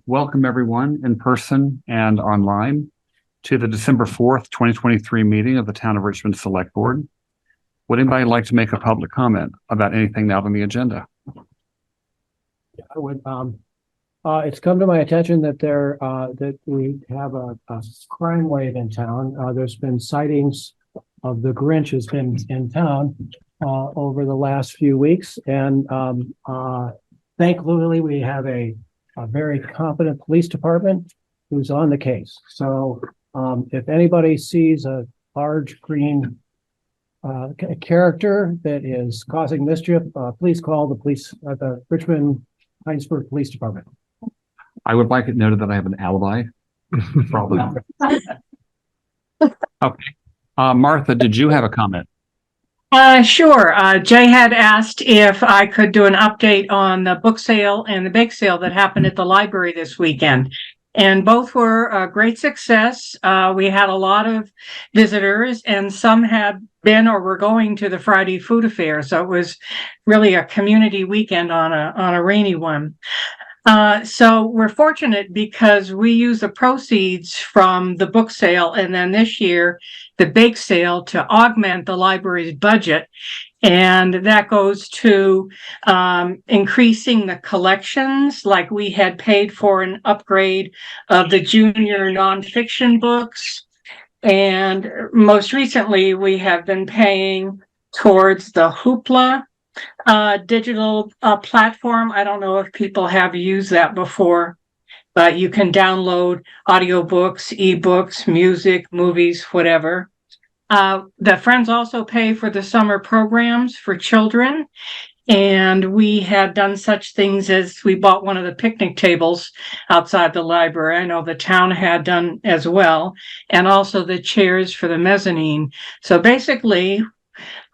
welcome everyone in person and online to the December 4th, 2023 meeting of the Town of Richmond Selectboard. Would anybody like to make a public comment about anything now on the agenda? I would, it's come to my attention that that we have a crime wave in town. There's been sightings of the Grinch has been in town over the last few weeks, and thankfully we have a very competent police department who's on the case. So if anybody sees a large green character that is causing mischief, please call the police at the Richmond Heinsberg Police Department. I would like it noted that I have an alibi. Probably. Okay. Martha, did you have a comment? Sure. Jay had asked if I could do an update on the book sale and the bake sale that happened at the library this weekend. And both were a great success. We had a lot of visitors, and some had been or were going to the Friday food affair. So it was really a community weekend on a rainy one. So we're fortunate because we use the proceeds from the book sale and then this year the bake sale to augment the library's budget. And that goes to increasing the collections, like we had paid for an upgrade of the junior nonfiction books. And most recently, we have been paying towards the Hoopla digital platform. I don't know if people have used that before, but you can download audiobooks, ebooks, music, movies, whatever. The friends also pay for the summer programs for children. And we had done such things as we bought one of the picnic tables outside the library. I know the town had done as well, and also the chairs for the mezzanine. So basically,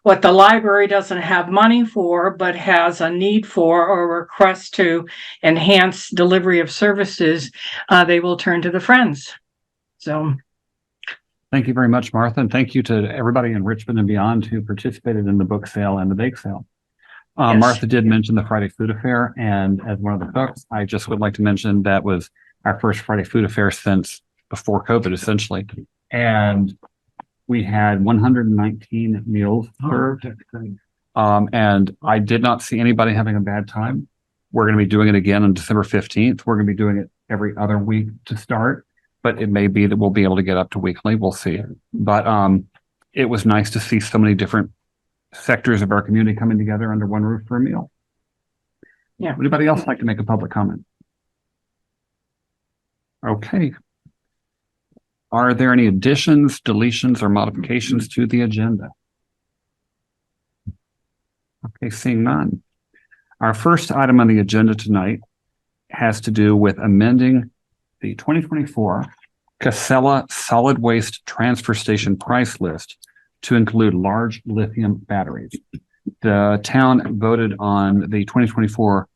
what the library doesn't have money for, but has a need for or request to enhance delivery of services, they will turn to the friends. So. Thank you very much, Martha. And thank you to everybody in Richmond and beyond who participated in the book sale and the bake sale. Yes. Martha did mention the Friday food affair. And as one of the cooks, I just would like to mention that was our first Friday food affair since before COVID, essentially. And we had 119 meals served. And I did not see anybody having a bad time. We're going to be doing it again on December 15th. We're going to be doing it every other week to start, but it may be that we'll be able to get up to weekly. We'll see. But it was nice to see so many different sectors of our community coming together under one roof for a meal. Yeah. Would anybody else like to make a public comment? Okay. Are there any additions, deletions, or modifications to the agenda? Okay, seeing none. Our first item on the agenda tonight has to do with amending the 2024 Casella solid waste transfer station price list to include large lithium batteries. The town voted on the 2024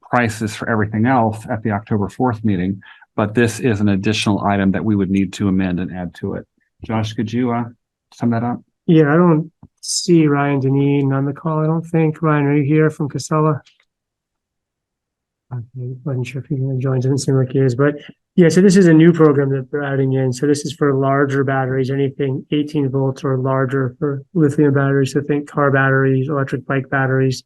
prices for everything else at the October 4th meeting, but this is an additional item that we would need to amend and add to it. Josh, could you sum that up? Yeah, I don't see Ryan Deneen on the call. I don't think. Ryan, are you here from Casella? I wasn't sure if he joined. Doesn't seem like he is, but yeah, so this is a new program that they're adding in. So this is for larger batteries, anything 18 volts or larger for lithium batteries. So think car batteries, electric bike batteries.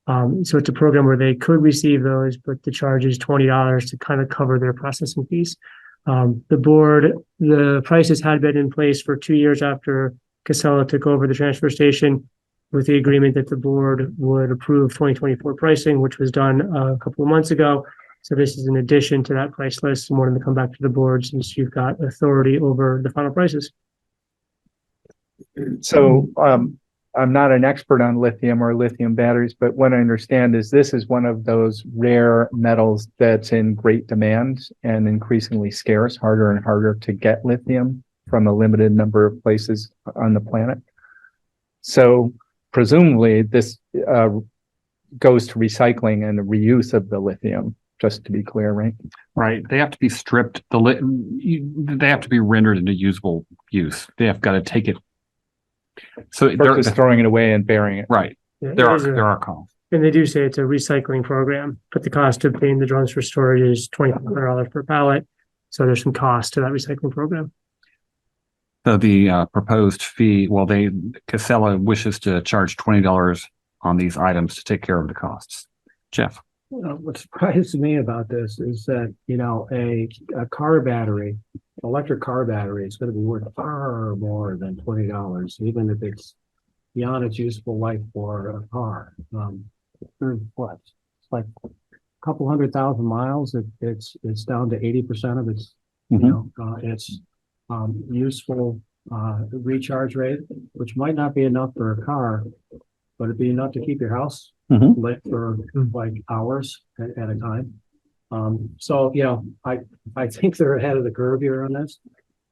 So it's a program where they could receive those, but the charge is $20 to kind of cover their processing fees. The prices had been in place for 2 years after Casella took over the transfer station, with the agreement that the board would approve 2024 pricing, which was done a couple of months ago. So this is an addition to that price list and wanted to come back to the board since you've got authority over the final prices. So I'm not an expert on lithium or lithium batteries, but what I understand is this is one of those rare metals that's in great demand and increasingly scarce, harder and harder to get lithium from a limited number of places on the planet. So presumably this goes to recycling and the reuse of the lithium, just to be clear, right? Right. They have to be stripped. They have to be rendered into usable use. They have got to take it. So they're just throwing it away and burying it. Right. Yeah, There are costs. And they do say it's a recycling program, but the cost to obtain the drums for storage is $2,500 per pallet. So there's some cost to that recycling program. So the proposed fee, well, Casella wishes to charge $20 on these items to take care of the costs. Jeff? What surprises me about this is that, a car battery, electric car battery is going to be worth far more than $20, even if it's beyond its useful life for a car. What? It's like a couple 100,000 miles. It's down to 80% of its, its useful recharge rate, which might not be enough for a car, but it'd be enough to keep your house lit for like hours at a time. So I think they're ahead of the curve here on this.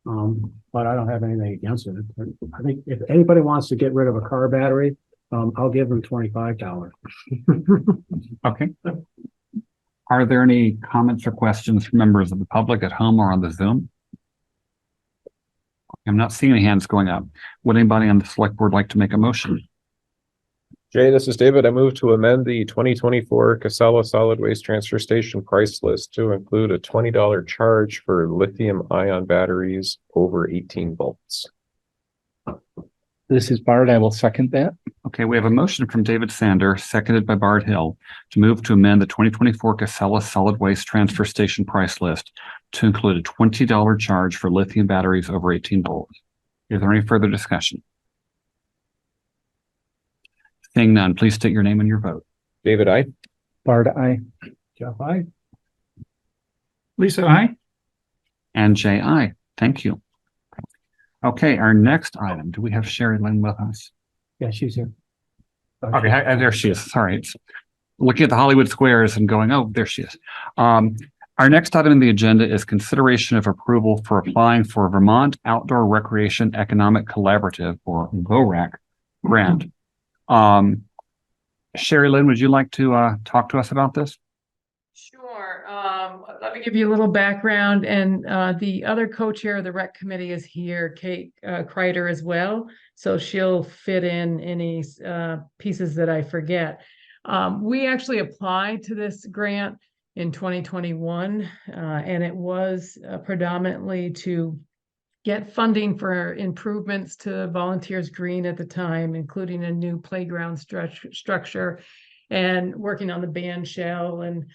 But I don't have anything against it. I think if anybody wants to get rid of a car battery, I'll give them $25. Okay. Are there any comments or questions from members of the public at home or on the Zoom? I'm not seeing any hands going up. Would anybody on the select board like to make a motion? Jay, this is David. I move to amend the 2024 Casella Solid Waste Transfer Station price list to include a $20 charge for lithium ion batteries over 18 volts. This is Bart. I will second that. Okay, we have a motion from David Sander, seconded by Bart Hill, to move to amend the 2024 Casella Solid Waste Transfer Station price list to include a $20 charge for lithium batteries over 18 volts. Is there any further discussion? Seeing none, please state your name and your vote. David, I. Bart, aye. Jeff, aye. Lisa, aye. And Jay, aye. Thank you. Okay, our next item. Do we have Sherry Lynn with us? Yeah, she's here. Okay, there she is. Sorry. It's looking at the Hollywood squares and going, oh, there she is. Our next item in the agenda is consideration of approval for applying for a Vermont Outdoor Recreation Economic Collaborative, or VOREC, grant. Sherry Lynn, would you like to talk to us about this? Sure. Let me give you a little background, and the other co-chair of the rec committee is here, Kate Kreider, as well. So she'll fit in any pieces that I forget. We actually applied to this grant in 2021, and it was predominantly to get funding for improvements to Volunteers Green at the time, including a new playground structure and working on the band shell and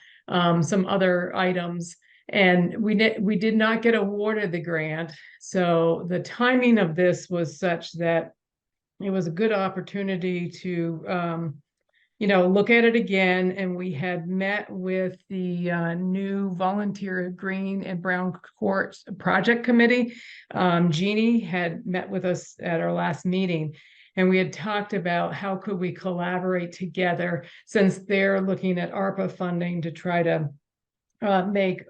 some other items. And we did not get awarded the grant. So the timing of this was such that it was a good opportunity to look at it again. And we had met with the new Volunteer Green and Brown Court Project Committee. Jeannie had met with us at our last meeting, and we had talked about how could we collaborate together, since they're looking at ARPA funding to try to make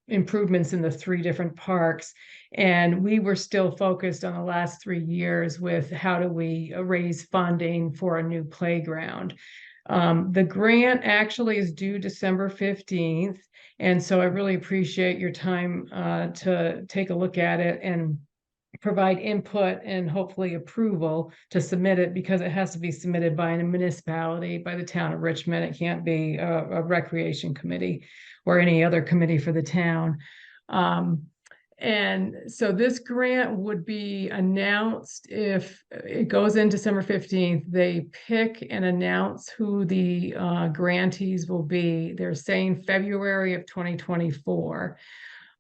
improvements in the 3 different parks. And we were still focused on the last 3 years with how do we raise funding for a new playground. The grant actually is due December 15th. And so I really appreciate your time to take a look at it and provide input and hopefully approval to submit it, because it has to be submitted by a municipality, by the town of Richmond. It can't be a recreation committee or any other committee for the town. And so this grant would be announced if it goes in December 15th. They pick and announce who the grantees will be. They're saying February of 2024.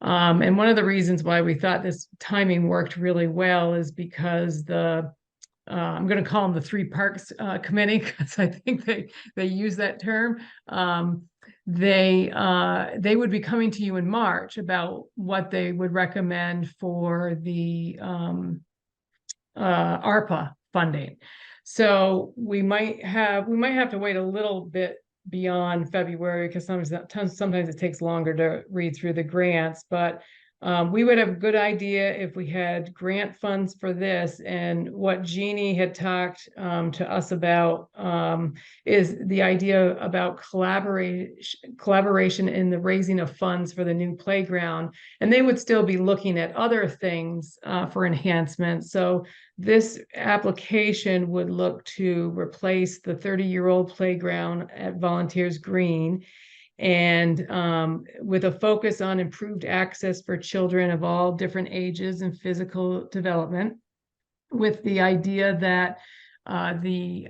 And one of the reasons why we thought this timing worked really well is because I'm going to call them the 3 Parks Committee, because I think they use that term. They would be coming to you in March about what they would recommend for the ARPA funding. So we might have to wait a little bit beyond February, because sometimes it takes longer to read through the grants. But We would have a good idea if we had grant funds for this, and what Jeannie had talked to us about is the idea about collaboration in the raising of funds for the new playground. And they would still be looking at other things for enhancement. So this application would look to replace the 30-year-old playground at Volunteers Green, and with a focus on improved access for children of all different ages and physical development, with the idea that the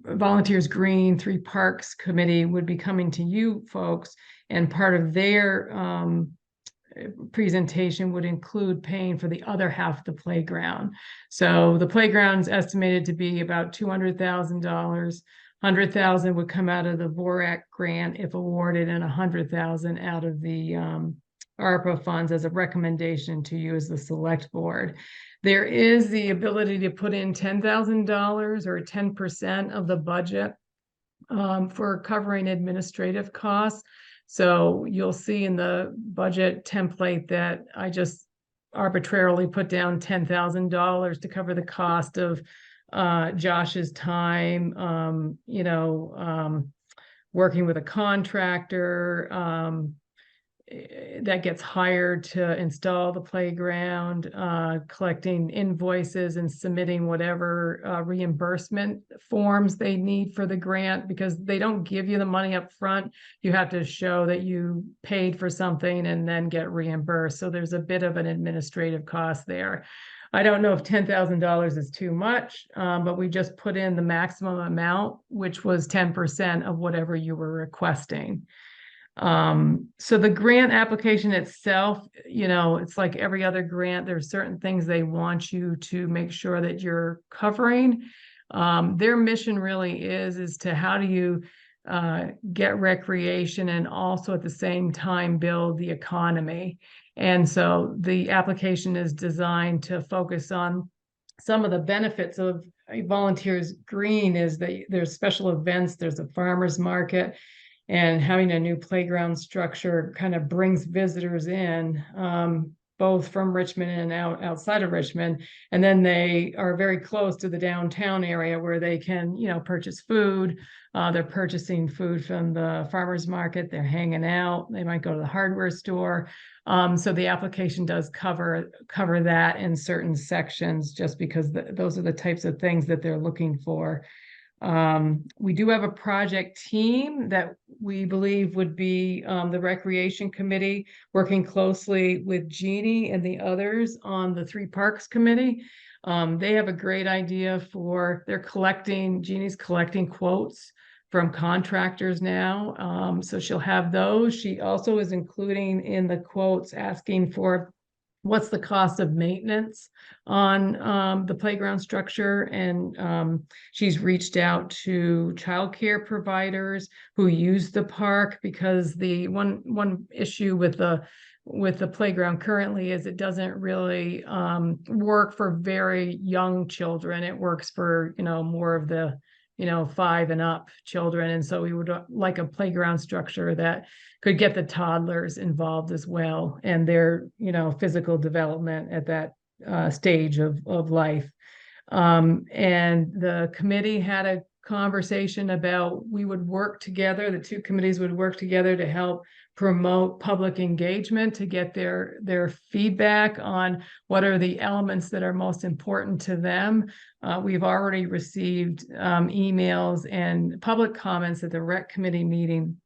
Volunteers Green 3 Parks Committee would be coming to you folks, and part of their presentation would include paying for the other half of the playground. So the playground is estimated to be about $200,000. 100,000 would come out of the VOREC grant if awarded, and 100,000 out of the ARPA funds as a recommendation to you as the select board. There is the ability to put in $10,000 or 10% of the budget for covering administrative costs. So you'll see in the budget template that I just arbitrarily put down $10,000 to cover the cost of Josh's time, working with a contractor that gets hired to install the playground, collecting invoices and submitting whatever reimbursement forms they need for the grant, because they don't give you the money up front. You have to show that you paid for something and then get reimbursed. So there's a bit of an administrative cost there. I don't know if $10,000 is too much, but we just put in the maximum amount, which was 10% of whatever you were requesting. So the grant application itself, it's like every other grant. There's certain things they want you to make sure that you're covering. Their mission really is to how do you get recreation and also at the same time build the economy. And so the application is designed to focus on some of the benefits of Volunteers Green is that there's special events, there's a farmer's market, and having a new playground structure kind of brings visitors in, both from Richmond and outside of Richmond. And then they are very close to the downtown area where they can, purchase food. They're purchasing food from the farmer's market. They're hanging out. They might go to the hardware store. So the application does cover that in certain sections, just because those are the types of things that they're looking for. We do have a project team that we believe would be the Recreation Committee, working closely with Jeannie and the others on the 3 Parks Committee. They have a great idea Jeannie's collecting quotes from contractors now. So she'll have those. She also is including in the quotes asking for what's the cost of maintenance on the playground structure. And she's reached out to childcare providers who use the park, because the one issue with the playground currently is it doesn't really work for very young children. It works for, more of the 5 and up children. And so we would like a playground structure that could get the toddlers involved as well, and their, physical development at that stage of life. And the committee had a conversation about we would work together, the 2 committees would work together to help promote public engagement, to get their feedback on what are the elements that are most important to them. We've already received emails and public comments at the rec committee meeting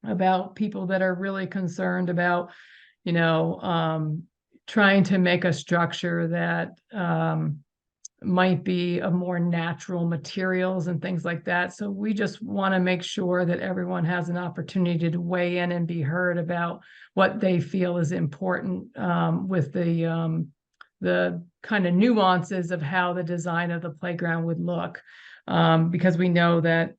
about people that are really concerned about, trying to make a structure that might be of more natural materials and things like that. So we just want to make sure that everyone has an opportunity to weigh in and be heard about what they feel is important with the kind of nuances of how the design of the playground would look. Because we know that,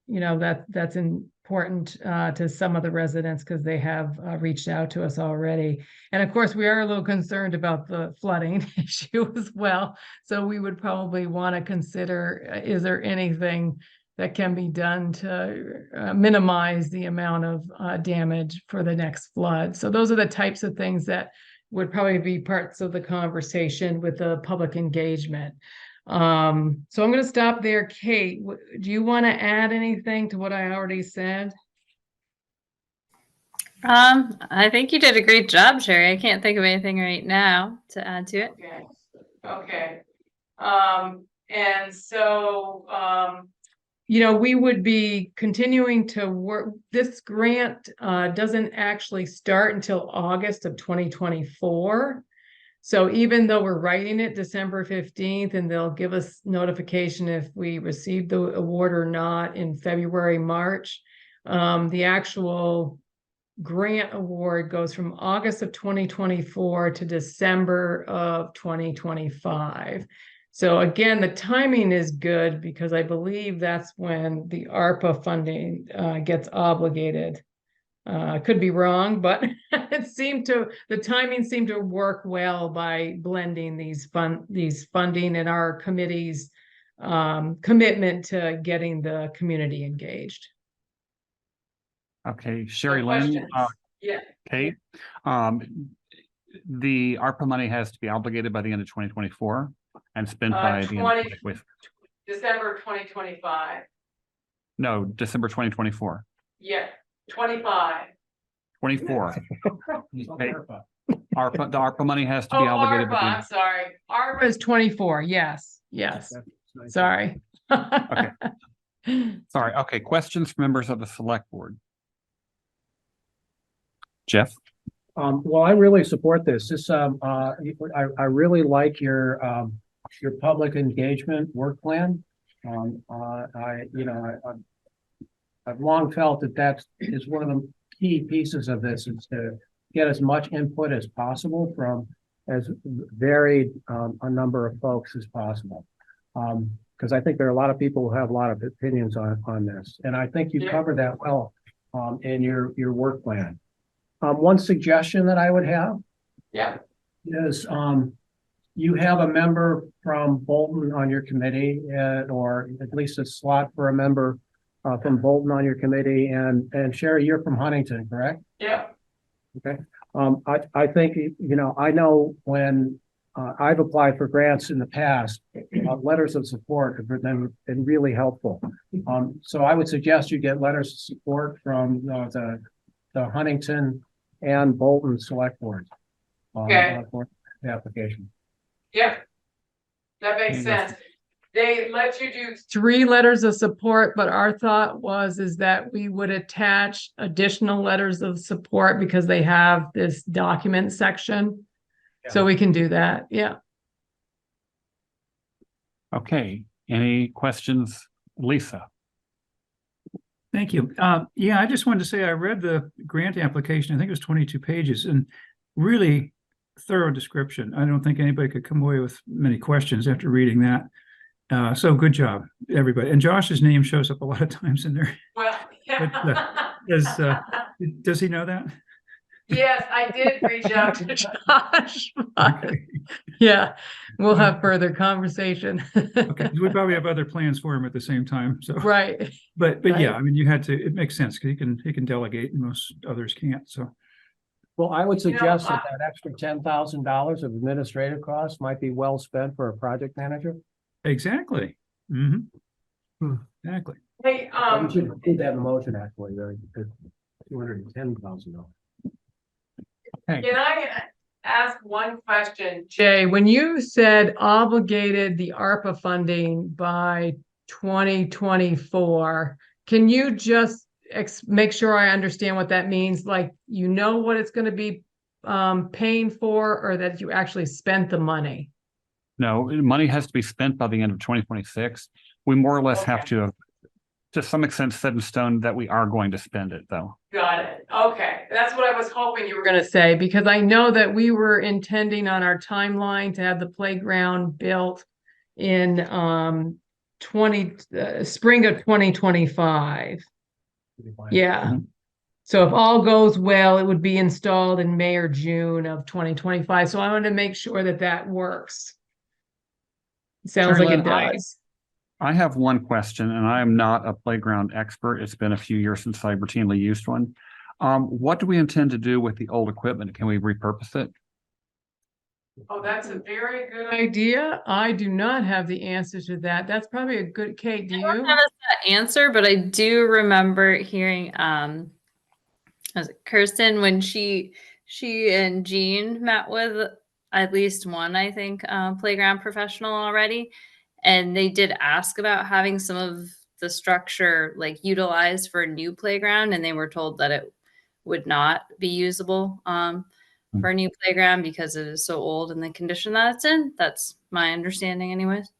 that's important to some of the residents, because they have reached out to us already. And of course, we are a little concerned about the flooding issue as well. So we would probably want to consider, is there anything that can be done to minimize the amount of damage for the next flood. So those are the types of things that would probably be parts of the conversation with the public engagement. So I'm going to stop there. Kate, do you want to add anything to what I already said? I think you did a great job, Sherry. I can't think of anything right now to add to it. Okay. Okay. And so, we would be continuing to work. This grant doesn't actually start until August of 2024. So even though we're writing it December 15th, and they'll give us notification if we receive the award or not in February, March, the actual grant award goes from August of 2024 to December of 2025. So again, the timing is good because I believe that's when the ARPA funding gets obligated. I could be wrong, but the timing seemed to work well by blending these funding and our committee's commitment to getting the community engaged. Okay, Sherry So Lynn, questions? Yeah. Kate, the ARPA money has to be obligated by the end of 2024 and spent by the end of December 2025. No, December 2024. Yeah, 25. 24. Okay. The ARPA money has to be obligated. ARPA, I'm sorry. ARPA is 24. Yes. Sorry. Okay. Sorry. Okay. Questions from members of the select board? Jeff? Well, I really support this. I really like your public engagement work plan. I've long felt that is one of the key pieces of this, is to get as much input as possible from as varied a number of folks as possible. Because I think there are a lot of people who have a lot of opinions on this, and I think you covered that well in your work plan. One suggestion that I would have is you have a member from Bolton on your committee, or at least a slot for a member from Bolton on your committee, and Sherry, you're from Huntington, correct? Yeah. Okay. I think, I know when I've applied for grants in the past, letters of support have been really helpful. So I would suggest you get letters of support from the Huntington and Bolton Select Board for the application. Yeah, that makes sense. They let you do 3 letters of support, but our thought is that we would attach additional letters of support because they have this document section. Yeah. So we can do that. Yeah. Okay. Any questions, Lisa? Thank you. Yeah, I just wanted to say I read the grant application. I think it was 22 pages, and really thorough description. I don't think anybody could come away with many questions after reading that. So good job, everybody. And Josh's name shows up a lot of times in there. Well, yeah. But, does he know that? Yes, I did reach out to Josh. Okay. Yeah, we'll have further conversation. Okay, we probably have other plans for him at the same time. So right. But yeah, I mean, you had to. It makes sense because he can delegate, and most others can't. So. Well, I would suggest that extra $10,000 of administrative costs might be well spent for a project manager. Exactly. Mm-hmm. Exactly. Hey, we should include that in the motion, actually. $210,000. Can I ask one question, Jay? When you said obligated the ARPA funding by 2024, can you just make sure I understand what that means? Like, what it's going to be paying for, or that you actually spent the money? No, money has to be spent by the end of 2026. We more or less have to some extent, set in stone that we are going to spend it, though. Got it. Okay. That's what I was hoping you were going to say, because I know that we were intending on our timeline to have the playground built in spring of 2025. Yeah. Mm-hmm. So if all goes well, it would be installed in May or June of 2025. So I want to make sure that works. Sounds like it does. I have one question, and I am not a playground expert. It's been a few years since I routinely used one. What do we intend to do with the old equipment? Can we repurpose it? Oh, that's a very good idea. I do not have the answer to that. That's probably a good, Kate, do I don't you? have a set answer, but I do remember hearing was it Kirsten when she and Jean met with at least one, I think, playground professional already. And they did ask about having some of the structure like utilized for a new playground, and they were told that it would not be usable for a new playground because it is so old in the condition that it's in. That's my understanding anyways.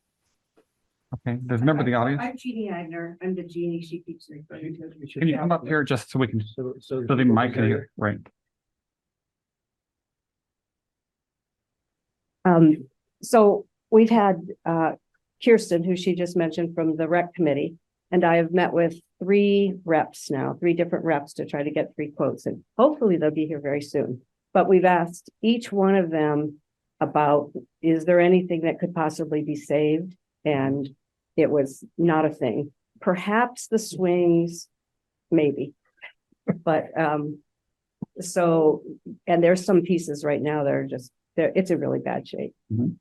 Okay, does a member of the audience? I'm Jeannie Agner. I'm the Jeannie she keeps referring to. Can you come up here just so we can, So so the mic can hear, right? So we've had Kirsten, who she just mentioned from the rec committee, and I have met with three different reps to try to get 3 quotes, and hopefully they'll be here very soon. But we've asked each one of them about, is there anything that could possibly be saved? And it was not a thing. Perhaps the swings, maybe. But so, and there's some pieces right now that are just, it's in really bad shape. Mhm.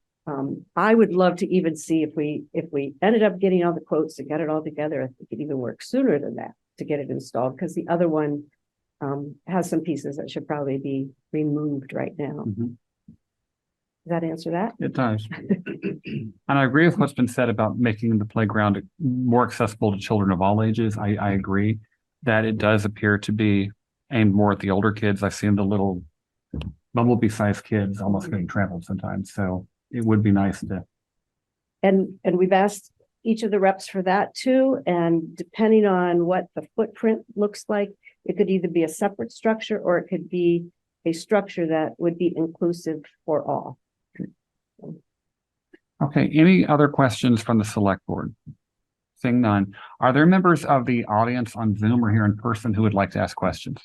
I would love to even see if we ended up getting all the quotes and got it all together, I think it could even work sooner than that to get it installed, because the other one has some pieces that should probably be removed right now. Mhm. Does that answer that? It does. And I agree with what's been said about making the playground more accessible to children of all ages. I agree that it does appear to be aimed more at the older kids. I've seen the little bumblebee-sized kids almost getting trampled sometimes. So it would be nice to. And we've asked each of the reps for that too. And depending on what the footprint looks like, it could either be a separate structure or it could be a structure that would be inclusive for all. Okay, any other questions from the select board? Seeing none. Are there members of the audience on Zoom or here in person who would like to ask questions?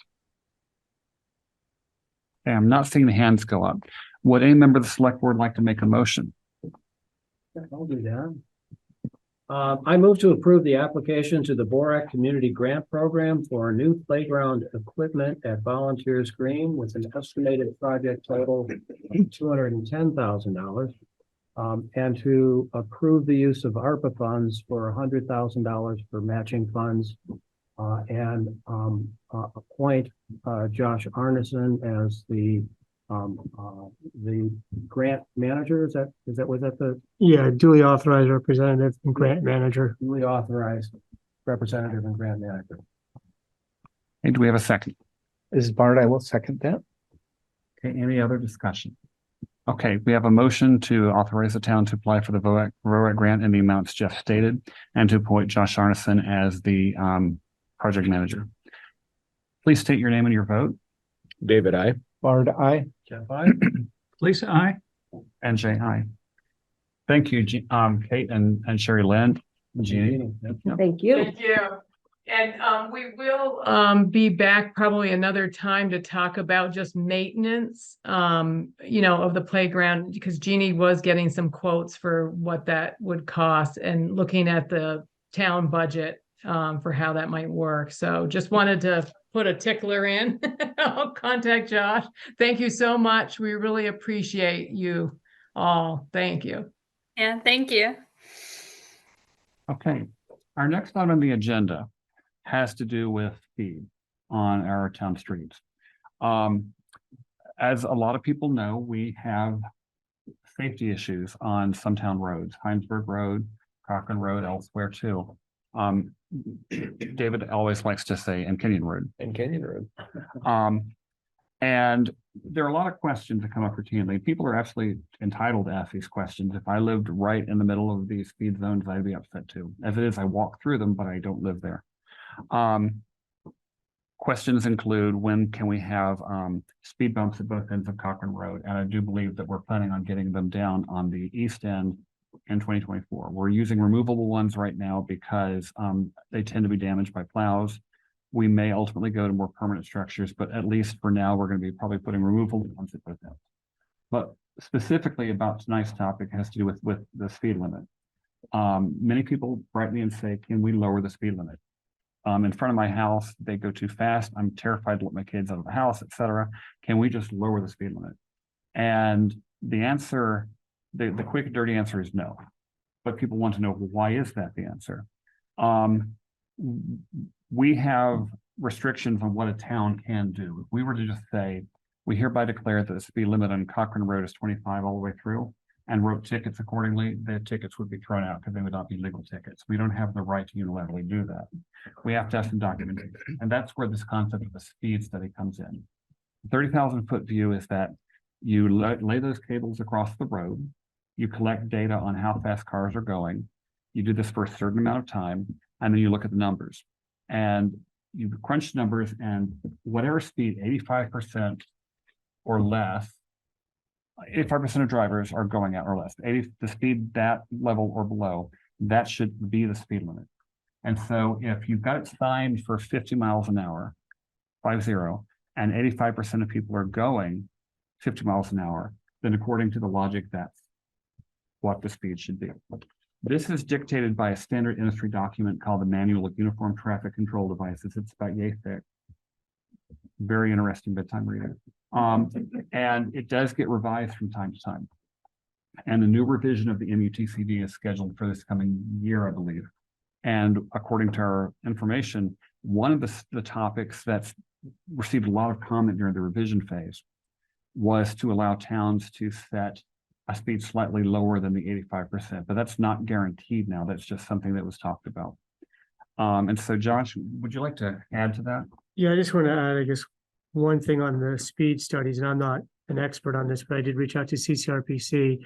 Okay, I'm not seeing the hands go up. Would any member of the select board like to make a motion? I'll do that. I move to approve the application to the VOREC Community Grant Program for new playground equipment at Volunteers Green with an estimated project total of $210,000. And to approve the use of ARPA funds for $100,000 for matching funds. And appoint Josh Arneson as the grant manager. Was that the Yeah, duly authorized representative and grant manager. duly authorized representative and grant manager? And do we have a second? This is Bart. I will second that. Okay, any other discussion? Okay, we have a motion to authorize the town to apply for the VOREC grant in the amounts Jeff stated, and to appoint Josh Arneson as the project manager. Please state your name and your vote. David, I. Bart, I. Jeff, I. Lisa, I. And Jay, aye. Thank you, Kate and Sherry Lynn. Jeannie. Thank you. Thank you. And we will be back probably another time to talk about just maintenance, of the playground, because Jeannie was getting some quotes for what that would cost and looking at the town budget for how that might work. So just wanted to put a tickler in. I'll contact Josh. Thank you so much. We really appreciate you all. Thank you. Yeah, thank you. Okay, our next item on the agenda has to do with speed on our town streets. As a lot of people know, we have safety issues on some town roads, Heinsberg Road, Cochran Road, elsewhere too. David always likes to say, and Kenyon Road. And Canyon Road. And there are a lot of questions that come up routinely. People are absolutely entitled to ask these questions. If I lived right in the middle of these speed zones, I'd be upset too. As it is, I walk through them, but I don't live there. Questions include, when can we have speed bumps at both ends of Cochran Road? And I do believe that we're planning on getting them down on the east end in 2024. We're using removable ones right now because they tend to be damaged by plows. We may ultimately go to more permanent structures, but at least for now, we're going to be probably putting removable ones at both ends. But specifically about tonight's topic has to do with the speed limit. Many people write me and say, can we lower the speed limit? In front of my house, they go too fast. I'm terrified to let my kids out of the house, etc. Can we just lower the speed limit? And the answer, the quick and dirty answer is no. But people want to know, why is that the answer? We have restrictions on what a town can do. If we were to just say, we hereby declare that the speed limit on Cochrane Road is 25 all the way through, and wrote tickets accordingly, the tickets would be thrown out because they would not be legal tickets. We don't have the right to unilaterally do that. We have to have some documentation. And that's where this concept of a speed study comes in. The 30,000-foot view is that you lay those cables across the road, you collect data on how fast cars are going, you do this for a certain amount of time, and then you look at the numbers. And you crunch numbers, and whatever speed, 85% or less, 85% of drivers are going at or less. The speed that level or below, that should be the speed limit. And so if you've got it signed for 50 miles an hour, 50, and 85% of people are going 50 miles an hour, then according to the logic, that's what the speed should be. This is dictated by a standard industry document called the Manual of Uniform Traffic Control Devices. It's about yay thick. Very interesting bedtime reading. And it does get revised from time to time. And a new revision of the MUTCD is scheduled for this coming year, I believe. And according to our information, one of the topics that's received a lot of comment during the revision phase was to allow towns to set a speed slightly lower than the 85%, but that's not guaranteed now. That's just something that was talked about. And so Josh, would you like to add to that? Yeah, I just want to add, I guess, one thing on the speed studies, and I'm not an expert on this, but I did reach out to CCRPC,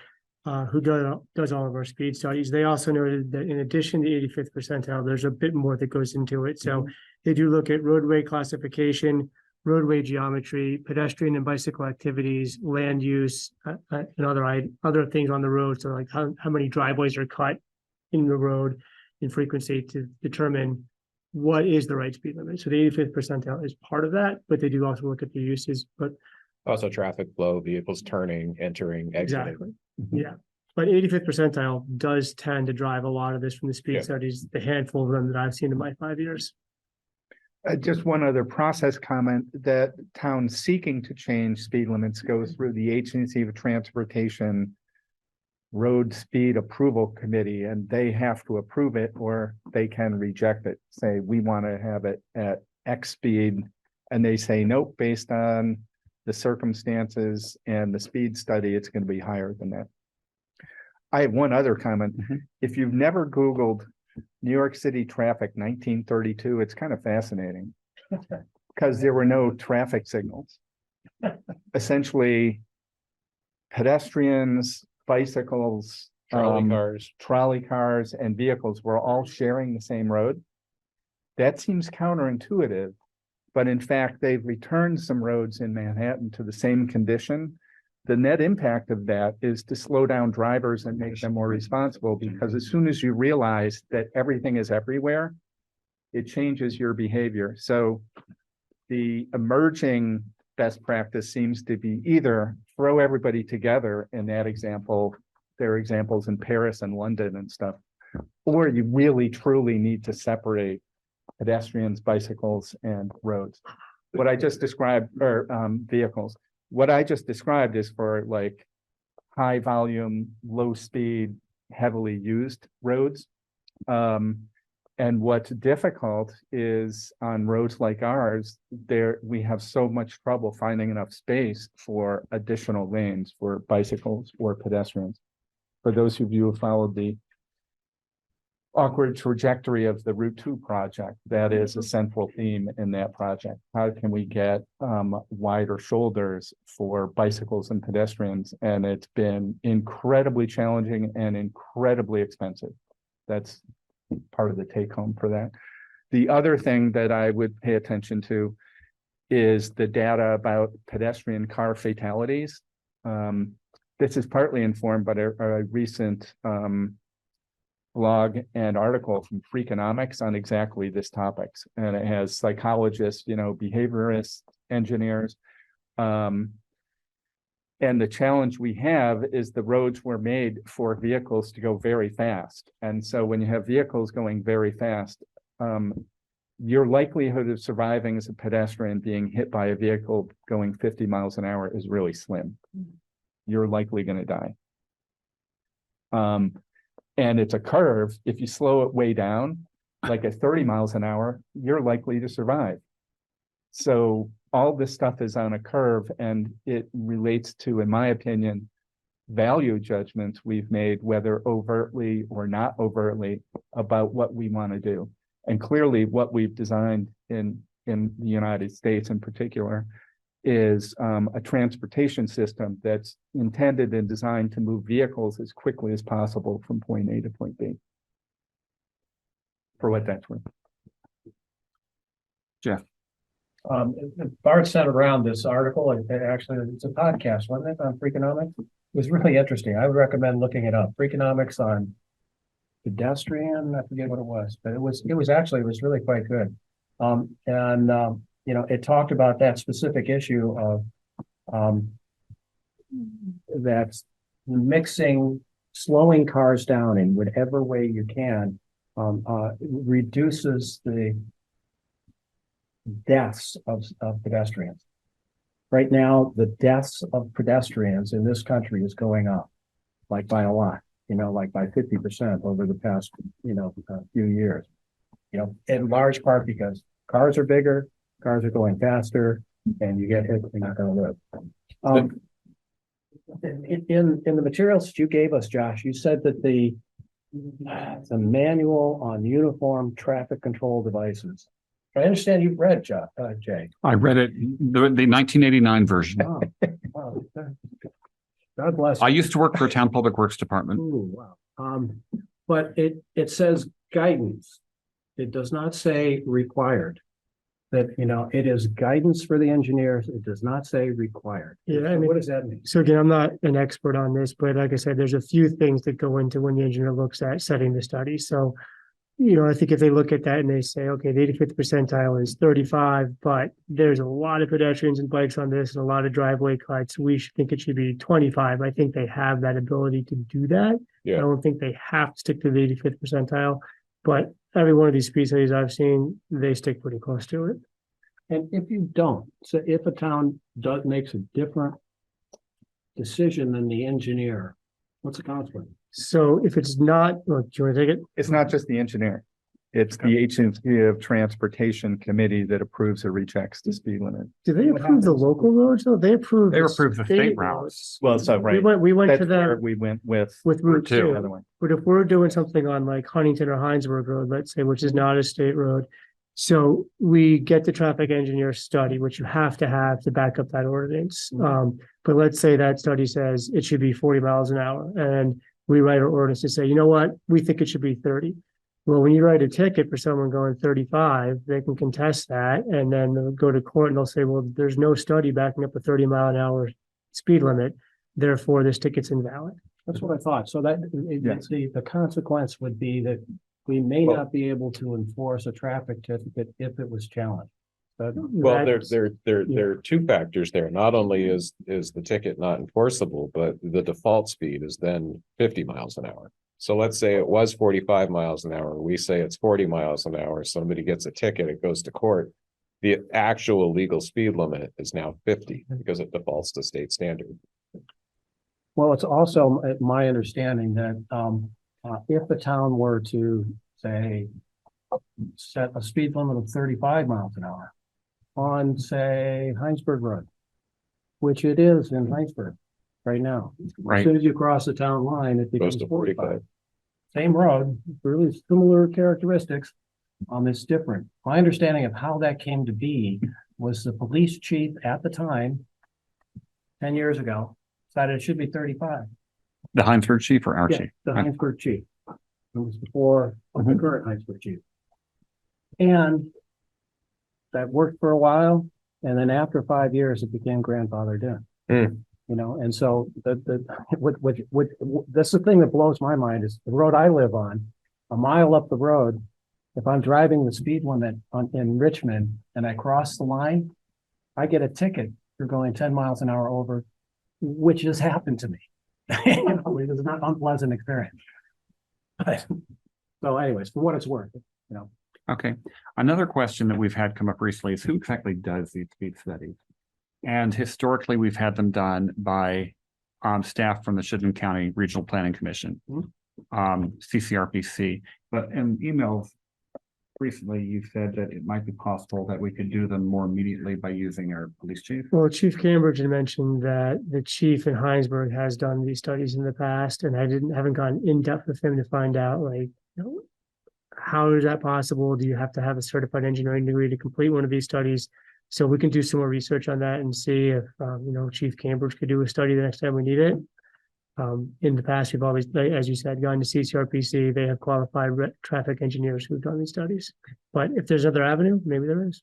who does all of our speed studies. They also noted that in addition to 85th percentile, there's a bit more that goes into it. So they do look at roadway classification, roadway geometry, pedestrian and bicycle activities, land use, and other things on the road. So like how many driveways are cut in the road in frequency to determine what is the right speed limit. So the 85th percentile is part of that, but they do also look at the uses, but Also traffic flow, vehicles turning, entering, exiting. exactly. Yeah. But 85th percentile does tend to drive a lot of this from the speed studies, the handful of them that I've seen in my 5 years. Just one other process comment, that towns seeking to change speed limits go through the Agency of Transportation Road Speed Approval Committee, and they have to approve it or they can reject it. Say, we want to have it at X speed, and they say, nope, based on the circumstances and the speed study, it's going to be higher than that. I have one other comment. If you've never Googled New York City traffic 1932, it's kind of fascinating because there were no traffic signals. Essentially, pedestrians, bicycles, trolley cars, and vehicles were all sharing the same road. That seems counterintuitive, but in fact, they've returned some roads in Manhattan to the same condition. The net impact of that is to slow down drivers and make them more responsible, because as soon as you realize that everything is everywhere, it changes your behavior. So the emerging best practice seems to be either throw everybody together in that example. There are examples in Paris and London and stuff, or you really truly need to separate pedestrians, bicycles, and roads. What I just described, or vehicles. What I just described is for like high volume, low speed, heavily used roads. And what's difficult is on roads like ours, we have so much trouble finding enough space for additional lanes for bicycles or pedestrians. For those of you who followed the awkward trajectory of the Route 2 project, that is a central theme in that project. How can we get wider shoulders for bicycles and pedestrians? And it's been incredibly challenging and incredibly expensive. That's part of the take home for that. The other thing that I would pay attention to is the data about pedestrian car fatalities. This is partly informed by a recent blog and article from Freakonomics on exactly this topics. And it has psychologists, behaviorists, engineers. And And the challenge we have is the roads were made for vehicles to go very fast. And so when you have vehicles going very fast, your likelihood of surviving as a pedestrian being hit by a vehicle going 50 miles an hour is really slim. You're likely going to die. And it's a curve. If you slow it way down, like at 30 miles an hour, you're likely to survive. So all this stuff is on a curve, and it relates to, in my opinion, value judgments we've made, whether overtly or not overtly, about what we want to do. And clearly what we've designed in the United States in particular is a transportation system that's intended and designed to move vehicles as quickly as possible from point A to point B. For what that's worth. Jeff. Bart sent around this article, and actually it's a podcast, wasn't it, on Freakonomics? It was really interesting. I would recommend looking it up. Freakonomics on pedestrian, I forget what it was, but it was really quite good. It talked about that specific issue of that's mixing, slowing cars down in whatever way you can, reduces the deaths of pedestrians. Right now, the deaths of pedestrians in this country is going up, like by a lot, like by 50% over the past, few years, in large part because cars are bigger, cars are going faster, and you get hit, you're not going to live. In the materials that you gave us, Josh, you said that the manual on uniform traffic control devices. I understand you've read, Jay. I read it, the 1989 version. Oh, wow. God bless. I used to work for a town public works department. Ooh, wow. But it says guidance. It does not say required. That, it is guidance for the engineers. It does not say required. Yeah, So what does that mean? So again, I'm not an expert on this, but like I said, there's a few things that go into when the engineer looks at setting the study. So, I think if they look at that and they say, okay, the 85th percentile is 35, but there's a lot of pedestrians and bikes on this and a lot of driveway cuts, we should think it should be 25. I think they have that ability to do that. Yeah. I don't think they have to stick to the 85th percentile, but every one of these speed studies I've seen, they stick pretty close to it. And if you don't, so if a town makes a different decision than the engineer, what's the consequence? So if it's not, do you want to take it? It's not just the engineer. It's the Agency of Transportation Committee that approves or rejects the speed limit. Do they approve the local roads though? They approve. They approve the state routes. Well, so, right. We went to That's where the, we went with with Route two. the other 2. one. But if we're doing something on like Huntington or Heinsberg Road, let's say, which is not a state road. So we get the traffic engineer study, which you have to back up that ordinance. But let's say that study says it should be 40 miles an hour. And we write our ordinance to say, you know what, we think it should be 30. Well, when you write a ticket for someone going 35, they can contest that and then they'll go to court and they'll say, well, there's no study backing up a 30 mile an hour speed limit. Therefore, this ticket's invalid. That's what I thought. So that Yes. the consequence would be that we may not be able to enforce a traffic ticket if it was challenged. But Well, That's- there are two factors there. Not only is the ticket not enforceable, but the default speed is then 50 miles an hour. So let's say it was 45 miles an hour. We say it's 40 miles an hour. Somebody gets a ticket, it goes to court. The actual legal speed limit is now 50 because it defaults to state standard. well, it's also my understanding that if the town were to say set a speed limit of 35 miles an hour on, say, Heinsberg Road, which it is in Heinsberg right now. As Right. soon as you cross the town line, it becomes Goes to 45. 45. Same road, really similar characteristics. It's different. My understanding of how that came to be was the police chief at the time, 10 years ago, decided it should be 35. The Heinsberg chief or our Yeah, chief? the Heinsberg chief. It was before the current Heinsberg chief. And that worked for a while, and then after 5 years, it became grandfathered in. And so that's the thing that blows my mind is the road I live on, a mile up the road. If I'm driving the speed limit in Richmond and I cross the line, I get a ticket for going 10 miles an hour over which has happened to me. You know, it is not an unpleasant experience. But, so anyways, for what it's worth, you know. Okay. Another question that we've had come up recently is who exactly does these speed studies? And historically, we've had them done by staff from the Tilden County Regional Planning Commission, CCRPC. But in emails recently, you said that it might be possible that we could do them more immediately by using our police chief. Well, Chief Cambridge had mentioned that the chief in Heinsberg has done these studies in the past, and I haven't gone in depth with him to find out, like, you know, how is that possible? Do you have to have a certified engineering degree to complete one of these studies? So we can do some more research on that and see if, you know, Chief Cambridge could do a study the next time we need it. In the past, we've always, as you said, gone to CCRPC. They have qualified traffic engineers who've done these studies. But if there's another avenue, maybe there is.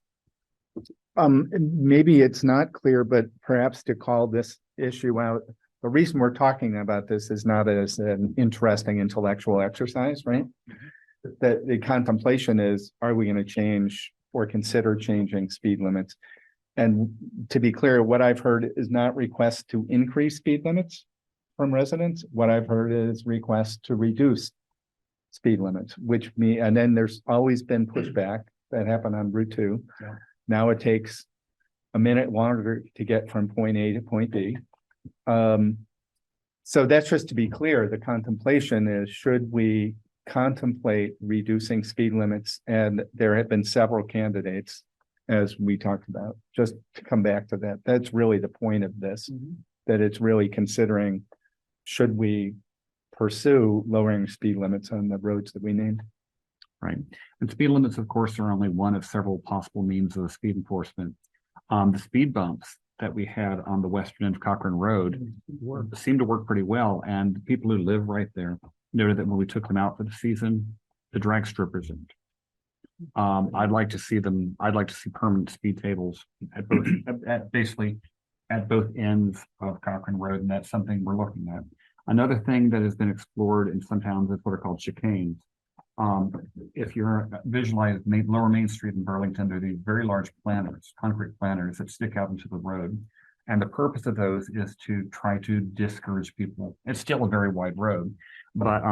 Maybe it's not clear, but perhaps to call this issue out, the reason we're talking about this is not as an interesting intellectual exercise, right? That the contemplation is, are we going to change or consider changing speed limits? And to be clear, what I've heard is not requests to increase speed limits from residents. What I've heard is requests to reduce speed limits, and then there's always been pushback that happened on Route 2. Yeah. Now it takes a minute longer to get from point A to point B. So that's just to be clear, the contemplation is, should we contemplate reducing speed limits? And there have been several candidates, as we talked about, just to come back to that. That's really the point of this, that it's really considering, should we pursue lowering speed limits on the roads that we named? Right. And speed limits, of course, are only one of several possible means of speed enforcement. The speed bumps that we had on the western end of Cochrane Road seemed to work pretty well. And people who live right there noted that when we took them out for the season, the drag strippers. I'd like to see permanent speed tables at both, basically at both ends of Cochrane Road, and that's something we're looking at. Another thing that has been explored in some towns is what are called chicanes. If you're visualized Lower Main Street in Burlington, there are these very large planters, concrete planters that stick out into the road. And the purpose of those is to try to discourage people. It's still a very wide road, but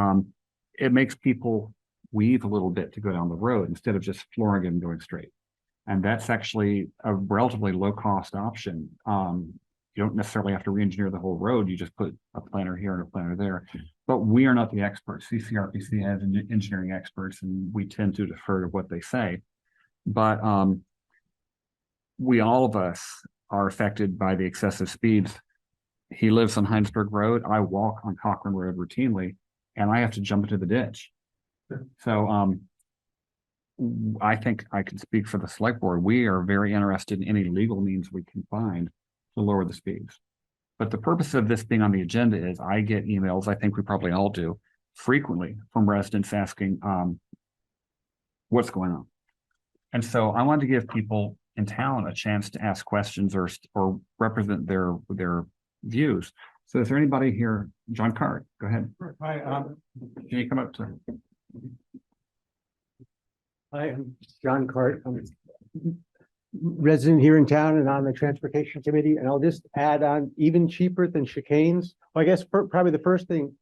it makes people weave a little bit to go down the road instead of just flooring it and going straight. And that's actually a relatively low cost option. You don't necessarily have to re-engineer the whole road. You just put a planter here and a planter there. But we are not the experts. CCRPC has engineering experts, and we tend to defer to what they say. But all of us are affected by the excessive speeds. He lives on Heinsberg Road. I walk on Cochrane Road routinely, and I have to jump into the ditch. So I think I can speak for the select board. We are very interested in any legal means we can find to lower the speeds. But the purpose of this being on the agenda is I get emails, I think we probably all do, frequently from residents asking what's going on. And so I wanted to give people in town a chance to ask questions or represent their views. So is there anybody here? John Cart, go ahead. Hi, Can you come up to? I am John Cart. I'm resident here in town and on the transportation committee, and I'll just add on, even cheaper than chicanes. Well, I guess probably the first thing,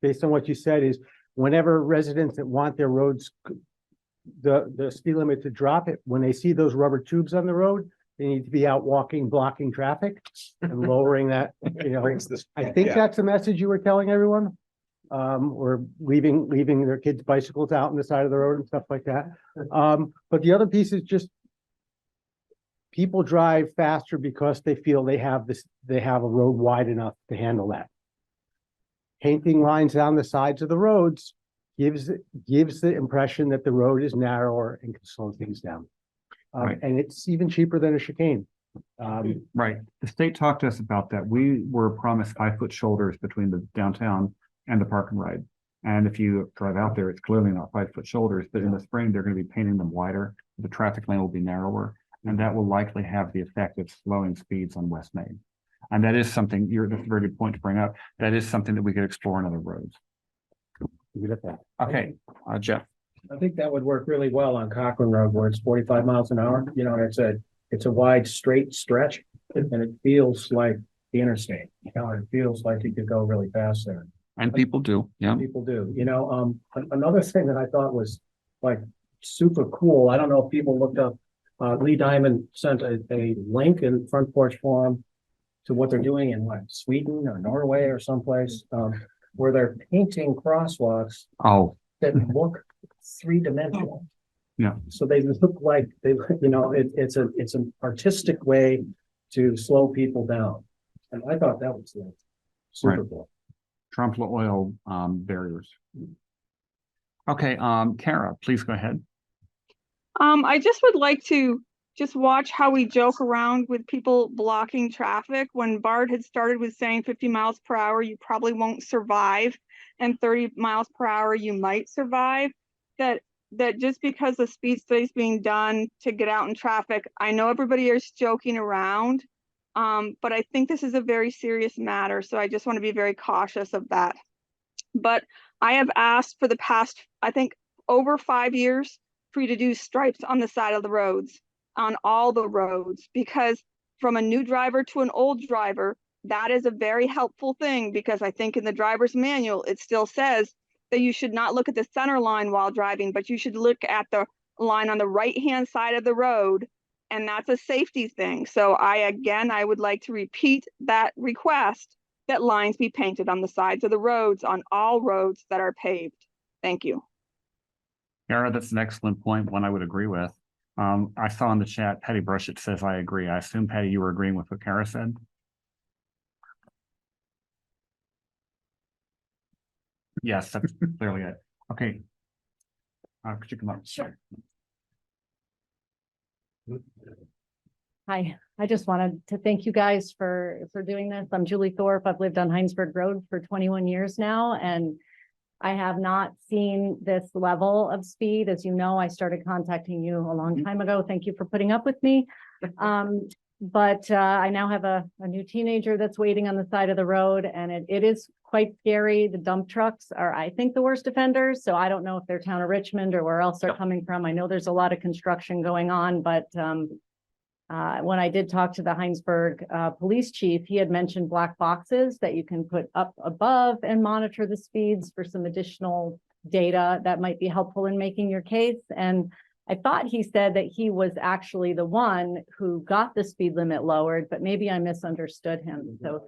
based on what you said, is whenever residents that want their roads, the speed limit to drop it, when they see those rubber tubes on the road, they need to be out walking, blocking traffic and lowering that, you know. I think that's the message you were telling everyone. Or leaving their kids' bicycles out on the side of the road and stuff like that. But the other piece is just people drive faster because they feel they have a road wide enough to handle that. Painting lines down the sides of the roads gives the impression that the road is narrower and can slow things down. Right. And it's even cheaper than a chicane. Right. The state talked to us about that. We were promised 5-foot shoulders between the downtown and the park and ride. And if you drive out there, it's clearly not 5-foot shoulders, but in the spring, they're going to be painting them wider. The traffic lane will be narrower, and that will likely have the effect of slowing speeds on West Main. And that is something, that's a very good point to bring up. That is something that we could explore on other roads. Leave it at that. Okay, Jeff. I think that would work really well on Cochrane Road where it's 45 miles an hour. You know, it's a wide straight stretch, and it feels like the interstate. You know, it feels like you could go really fast there. And people do, yeah. People do, you know, another thing that I thought was like super cool. I don't know if people looked up, Lee Diamond sent a link in Front Porch Forum to what they're doing in what, Sweden or Norway or someplace, where they're painting crosswalks Oh, that look three-dimensional. yeah, So they look like they, you know, it's an artistic way to slow people down. And I thought that was like super Right. cool. Trump oil barriers. Okay, Kara, please go ahead. I just would like to just watch how we joke around with people blocking traffic. When Bart had started with saying 50 miles per hour, you probably won't survive, and 30 miles per hour, you might survive. That just because the speed study is being done to get out in traffic, I know everybody is joking around, but I think this is a very serious matter. So I just want to be very cautious of that. But I have asked for the past, I think, over 5 years for you to do stripes on the side of the roads, on all the roads, because from a new driver to an old driver, that is a very helpful thing, because I think in the driver's manual, it still says that you should not look at the center line while driving, but you should look at the line on the right-hand side of the road, and that's a safety thing. So I would like to repeat that request that lines be painted on the sides of the roads, on all roads that are paved. Thank you. Kara, that's an excellent point, one I would agree with. I saw in the chat, Patty Brushett says, I agree. I assume, Patty, you were agreeing with what Kara said? Yes, that's clearly it. Okay. Could you come up? Sure. Hi, I just wanted to thank you guys for doing this. I'm Julie Thorpe. I've lived on Heinsberg Road for 21 years now, and I have not seen this level of speed. As you know, I started contacting you a long time ago. Thank you for putting up with me. But I now have a new teenager that's waiting on the side of the road, and it is quite scary. The dump trucks are, I think, the worst offenders. So I don't know if they're town of Richmond or where else they're coming from. I know there's a lot of construction going on, but when I did talk to the Heinsberg police chief, he had mentioned black boxes that you can put up above and monitor the speeds for some additional data that might be helpful in making your case. And I thought he said that he was actually the one who got the speed limit lowered, but maybe I misunderstood him. So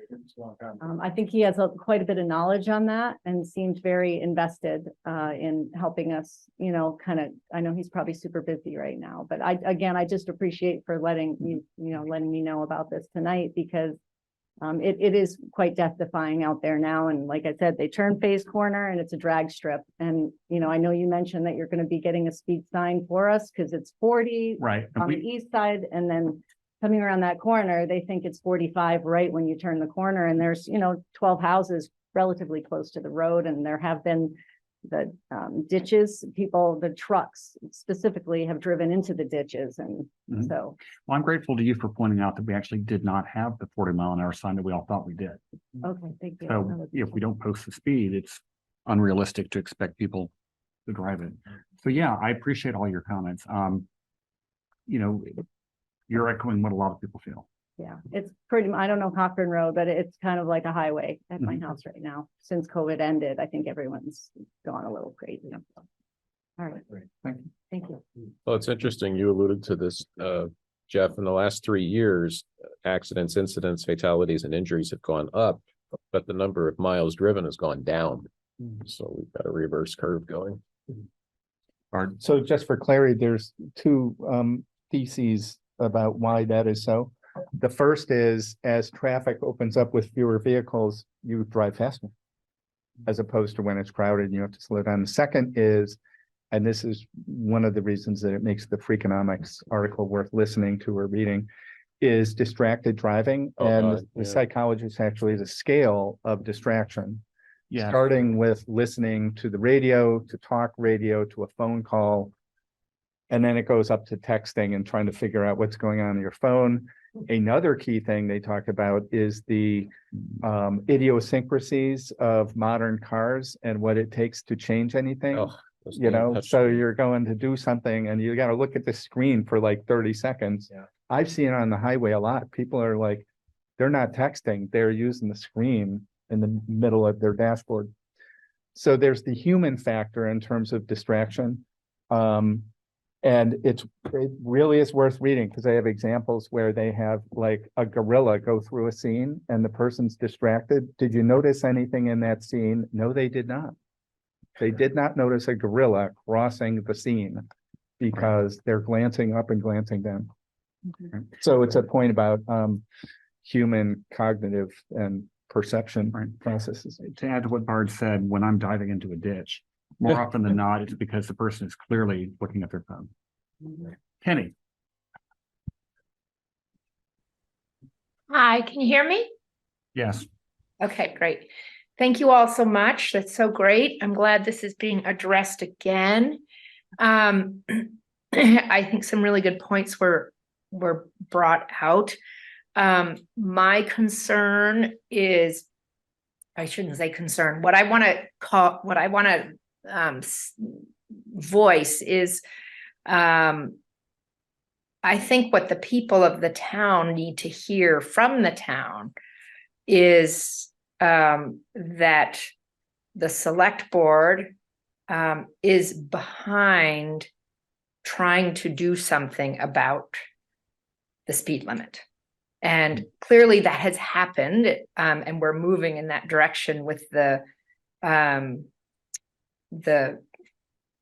I think he has quite a bit of knowledge on that and seemed very invested in helping us, you know, I know he's probably super busy right now, but I just appreciate for letting me know about this tonight, because it is quite death defying out there now. And like I said, they turn Phase Corner and it's a drag strip. And, you know, I know you mentioned that you're going to be getting a speed sign for us because it's 40 Right. on the east side. And then coming around that corner, they think it's 45 right when you turn the corner. And there's, 12 houses relatively close to the road. And there have been the ditches, the trucks specifically have driven into the ditches. And so. Well, I'm grateful to you for pointing out that we actually did not have the 40-mile-an-hour sign that we all thought we did. Okay, thank you. So if we don't post the speed, it's unrealistic to expect people to drive it. So yeah, I appreciate all your comments. You're echoing what a lot of people feel. Yeah, it's pretty, I don't know Cochran Road, but it's kind of like a highway at my house right now. Since COVID ended, I think everyone's gone a little crazy. All right. Thank you. Thank you. Well, it's interesting. You alluded to this, Jeff, in the last 3 years, accidents, incidents, fatalities, and injuries have gone up, but the number of miles driven has gone down. So we've got a reverse curve going. So just for clarity, there's two theses about why that is so. The first is, as traffic opens up with fewer vehicles, you drive faster, as opposed to when it's crowded and you have to slow down. The second is, and this is one of the reasons that it makes the Freakonomics article worth listening to or reading, is distracted driving. The psychologist actually has a scale of distraction, starting with listening to the radio, to talk radio, to a phone call, and then it goes up to texting and trying to figure out what's going on your phone. Another key thing they talk about is the idiosyncrasies of modern cars and what it takes to change anything. So you're going to do something and you got to look at the screen for like 30 seconds. I've seen it on the highway a lot. People are like They're not texting, they're using the screen in the middle of their dashboard. So there's the human factor in terms of distraction. And it really is worth reading because they have examples where they have like a gorilla go through a scene and the person's distracted. Did you notice anything in that scene? No, they did not. They did not notice a gorilla crossing the scene because they're glancing up and glancing down. So it's a point about human cognitive and perception processes. To add to what Bard said, when I'm diving into a ditch, more often than not, it's because the person is clearly looking at their phone. Kenny. Hi, can you hear me? Yes. Okay, great. Thank you all so much. That's so great. I'm glad this is being addressed again. I think some really good points were brought out. My concern is, I shouldn't say concern, what I want to voice is, I think what the people of the town need to hear from the town is that the select board is behind trying to do something about the speed limit. And clearly that has happened, and we're moving in that direction with the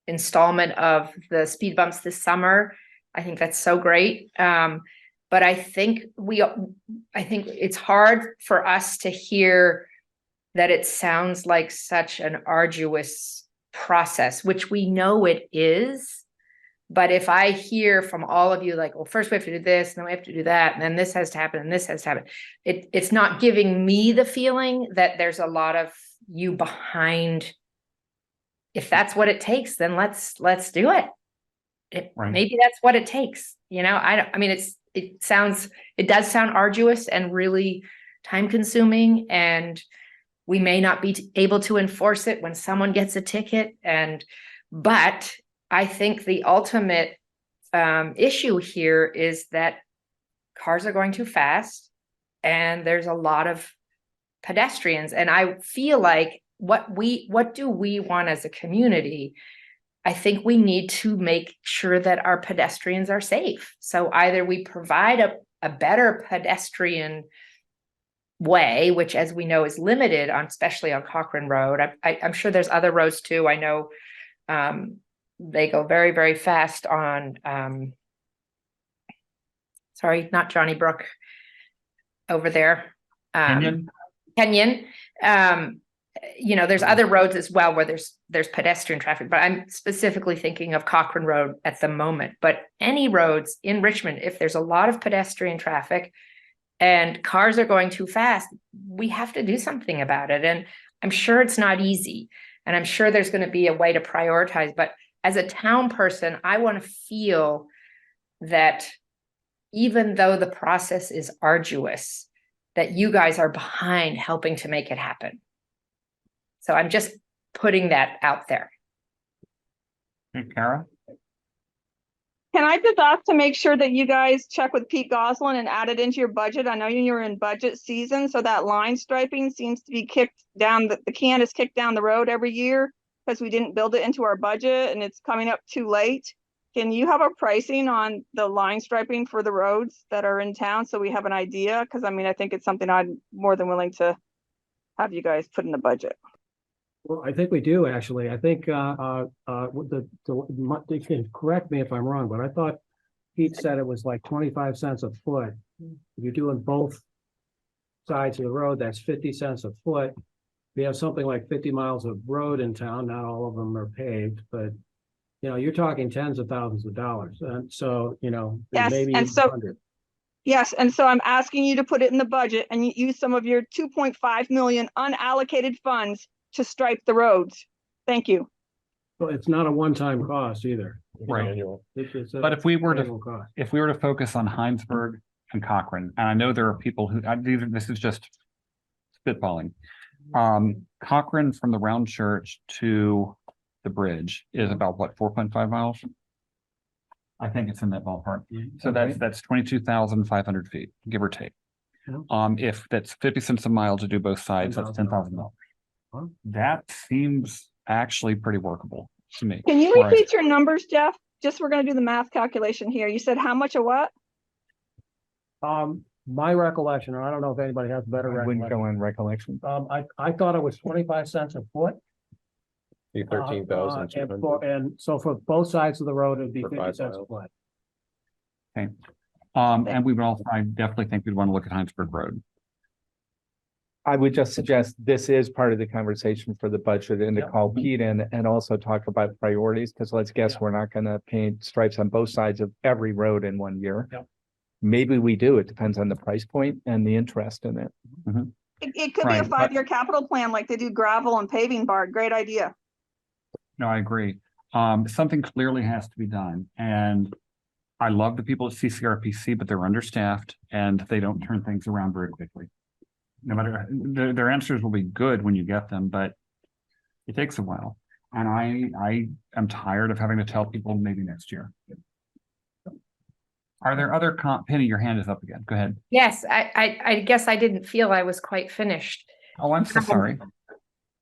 installment of the speed bumps this summer. I think that's so great. But I think it's hard for us to hear that it sounds like such an arduous process, which we know it is. But if I hear from all of you, like, well, first we have to do this, and then we have to do that, and then this has to happen, and this has to happen, it's not giving me the feeling that there's a lot of you behind. If that's what it takes, then let's do it. Maybe that's what it takes. You know, it does sound arduous and really time consuming, and we may not be able to enforce it when someone gets a ticket. But I think the ultimate issue here is that cars are going too fast and there's a lot of pedestrians. And I feel like what do we want as a community? I think we need to make sure that our pedestrians are safe. So either we provide a better pedestrian way, which, as we know, is limited on, especially on Cochrane Road. I'm sure there's other roads too. I know they go very, very fast on, sorry, not Johnny Brook over there. Kenyon. You know, there's other roads as well where there's pedestrian traffic, but I'm specifically thinking of Cochrane Road at the moment. But any roads in Richmond, if there's a lot of pedestrian traffic and cars are going too fast, we have to do something about it. And I'm sure it's not easy, and I'm sure there's going to be a way to prioritize. But as a town person, I want to feel that even though the process is arduous, that you guys are behind helping to make it happen. So I'm just putting that out there. Hey, Kara? Can I just ask to make sure that you guys check with Pete Goslin and add it into your budget? I know you're in budget season, so that line striping seems to be kicked down, the can is kicked down the road every year because we didn't build it into our budget and it's coming up too late. Can you have a pricing on the line striping for the roads that are in town so we have an idea? Because I mean, I think it's something I'm more than willing to have you guys put in the budget. Well, I think we do, actually. I think, you can correct me if I'm wrong, but I thought Pete said it was like 25 cents a foot. If you're doing both sides of the road, that's 50 cents a foot. We have something like 50 miles of road in town. Not all of them are paved, but you know, you're talking tens of thousands of dollars. And so, you know, yes, maybe and so 100. Yes, and so I'm asking you to put it in the budget and you use some of your 2.5 million unallocated funds to stripe the roads. Thank you. Well, it's not a one-time cost either. Right. Annual. But if we were annual cost. to focus on Heinsberg and Cochrane, and I know there are people who, this is just spitballing. Cochrane from the round church to the bridge is about what, 4.5 miles? I think it's in that ballpark. So that's 22,500 feet, give or take. If that's 50 cents a mile to do both sides, that's $10,000. That seems actually pretty workable to me. Can you Whereas- repeat your numbers, Jeff? Just we're gonna do the math calculation here. You said how much of what? My recollection, and I don't know if anybody has better I wouldn't go recollection. on recollection. I thought it was 25 cents a foot. Be 13,200. And so for both sides of the road, it'd be For 50 5 cents a miles. foot. Okay. And we would also, I definitely think we'd want to look at Heinsberg Road. I would just suggest this is part of the conversation for the budget and to Yep. call Pete in and also talk about priorities, because let's guess Yeah. we're not gonna paint stripes on both sides of every road in 1 year. Yep. Maybe we do. It depends on the price point and the interest in it. It could be a Right, but- 5-year capital plan like they do gravel and paving, Bart. Great idea. No, I agree. Something clearly has to be done. And I love the people at CCRPC, but they're understaffed and they don't turn things around very quickly. No matter, their answers will be good when you get them, but it takes a while. And I am tired of having to tell people maybe next year. Are there other Penny, your hand is up again. Go ahead. Yes, I guess I didn't feel I was quite finished. Oh, I'm so sorry.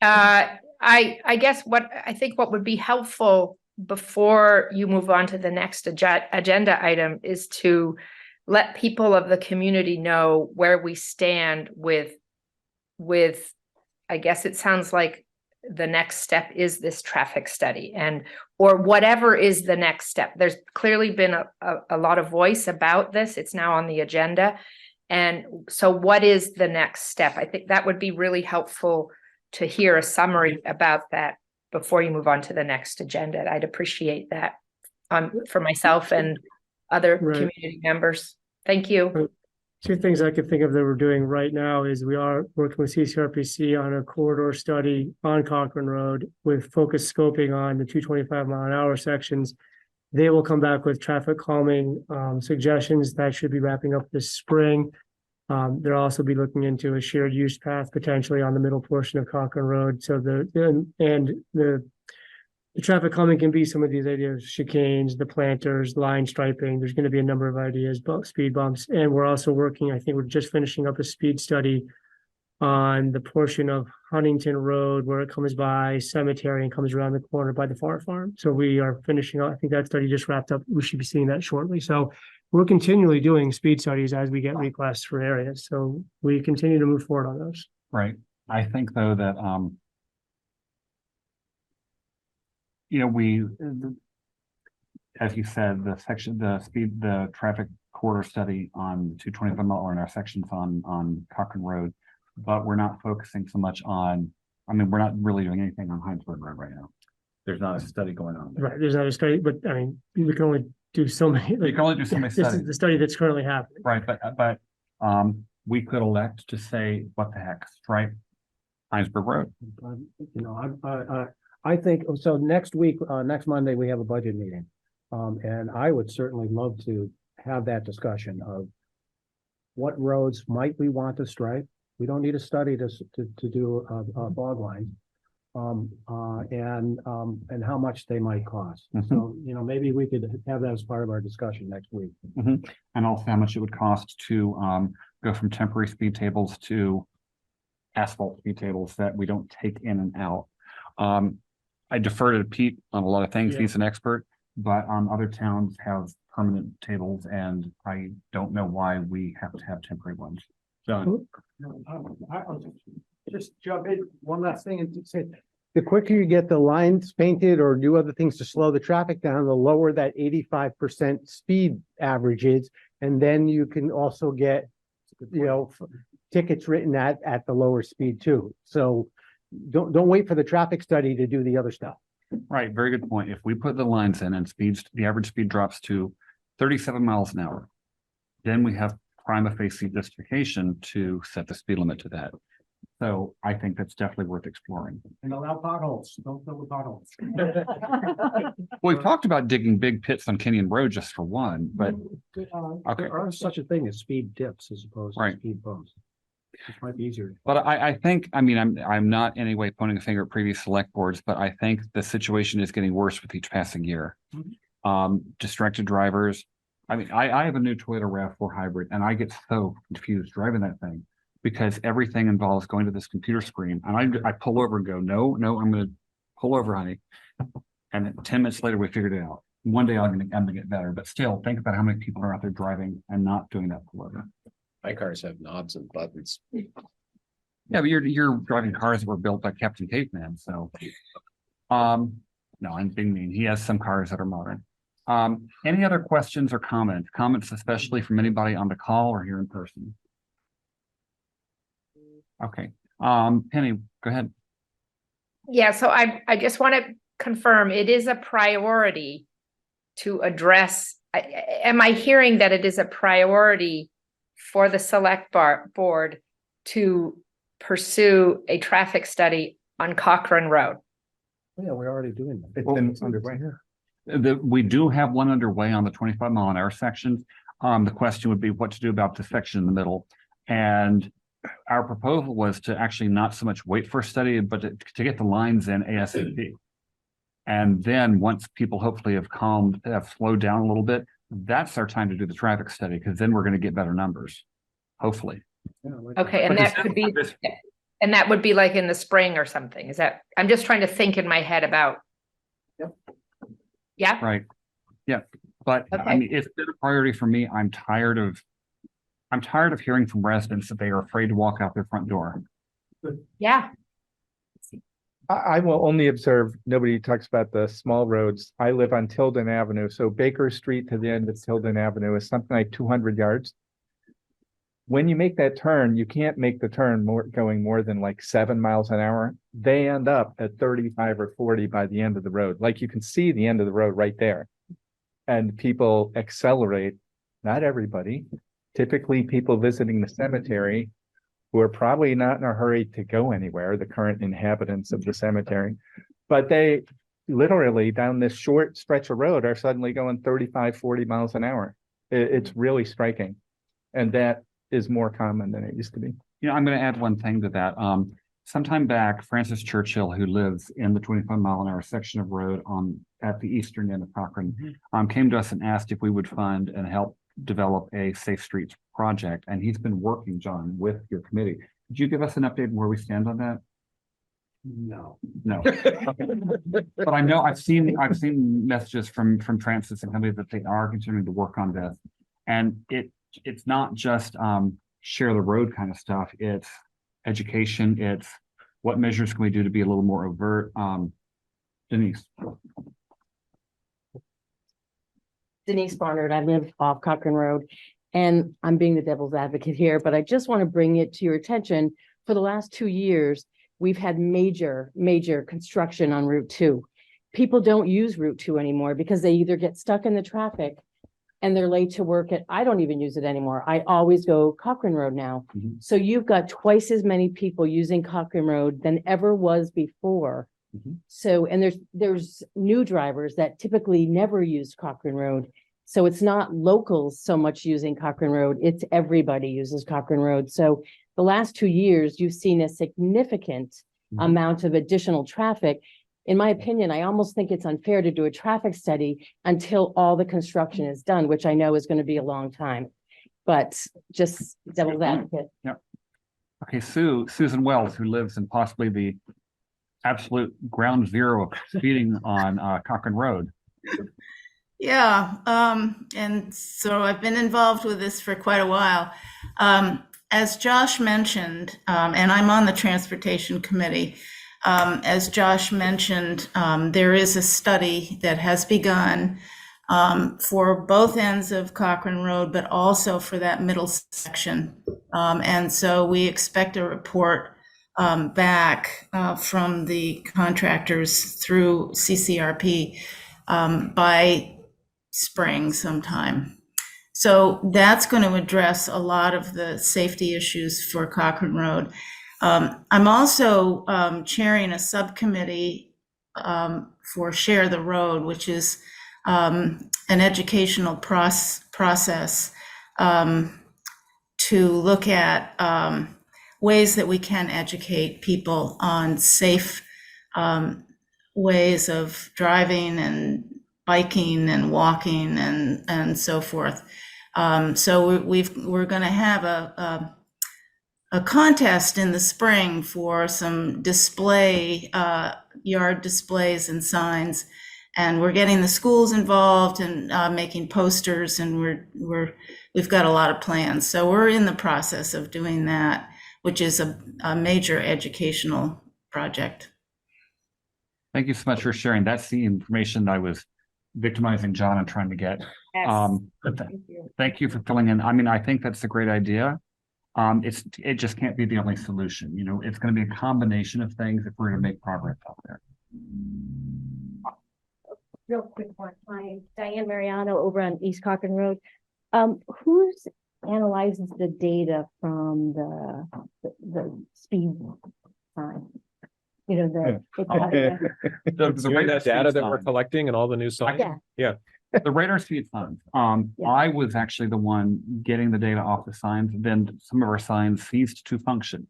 I guess what would be helpful before you move on to the next agenda item is to let people of the community know where we stand with, I guess it sounds like the next step is this traffic study or whatever is the next step. There's clearly been a lot of voice about this. It's now on the agenda. And so what is the next step? I think that would be really helpful to hear a summary about that before you move on to the next agenda. I'd appreciate that for myself and other Right. community members. Thank you. Two things I could think of that we're doing right now is we are working with CCRPC on a corridor study on Cochrane Road with focused scoping on the 225-mile-an-hour sections. They will come back with traffic calming suggestions that should be wrapping up this spring. They'll also be looking into a shared use path potentially on the middle portion of Cochrane Road. So the traffic calming can be some of these ideas, chicanes, the planters, line striping. There's going to be a number of ideas, speed bumps. And we're also working, I think we're just finishing up a speed study on the portion of Huntington Road where it comes by Cemetery and comes around the corner by the farm. So we are finishing up. I think that study just wrapped up. We should be seeing that shortly. So we're continually doing speed studies as we get requests for areas. So we continue to move forward on those. Right. I think though that, as you said, the traffic corridor study on 225-mile intersections on Cochrane Road, but we're not focusing so much on, we're not really doing anything on Heinsberg Road right now. There's not a study going on there. Right. There's not a study, but we can only do so many. You can only do so many This studies. is the study that's currently happening. Right, but we could elect to say, what the heck, stripe Heinsberg Road. I think, so next week, next Monday, we have a budget meeting. And I would certainly love to have that discussion of what roads might we want to stripe. We don't need a study to do a bog line. And how much they might cost. So, maybe we could have that as part of our discussion next week. And also how much it would cost to go from temporary speed tables to asphalt speed tables that we don't take in and out. I defer to Pete on a lot of things. Yeah. He's an expert, but other towns have permanent tables and I don't know why we have to have temporary ones. John. I'll just jump in one last thing and say, the quicker you get the lines painted or do other things to slow the traffic down, the lower that 85% speed average is. And then you can also get, tickets written at the lower speed too. So don't wait for the traffic study to do the other stuff. Right, very good point. If we put the lines in and the average speed drops to 37 miles an hour, then we have prima facie justification to set the speed limit to that. So I think that's definitely worth exploring. And allow potholes, don't fill the potholes. We've talked about digging big pits on Kenyon Road just for one, but okay. There are such a thing as speed dips as opposed to Right. speed bumps. It might be easier. But I think, I'm not in any way pointing a finger at previous select boards, but I think the situation is getting worse with each passing year. Distracted drivers, I mean, I have a new Toyota RAV4 hybrid and I get so confused driving that thing because everything involves going to this computer screen and I pull over and go, no, I'm going to pull over, honey. And then 10 minutes later, we figured it out. One day I'm gonna get better, but still think about how many people are out there driving and not doing that pull over. My cars have knobs and buttons. Yeah, but you're driving cars that were built by Captain Caveman, so. No, I'm being mean. He has some cars that are modern. Any other questions or comments? Comments especially from anybody on the call or here in person? Okay, Penny, go ahead. Yeah, so I just want to confirm, it is a priority to address, am I hearing that it is a priority for the select board to pursue a traffic study on Cochrane Road? Yeah, we're already doing that. It's been underway here. We do have one underway on the 25-mile-an-hour sections. The question would be what to do about the section in the middle. And our proposal was to actually not so much wait for a study, but to get the lines in ASAP. And then once people hopefully have slowed down a little bit, that's our time to do the traffic study, because then we're going to get better numbers, hopefully. Okay, and that could be, and that would be like in the spring or something. Is that, I'm just trying to think in my head about. Yep. Yeah. Right. Yeah. But I Okay. mean, it's been a priority for me. I'm tired of hearing from residents that they are afraid to walk out their front door. Yeah. I will only observe, nobody talks about the small roads. I live on Tilden Avenue, so Baker Street to the end of Tilden Avenue is something like 200 yards. When you make that turn, you can't make the turn going more than like 7 miles an hour. They end up at 35 or 40 by the end of the road. Like you can see the end of the road right there. And people accelerate, not everybody, typically people visiting the cemetery who are probably not in a hurry to go anywhere, the current inhabitants of the cemetery, but they literally down this short stretch of road are suddenly going 35, 40 miles an hour. It's really striking. And that is more common than it used to be. You know, I'm going to add one thing to that. Sometime back, Francis Churchill, who lives in the 25-mile-an-hour section of road at the eastern end of Cochrane, came to us and asked if we would fund and help develop a safe streets project. And he's been working, John, with your committee. Could you give us an update on where we stand on that? No. But I know I've seen messages from Francis and companies that they are continuing to work on this. And it's not just share the road kind of stuff. It's education. It's what measures can we do to be a little more overt. Denise. Denise Barnard. I live off Cochrane Road, and I'm being the devil's advocate here, but I just want to bring it to your attention. For the last 2 years, we've had major construction on Route 2. People don't use Route 2 anymore because they either get stuck in the traffic and they're late to work. I don't even use it anymore. I always go Cochrane Road now. Mhm. So you've got twice as many people using Cochrane Road than ever was before. Mhm. So, and there's new drivers that typically never use Cochrane Road. So it's not locals so much using Cochrane Road, it's everybody uses Cochrane Road. So the last 2 years, you've seen a significant amount of additional traffic. In my opinion, I almost think it's unfair to do a traffic study until all the construction is done, which I know is going to be a long time. But just devil's advocate. Okay, Susan Wells, who lives in possibly the absolute ground zero of speeding on Cochrane Road. Yeah, and so I've been involved with this for quite a while. As Josh mentioned, and I'm on the transportation committee, as Josh mentioned, there is a study that has begun for both ends of Cochrane Road, but also for that middle section. And so we expect a report back from the contractors through CCRP by spring sometime. So that's going to address a lot of the safety issues for Cochrane Road. I'm also chairing a subcommittee for Share the Road, which is an educational process to look at ways that we can educate people on safe ways of driving and biking and walking and so forth. So we're going to have a contest in the spring for some display, yard displays and signs. And we're getting the schools involved and making posters, and we've got a lot of plans. So we're in the process of doing that, which is a major educational project. Thank you so much for sharing. That's the information that I was victimizing John and trying to get. Thank you for filling in. I mean, I think that's a great idea. It just can't be the only solution. You know, it's going to be a combination of things if we're going to make progress out there. Real quick one. Hi, Diane Mariano over on East Cochrane Road. Who's analyzes the data from the speed sign? You know, the data that we're collecting and all the new signs. Yeah. The radar speed signs. I was actually the one getting the data off the signs. Then some of our signs ceased to function.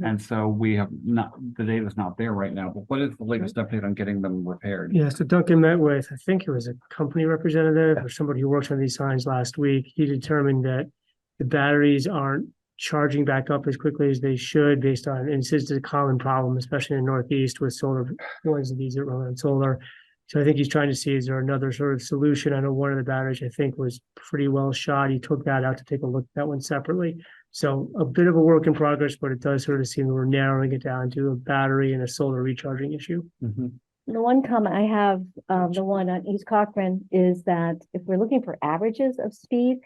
And so we have not, the data is not there right now, but what is the latest update on getting them repaired? Yeah, so Duncan met with, I think it was a company representative or somebody who works on these signs last week. He determined that the batteries aren't charging back up as quickly as they should based on, and it's a common problem, especially in the Northeast with solar ones of these that run on solar. So I think he's trying to see, is there another sort of solution? I know one of the batteries I think was pretty well shot. He took that out to take a look at that one separately. So a bit of a work in progress, but it does sort of seem that we're narrowing it down to a battery and a solar recharging issue. The one comment I have, the one on East Cochrane, is that if we're looking for averages of speed,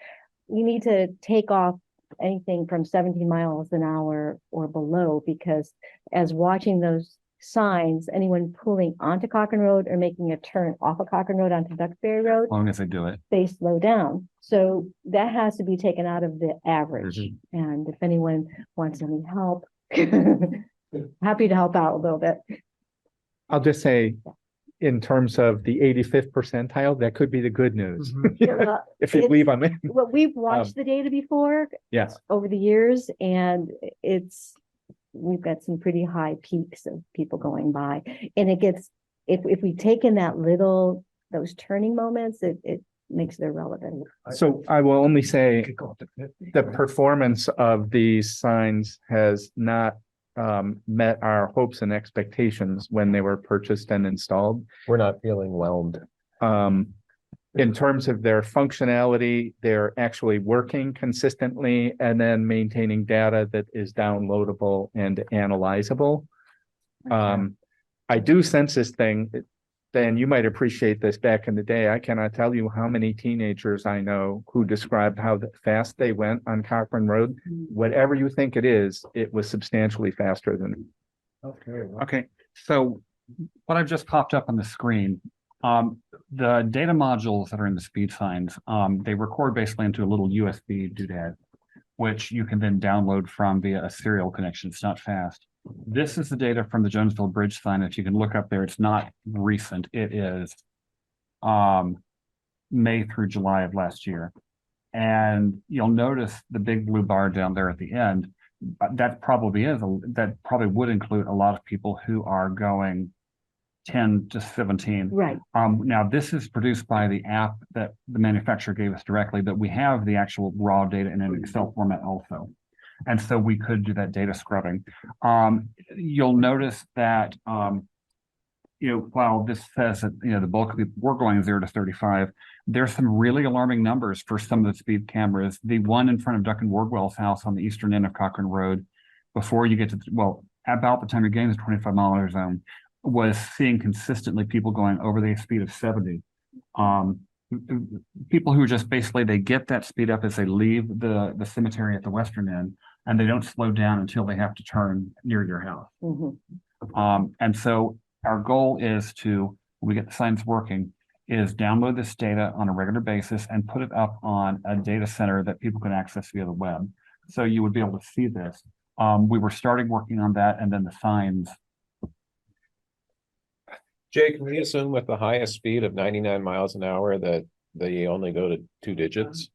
you need to take off anything from 17 miles an hour or below, because as watching those signs, anyone pulling onto Cochrane Road or making a turn off of Cochrane Road onto Duxbury Road, As long as they do it. they slow down. So that has to be taken out of the average. And if anyone wants any help, happy to help out a little bit. I'll just say, in terms of the 85th percentile, that could be the good news. If you leave them in. Well, we've watched the data before. Yes. Over the years, and we've got some pretty high peaks of people going by, and it gets, if we take in those turning moments, it makes it irrelevant. So I will only say the performance of these signs has not met our hopes and expectations when they were purchased and installed. We're not feeling whelmed. In terms of their functionality, they're actually working consistently and then maintaining data that is downloadable and analyzable. I do sense this thing, Dan, you might appreciate this. Back in the day, I cannot tell you how many teenagers I know who described how fast they went on Cochrane Road. Whatever you think it is, it was substantially faster than. Okay, so what I've just popped up on the screen, the data modules that are in the speed signs, they record basically into a little USB doodad, which you can then download from via a serial connection. It's not fast. This is the data from the Jonesville Bridge sign. If you can look up there, it's not recent. It is May through July of last year. And you'll notice the big blue bar down there at the end. That probably would include a lot of people who are going 10 to 17. Right. Now this is produced by the app that the manufacturer gave us directly, but we have the actual raw data in an Excel format also. And so we could do that data scrubbing. You'll notice that, while this says that, the bulk of people we're going 0 to 35, there's some really alarming numbers for some of the speed cameras. The one in front of Duncan Wardwell's house on the eastern end of Cochrane Road, before you get to, about the time you're getting the 25-mile zone, was seeing consistently people going over the speed of 70. People who just basically, they get that speed up as they leave the cemetery at the western end, and they don't slow down until they have to turn near your house. And so our goal is to, when we get the signs working, is download this data on a regular basis and put it up on a data center that people can access via the web. So you would be able to see this. We were starting working on that, and then the signs. Jay, can we assume with the highest speed of 99 miles an hour that they only go to 2 digits?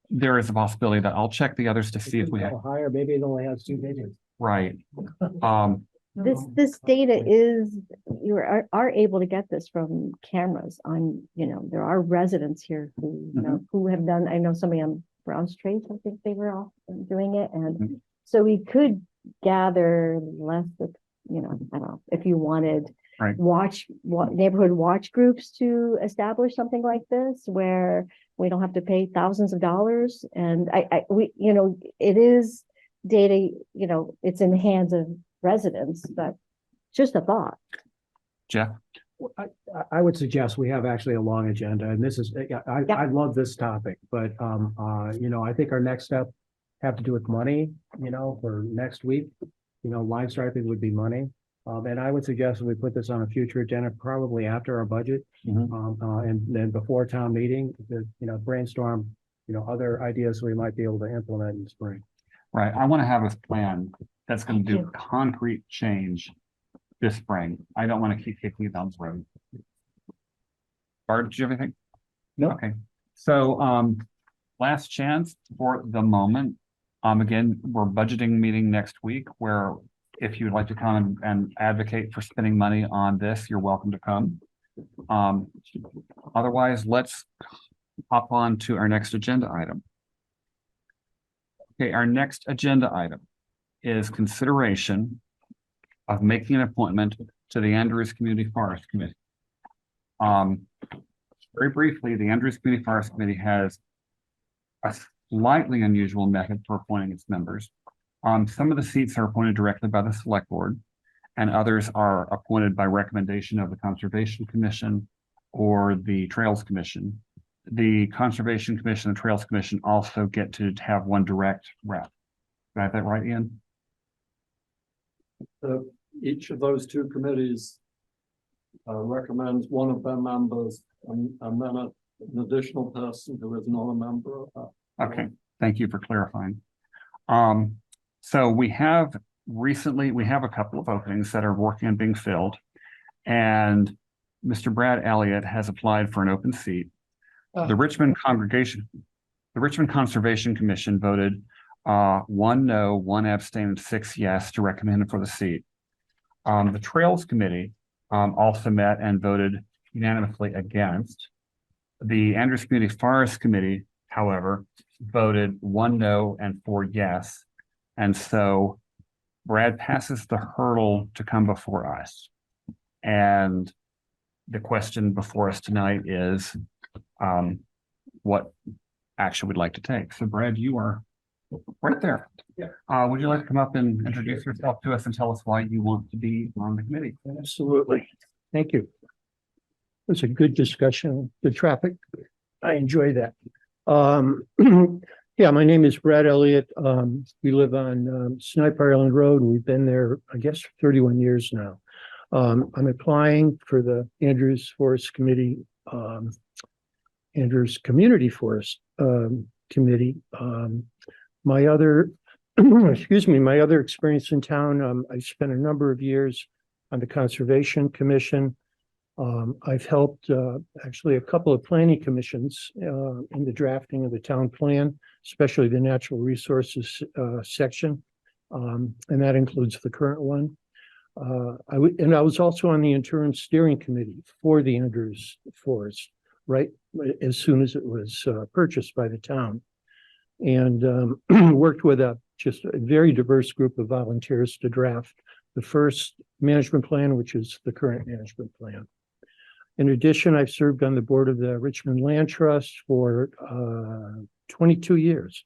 There is a possibility that I'll check the others to see if we have higher, maybe it only has 2 digits. right. This data is, are able to get this from cameras on, there are residents here who, who have done, I know somebody on Brown Street, I think they were all doing it. And so we could gather less, I don't know, if you wanted Right. neighborhood watch groups to establish something like this, where we don't have to pay thousands of dollars. And it is data, it's in the hands of residents, but just a thought. Jeff? I would suggest we have actually a long agenda, and this is, I love this topic, but, I think our next step have to do with money, for next week, line striping would be money. And I would suggest that we put this on a future agenda, probably after our budget, and then before town meeting, brainstorm, other ideas we might be able to implement in the spring. Right. I want to have a plan that's going to do concrete change this spring. I don't want to keep kicking it down the road. Bart, did you have anything? No. Okay. So, last chance for the moment. Again, we're budgeting meeting next week, where if you'd like to come and advocate for spending money on this, you're welcome to come. Otherwise, let's hop on to our next agenda item. Okay, our next agenda item is consideration of making an appointment to the Andrews Community Forest Committee. Very briefly, the Andrews Community Forest Committee has a slightly unusual method for appointing its members. Some of the seats are appointed directly by the Select Board, and others are appointed by recommendation of the Conservation Commission or the Trails Commission. The Conservation Commission and Trails Commission also get to have one direct rep. Did I have that right, Ian? Each of those two committees recommends one of their members and then an additional person who is not a member of that. Okay, thank you for clarifying. So we have a couple of openings that are working on being filled, and Mr. Brad Elliott has applied for an open seat. The Richmond Conservation Commission voted 1 no, 1 abstain, and 6 yes to recommend him for the seat. The Trails Committee also met and voted unanimously against. The Andrews Community Forest Committee, however, voted 1 no and 4 yes. And so Brad passes the hurdle to come before us. And the question before us tonight is what action we'd like to take. So Brad, you are right there. Yeah. Would you like to come up and introduce yourself to us and tell us why you want to be on the committee? Absolutely. Thank you. It was a good discussion. The traffic, I enjoy that. Yeah, my name is Brad Elliott. We live on Sniper Island Road, and we've been there, I guess, 31 years now. I'm applying for the Andrews Forest Committee, Andrews Community Forest Committee. My other, excuse me, my other experience in town, I spent a number of years on the Conservation Commission. I've helped actually a couple of planning commissions in the drafting of the town plan, especially the natural resources section, and that includes the current one. I was also on the interim steering committee for the Andrews Forest, right as soon as it was purchased by the town, and worked with just a very diverse group of volunteers to draft the first management plan, which is the current management plan. In addition, I've served on the board of the Richmond Land Trust for 22 years,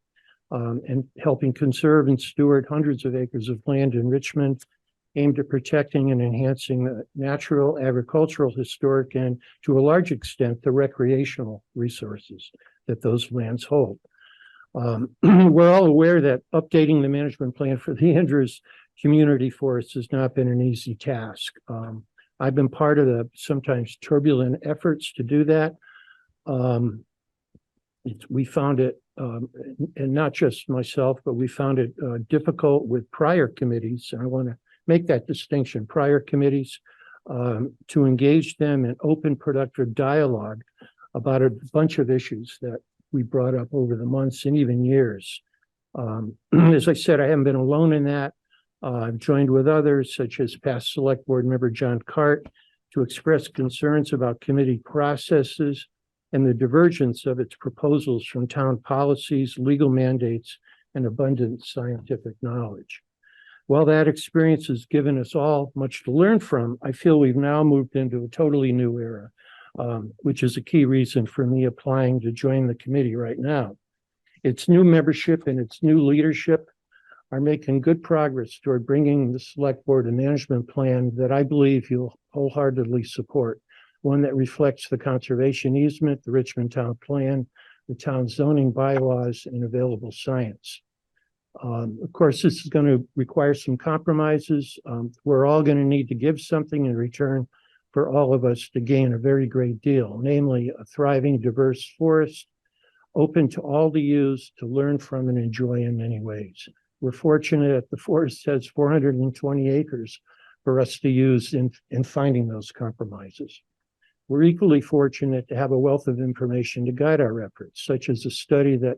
and helping conserve and steward hundreds of acres of land in Richmond, aimed at protecting and enhancing the natural, agricultural, historic, and to a large extent, the recreational resources that those lands hold. We're all aware that updating the management plan for the Andrews Community Forest has not been an easy task. I've been part of the sometimes turbulent efforts to do that. We found it, and not just myself, but we found it difficult with prior committees. And I want to make that distinction, prior committees, to engage them in open, productive dialogue about a bunch of issues that we brought up over the months and even years. As I said, I haven't been alone in that. I've joined with others, such as past Select Board member John Cart, to express concerns about committee processes and the divergence of its proposals from town policies, legal mandates, and abundant scientific knowledge. While that experience has given us all much to learn from, I feel we've now moved into a totally new era, which is a key reason for me applying to join the committee right now. Its new membership and its new leadership are making good progress toward bringing the Select Board a management plan that I believe you'll wholeheartedly support, one that reflects the conservation easement, the Richmond Town Plan, the town zoning bylaws, and available science. Of course, this is going to require some compromises. We're all going to need to give something in return for all of us to gain a very great deal, namely a thriving, diverse forest, open to all to use, to learn from, and enjoy in many ways. We're fortunate that the forest has 420 acres for us to use in finding those compromises. We're equally fortunate to have a wealth of information to guide our efforts, such as a study that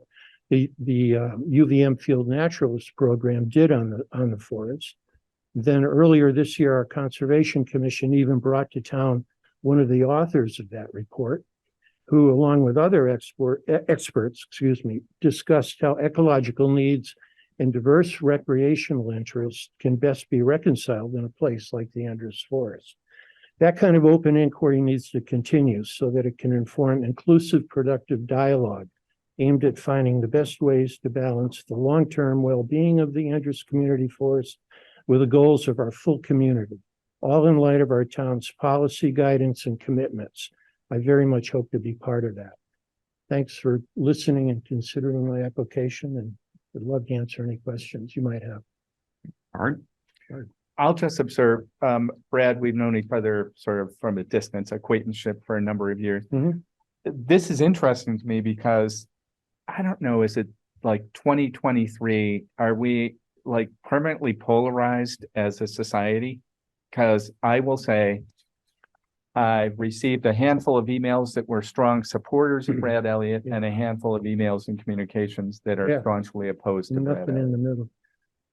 the UVM Field Naturalist Program did on the forest. Then earlier this year, our Conservation Commission even brought to town one of the authors of that report, who, along with other experts, discussed how ecological needs and diverse recreational interests can best be reconciled in a place like the Andrews Forest. That kind of open inquiry needs to continue so that it can inform inclusive, productive dialogue aimed at finding the best ways to balance the long-term well-being of the Andrews Community Forest with the goals of our full community, all in light of our town's policy guidance and commitments. I very much hope to be part of that. Thanks for listening and considering my application, and would love to answer any questions you might have. Art? I'll just observe, Brad, we've known each other sort of from a distance, acquaintanceship for a number of years. Mhm. This is interesting to me because I don't know, is it like 2023? Are we like permanently polarized as a society? Because I will say, I've received a handful of emails that were strong supporters of Brad Elliott and a handful of emails and communications that are staunchly opposed to Brad Nothing in the middle.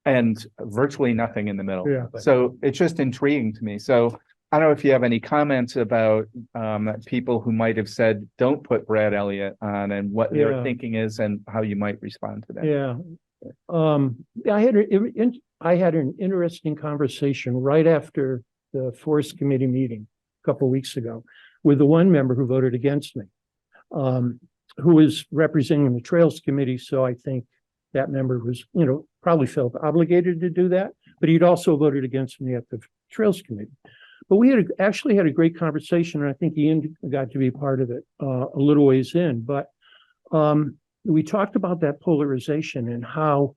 and virtually nothing in the middle. Yeah. So it's just intriguing to me. So I don't know if you have any comments about people who might have said, don't put Brad Elliott on, and what their thinking is and how you might respond to that. Yeah. I had an interesting conversation right after the Forest Committee meeting a couple of weeks ago with the one member who voted against me, who is representing the Trails Committee. So I think that member was, probably felt obligated to do that, but he'd also voted against me at the Trails Committee. But we actually had a great conversation, and I think Ian got to be part of it a little ways in. But we talked about that polarization and how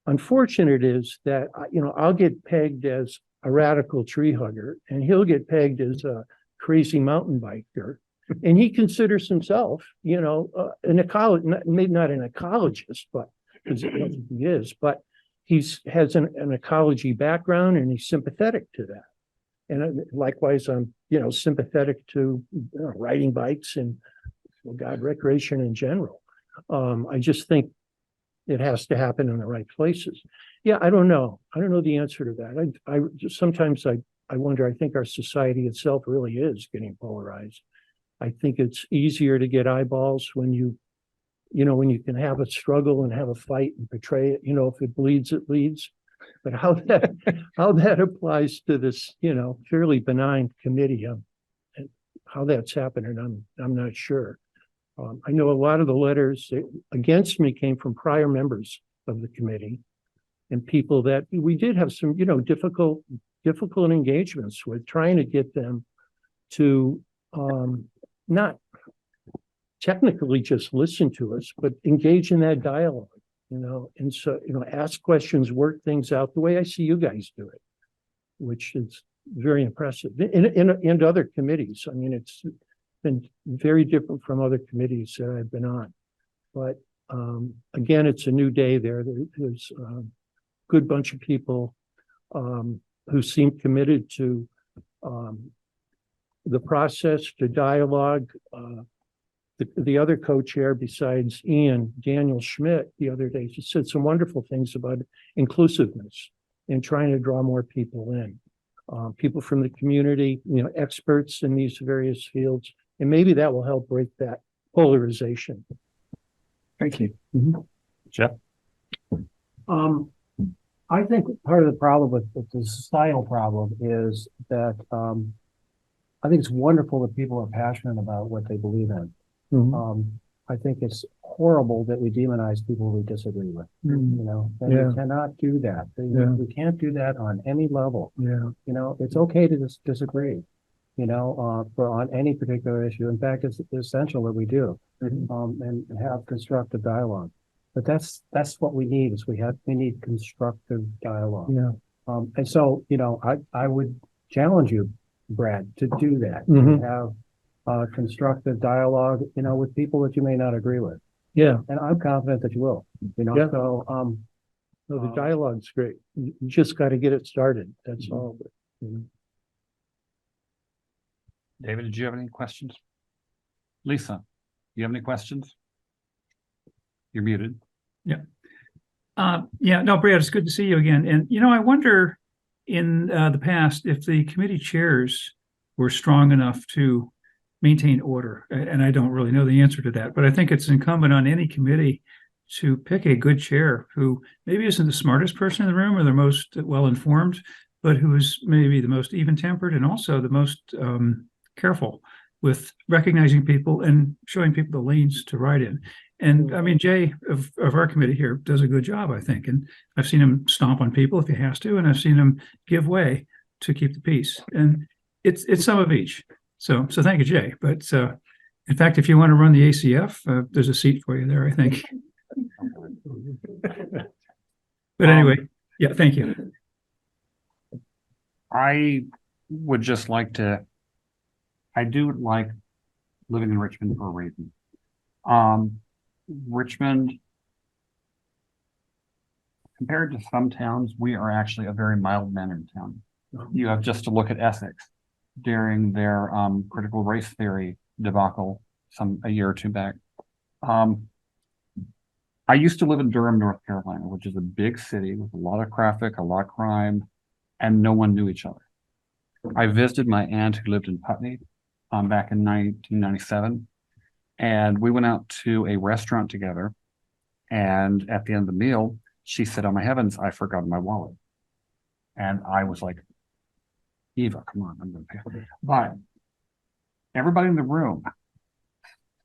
unfortunate it is that, I'll get pegged as a radical tree hugger, and he'll get pegged as a crazy mountain biker. And he considers himself, an ecologist, maybe not an ecologist, but because he is, but has an ecology background, and he's sympathetic to that. And likewise, I'm, sympathetic to riding bikes and, recreation in general. I just think it has to happen in the right places. Yeah, I don't know. I don't know the answer to that. I just sometimes I wonder, I think our society itself really is getting polarized. I think it's easier to get eyeballs when you can have a struggle and have a fight and portray it, if it bleeds, it leads. But how that applies to this, fairly benign committee, and how that's happening, I'm not sure. I know a lot of the letters against me came from prior members of the committee and people that we did have some, difficult engagements with, trying to get them to not technically just listen to us, but engage in that dialogue, and so, ask questions, work things out the way I see you guys do it, which is very impressive. In other committees, I mean, it's been very different from other committees that I've been on. But again, it's a new day there. There's a good bunch of people who seem committed to the process, to dialogue. The other co-chair besides Ian, Daniel Schmidt, the other day, just said some wonderful things about inclusiveness. and trying to draw more people in. People from the community, experts in these various fields, and maybe that will help break that polarization. Thank you. Jeff? I think part of the problem with the societal problem is that, I think it's wonderful that people are passionate about what they believe in. I think it's horrible that we demonize people we disagree with, and we cannot do that. We can't do that on any level. It's okay to disagree, on any particular issue. In fact, it's essential that we do, and have constructive dialogue. But that's what we need is we need constructive dialogue. And so, I would challenge you, Brad, to do that, to have constructive dialogue, with people that you may not agree with. And I'm confident that you will, so, No, the dialogue's great. You just got to get it started. That's all. David, did you have any questions? Lisa, you have any questions? You're muted. No, Brad, it's good to see you again. And, I wonder in the past if the committee chairs were strong enough to maintain order. And I don't really know the answer to that, but I think it's incumbent on any committee to pick a good chair who maybe isn't the smartest person in the room or the most well-informed, but who is maybe the most even-tempered and also the most careful with recognizing people and showing people the lanes to ride in. And I mean, Jay of our committee here does a good job, I think. And I've seen him stomp on people if he has to, and I've seen him give way to keep the peace. And it's some of each. So thank you, Jay. But in fact, if you want to run the ACF, there's a seat for you there, I think. But anyway, thank you. I would just like to, I do like living in Richmond for a reason. Richmond, compared to some towns, we are actually a very mild-mannered town. You have just to look at Essex during their critical race theory debacle a year or two back. I used to live in Durham, North Carolina, which is a big city with a lot of traffic, a lot of crime, and no one knew each other. I visited my aunt who lived in Putney back in 1997, and we went out to a restaurant together. And at the end of the meal, she said, "Oh my heavens, I forgot my wallet." And I was like, "Eva, come on, I'm going to pay." But everybody in the room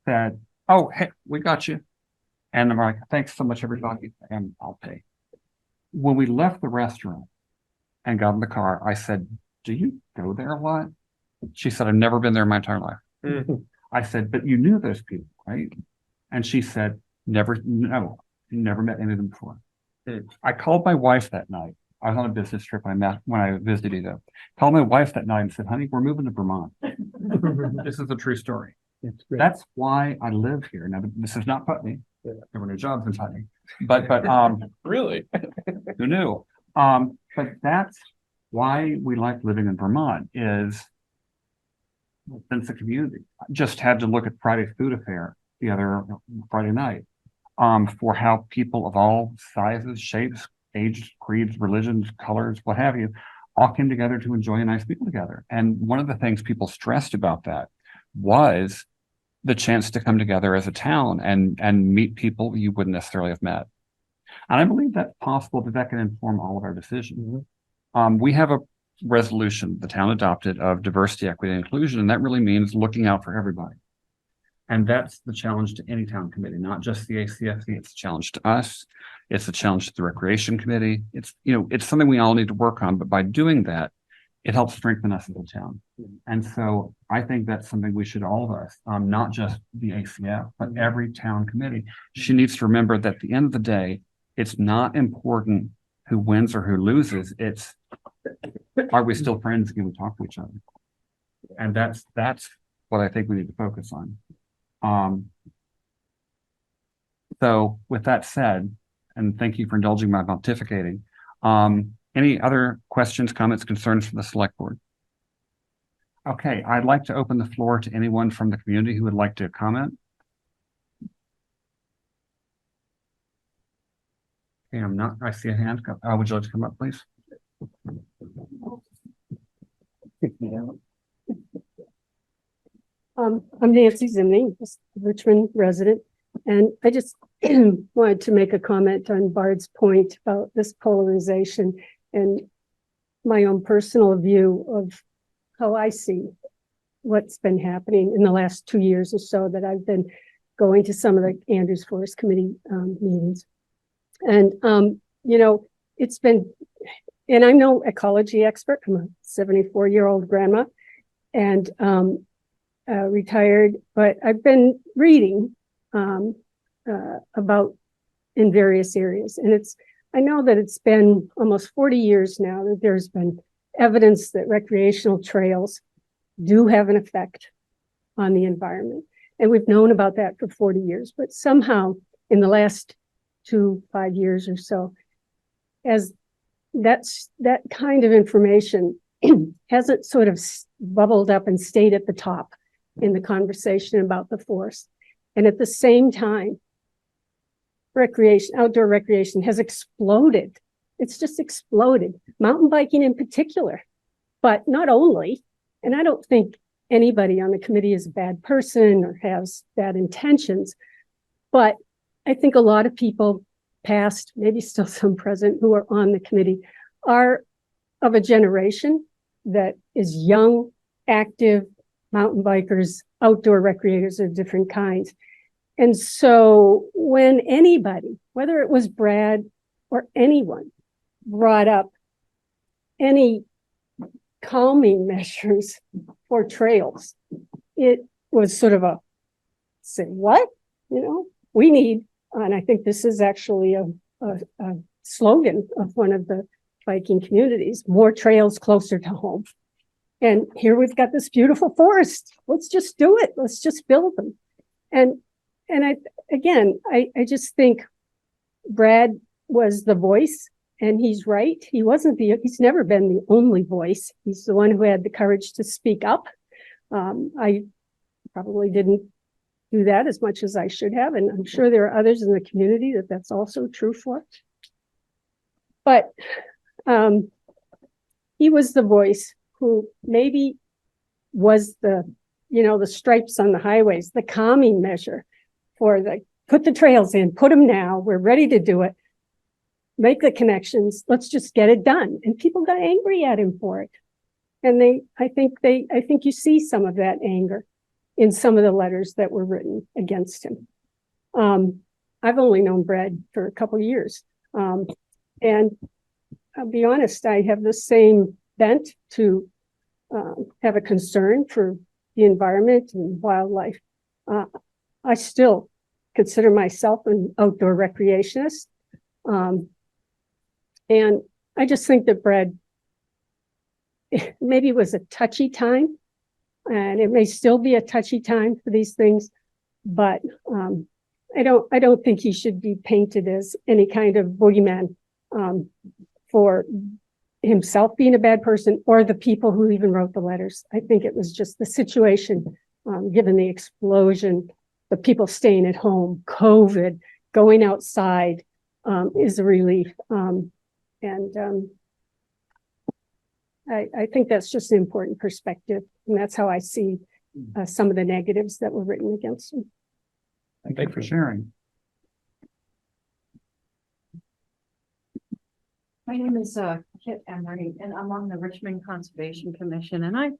said, "Oh, hey, we got you." And I'm like, "Thanks so much, everybody, and I'll pay." When we left the restaurant and got in the car, I said, "Do you go there a lot?" She said, "I've never been there in my entire life." I said, "But you knew those people, right?" And she said, never met any of them before. I called my wife that night. I was on a business trip when I visited Ida. Called my wife that night and said, "Honey, we're moving to Vermont." This is a true story. That's why I live here. Now, this is not Putney. There were no jobs in Putney. But Really? who knew? But that's why we like living in Vermont is sense of community. I just had to look at Friday's food affair the other Friday night for how people of all sizes, shapes, ages, creeds, religions, colors, what have you, all came together to enjoy a nice meal together. And one of the things people stressed about that was the chance to come together as a town and meet people you wouldn't necessarily have met. And I believe that's possible, that can inform all of our decisions. We have a resolution the town adopted of diversity, equity, and inclusion, and that really means looking out for everybody. And that's the challenge to any town committee, not just the ACFC. It's a challenge to us. It's a challenge to the Recreation Committee. It's something we all need to work on, but by doing that, it helps strengthen us as a town. And so I think that's something we should, all of us, not just the ACF, but every town committee, she needs to remember that at the end of the day, it's not important who wins or who loses. It's, are we still friends? Can we talk to each other? And that's what I think we need to focus on. So with that said, and thank you for indulging my pontificating, any other questions, comments, concerns from the select board? Okay, I'd like to open the floor to anyone from the community who would like to comment. Okay, I see a hand. Would you like to come up, please? I'm Nancy Zimney, just a Richmond resident, and I just wanted to make a comment on Bard's point about this polarization and my own personal view of how I see what's been happening in the last 2 years or so that I've been going to some of the Andrews Forest Committee meetings. And, you know, it's been, and I'm no ecology expert. I'm a 74-year-old grandma and retired, but I've been reading about in various areas. And I know that it's been almost 40 years now that there's been evidence that recreational trails do have an effect on the environment. And we've known about that for 40 years, but somehow in the last 5 years or so, as that kind of information hasn't sort of bubbled up and stayed at the top in the conversation about the forest. And at the same time, outdoor recreation has exploded. It's just exploded. Mountain biking in particular, but not only. And I don't think anybody on the committee is a bad person or has bad intentions, but I think a lot of people past, maybe still some present, who are on the committee are of a generation that is young, active mountain bikers, outdoor recreators of different kinds. And so when anybody, whether it was Brad or anyone, brought up any calming measures for trails, it was sort of say, what? You know, we need, and I think this is actually a slogan of one of the biking communities, more trails closer to home. And here we've got this beautiful forest. Let's just do it. Let's just build them. And I just think Brad was the voice, and he's right. He's never been the only voice. He's the one who had the courage to speak up. I probably didn't do that as much as I should have. And I'm sure there are others in the community that's also true for. But he was the voice who maybe was the stripes on the highways, the calming measure for put the trails in, put them now, we're ready to do it, make the connections, let's just get it done. And people got angry at him for it. And I think you see some of that anger in some of the letters that were written against him. I've only known Brad for a couple of years. And I'll be honest, I have the same bent to have a concern for the environment and wildlife. I still consider myself an outdoor recreationist. And I just think that Brad, maybe it was a touchy time, and it may still be a touchy time for these things, but I don't think he should be painted as any kind of boogeyman for himself being a bad person or the people who even wrote the letters. I think it was just the situation, given the explosion, the people staying at home, COVID, going outside is a relief. I think that's just an important perspective. And that's how I see some of the negatives that were written against him. Thank you for sharing. My name is Kit Emery, and I'm on the Richmond Conservation Commission. And I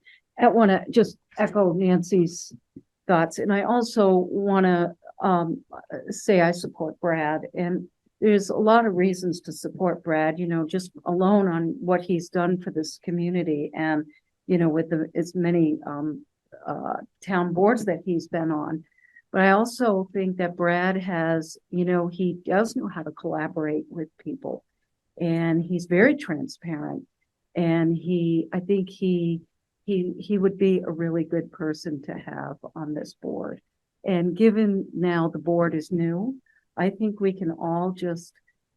want to just echo Nancy's thoughts. And I also want to say I support Brad. And there's a lot of reasons to support Brad, just alone on what he's done for this community. And, with as many town boards that he's been on. But I also think that Brad has, he does know how to collaborate with people. And he's very transparent, and I think he would be a really good person to have on this board. And given now the board is new, I think we can all just,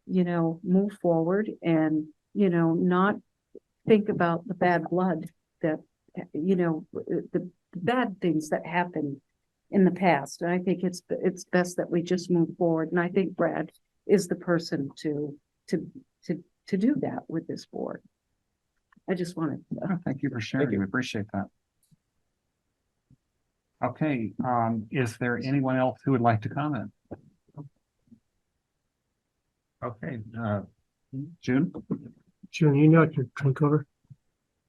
move forward and, not think about the bad blood that, the bad things that happened in the past. And I think it's best that we just move forward. And I think Brad is the person to do that with this board. I just wanted. Oh, thank you for sharing. We appreciate that. Okay, is there anyone else who would like to comment? Okay, June? June, you know what your drink over?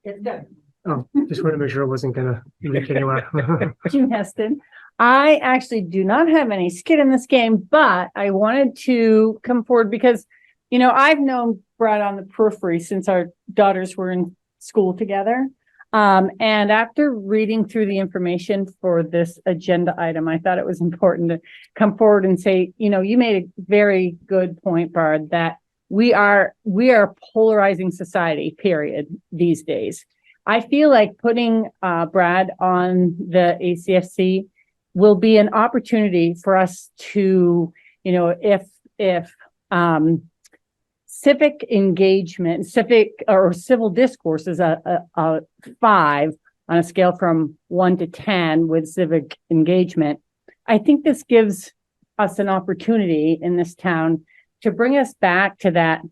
It's good. Oh, just wanted to make sure I wasn't gonna leak anywhere. June Heston. I actually do not have any skin in this game, but I wanted to come forward because, you know, I've known Brad on the periphery since our daughters were in school together. And after reading through the information for this agenda item, I thought it was important to come forward and say, you know, you made a very good point, Bard, that we are a polarizing society, period, these days. I feel like putting Brad on the ACFC will be an opportunity for us to, you know, if civic engagement, civil discourse is a 5 on a scale from 1 to 10 with civic engagement. I think this gives us an opportunity in this town to bring us back to that,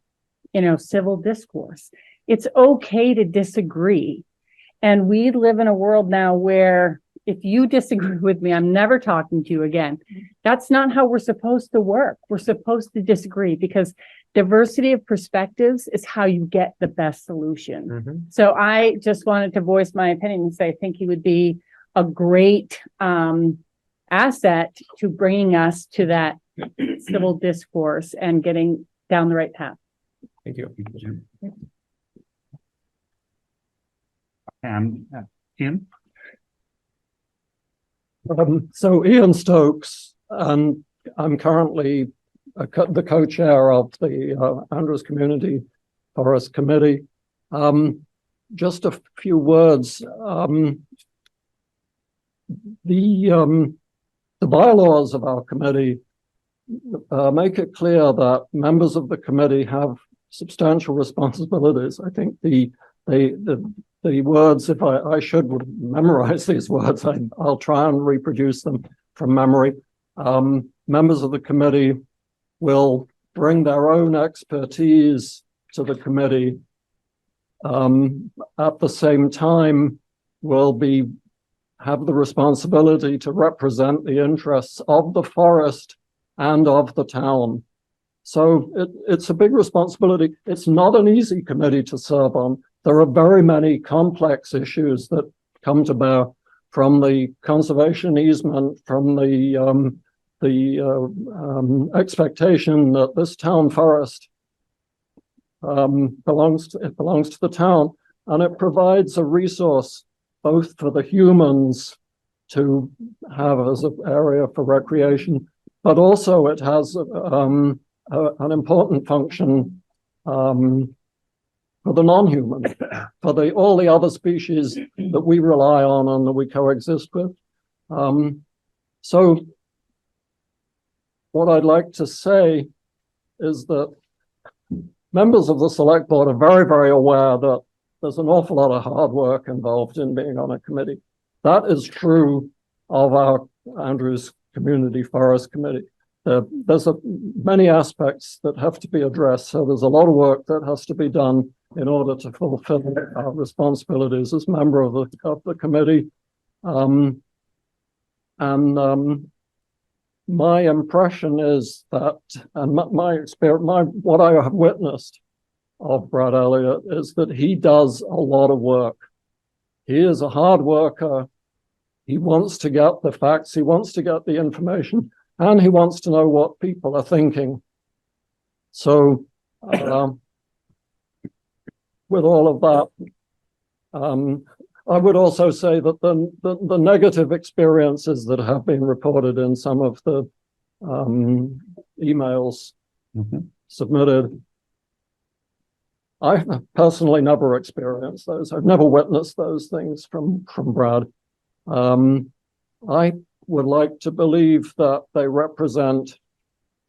you know, civil discourse. It's okay to disagree. And we live in a world now where if you disagree with me, I'm never talking to you again. That's not how we're supposed to work. We're supposed to disagree because diversity of perspectives is how you get the best solution. So I just wanted to voice my opinion and say I think he would be a great asset to bringing us to that civil discourse and getting down the right path. Thank you. And Ian? So Ian Stokes, and I'm currently the co-chair of the Andrews Community Forest Committee. Just a few words. The bylaws of our committee make it clear that members of the committee have substantial responsibilities. I think the words, if I should memorize these words, I'll try and reproduce them from memory. Members of the committee will bring their own expertise to the committee. At the same time, will have the responsibility to represent the interests of the forest and of the town. So it's a big responsibility. It's not an easy committee to serve on. There are very many complex issues that come to bear, from the conservation easement, from the expectation that this town forest belongs to the town, and it provides a resource both for the humans to have as an area for recreation, but also it has an important function for the non-human, for all the other species that we rely on and that we coexist with. So what I'd like to say is that members of the select board are very, very aware that there's an awful lot of hard work involved in being on a committee. That is true of our Andrews Community Forest Committee. There's many aspects that have to be addressed. So there's a lot of work that has to be done in order to fulfill our responsibilities as member of the committee. My impression is that, and my experience, what I have witnessed of Brad Elliott is that he does a lot of work. He is a hard worker. He wants to get the facts. He wants to get the information, and he wants to know what people are thinking. So, with all of that, I would also say that the negative experiences that have been reported in some of the emails submitted, I've personally never experienced those. I've never witnessed those things from Brad. I would like to believe that they represent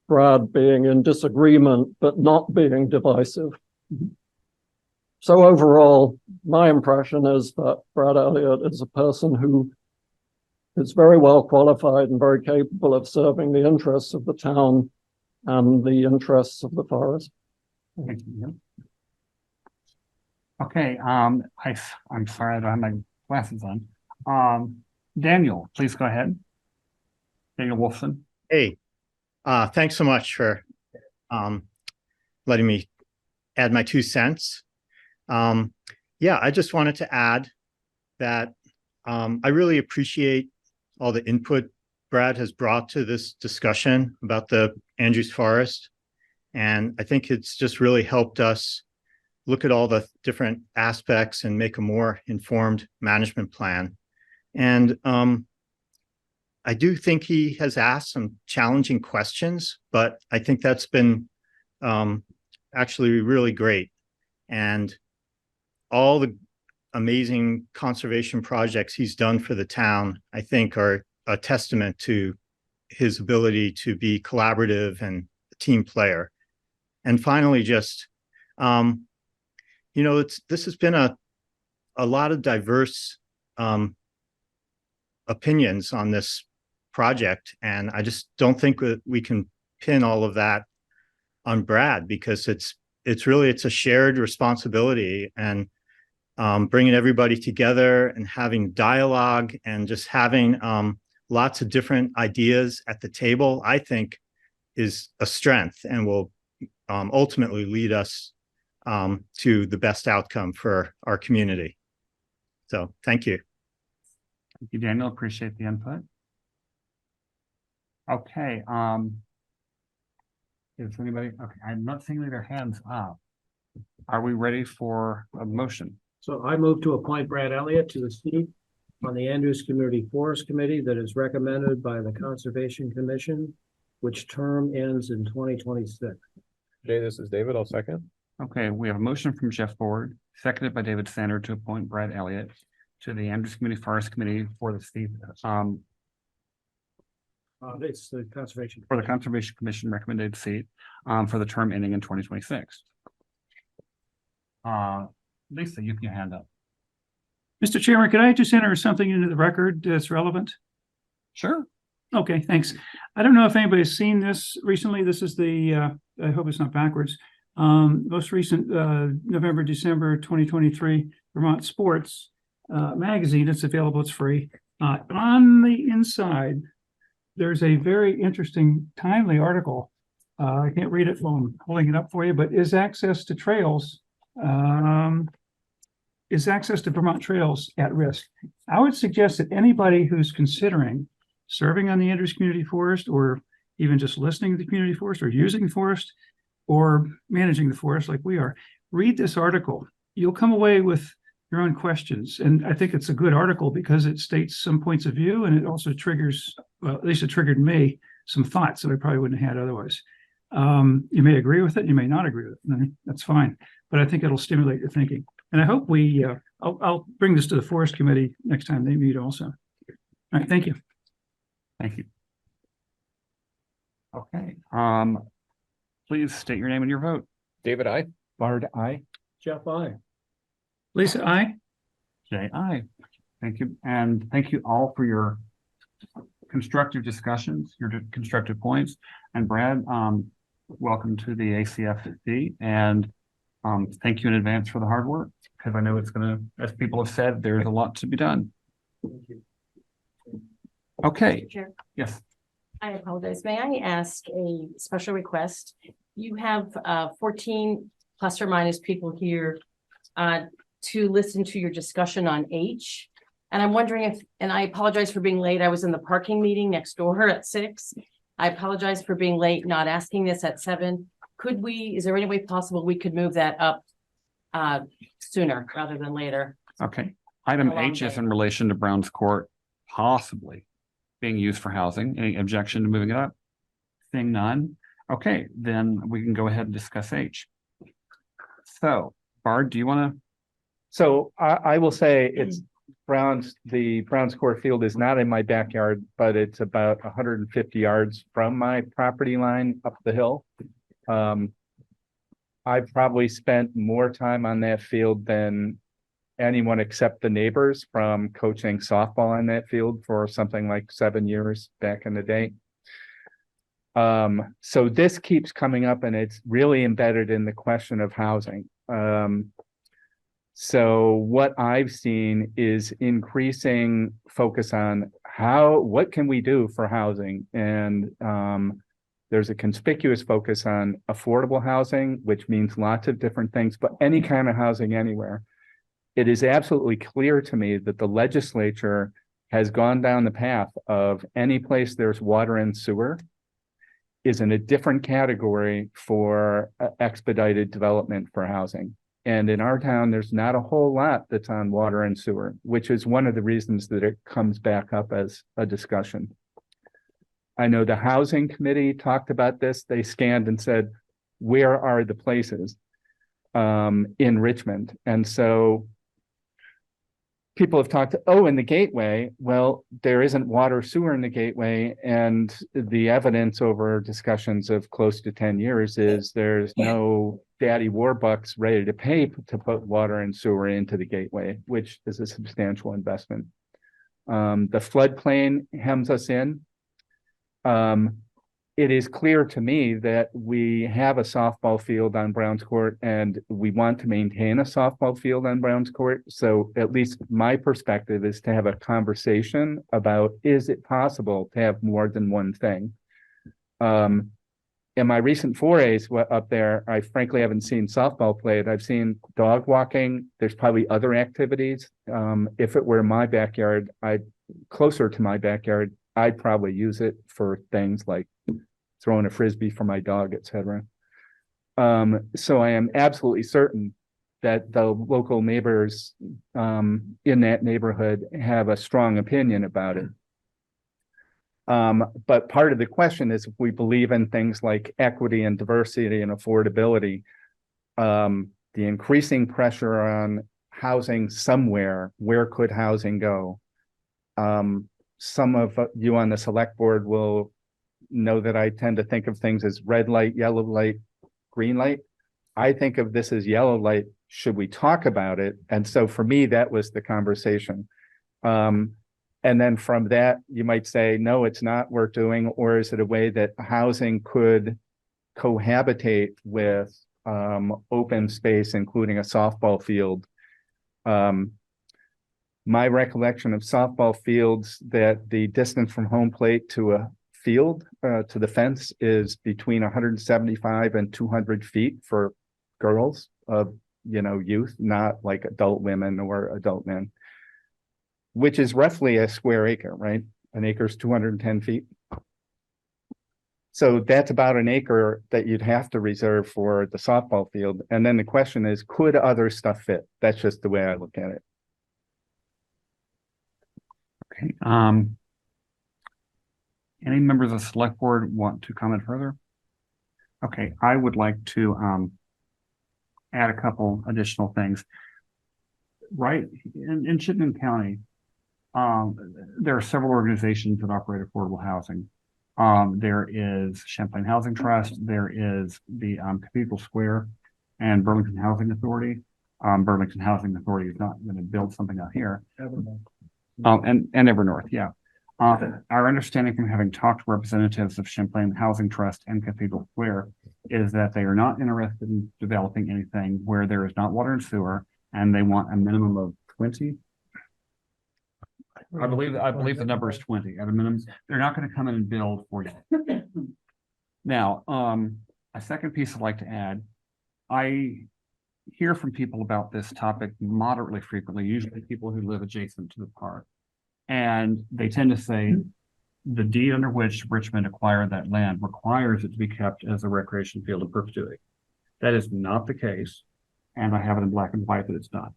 Brad being in disagreement, but not being divisive. So overall, my impression is that Brad Elliott is a person who is very well qualified and very capable of serving the interests of the town and the interests of the forest. Thank you. Okay, I'm sorry I don't have my glasses on. Daniel, please go ahead. Daniel Wolfson. Hey, thanks so much for letting me add my 2 cents. Yeah, I just wanted to add that I really appreciate all the input Brad has brought to this discussion about the Andrews Forest. And I think it's just really helped us look at all the different aspects and make a more informed management plan. And I do think he has asked some challenging questions, but I think that's been actually really great. And all the amazing conservation projects he's done for the town, I think, are a testament to his ability to be collaborative and a team player. And finally, just, this has been a lot of diverse opinions on this project. And I just don't think that we can pin all of that on Brad, because it's a shared responsibility, and bringing everybody together and having dialogue and just having lots of different ideas at the table, I think is a strength and will ultimately lead us to the best outcome for our community. So thank you. Thank you, Daniel. Appreciate the input. Okay. Is anybody, okay, I'm not seeing their hands up. Are we ready for a motion? So I move to appoint Brad Elliott to the seat on the Andrews Community Forest Committee that is recommended by the Conservation Commission, which term ends in 2026. Jay, this is David. I'll second. Okay, we have a motion from Jeff Ford, seconded by David Sander, to appoint Brad Elliott to the Andrews Community Forest Committee for the seat, It's the Conservation. for the Conservation Commission recommended seat, for the term ending in 2026. Lisa, you can hand up. Mr. Chairman, could I just enter something into the record that's relevant? Sure. Okay, thanks. I don't know if anybody's seen this recently. This is the, I hope it's not backwards, most recent November, December 2023 Vermont Sports magazine. It's available, it's free. On the inside, there's a very interesting, timely article. I can't read it while I'm holding it up for you, but is access to Vermont trails at risk? I would suggest that anybody who's considering serving on the Andrews Community Forest, or even just listening to the community forest, or using the forest, or managing the forest like we are, read this article. You'll come away with your own questions. And I think it's a good article because it states some points of view, and it also triggers, well, at least it triggered me, some thoughts that I probably wouldn't have had otherwise. You may agree with it, you may not agree with it. That's fine. But I think it'll stimulate your thinking. And I hope I'll bring this to the Forest Committee next time they meet also. All right, thank you. Thank you. Okay, please state your name and your vote. David, I. Bard, aye. Jeff, I. Lisa, aye. Jay, aye. Thank you. And thank you all for your constructive discussions, your constructive points. And Brad, welcome to the ACFC, and thank you in advance for the hard work, because I know it's going to, as people have said, there's a lot to be done. Thank you. Okay. Chair, Yes. I apologize. May I ask a special request? You have 14 plus or minus people here to listen to your discussion on H. And I'm wondering if, and I apologize for being late. I was in the parking meeting next door at 6. I apologize for being late, not asking this at 7. Could we, is there any way possible we could move that up sooner rather than later? Okay. Item H is in relation to Brown's Court possibly being used for housing. Any objection to moving it up? Seeing none. Okay, then we can go ahead and discuss H. So, Bard, do you want to? So I will say it's the Browns Court field is not in my backyard, but it's about 150 yards from my property line up the hill. I've probably spent more time on that field than anyone except the neighbors from coaching softball on that field for something like 7 years back in the day. So this keeps coming up, and it's really embedded in the question of housing. So what I've seen is increasing focus on what can we do for housing? And there's a conspicuous focus on affordable housing, which means lots of different things, but any kind of housing anywhere. It is absolutely clear to me that the legislature has gone down the path of any place there's water and sewer is in a different category for expedited development for housing. And in our town, there's not a whole lot that's on water and sewer, which is one of the reasons that it comes back up as a discussion. I know the housing committee talked about this. They scanned and said, where are the places in Richmond? And so people have talked, in the gateway. Well, there isn't water sewer in the gateway. And the evidence over discussions of close to 10 years is there's no daddy warbucks ready to pay to put water and sewer into the gateway, which is a substantial investment. The floodplain hems us in. It is clear to me that we have a softball field on Browns Court and we want to maintain a softball field on Browns Court. So at least my perspective is to have a conversation about, is it possible to have more than one thing? In my recent forays up there, I frankly haven't seen softball played. I've seen dog walking. There's probably other activities. If it were my backyard, closer to my backyard, I'd probably use it for things like throwing a frisbee for my dog, etc. So I am absolutely certain that the local neighbors in that neighborhood have a strong opinion about it. But part of the question is if we believe in things like equity and diversity and affordability, the increasing pressure on housing somewhere, where could housing go? Some of you on the select board will know that I tend to think of things as red light, yellow light, green light. I think of this as yellow light. Should we talk about it? And so for me, that was the conversation. And then from that, you might say, no, it's not worth doing, or is it a way that housing could cohabitate with open space, including a softball field? My recollection of softball fields, that the distance from home plate to a field, to the fence, is between 175 and 200 feet for girls of, youth, not like adult women or adult men, which is roughly a square acre, right? An acre is 210 feet. So that's about an acre that you'd have to reserve for the softball field. And then the question is, could other stuff fit? That's just the way I look at it. Okay. Any members of the select board want to comment further? Okay, I would like to add a couple additional things. Right in Chittenden County, there are several organizations that operate affordable housing. There is Champlain Housing Trust, there is the Cathedral Square and Burlington Housing Authority. Burlington Housing Authority is not going to build something out here. And Evernorth, yeah. Our understanding from having talked to representatives of Champlain Housing Trust and Cathedral Square is that they are not interested in developing anything where there is not water and sewer, and they want a minimum of 20. I believe the number is 20 at a minimum. They're not going to come in and build for you. Now, a second piece I'd like to add, I hear from people about this topic moderately frequently, usually people who live adjacent to the park. And they tend to say the deed under which Richmond acquired that land requires it to be kept as a recreation field in perpetuity. That is not the case. And I have it in black and white that it's not.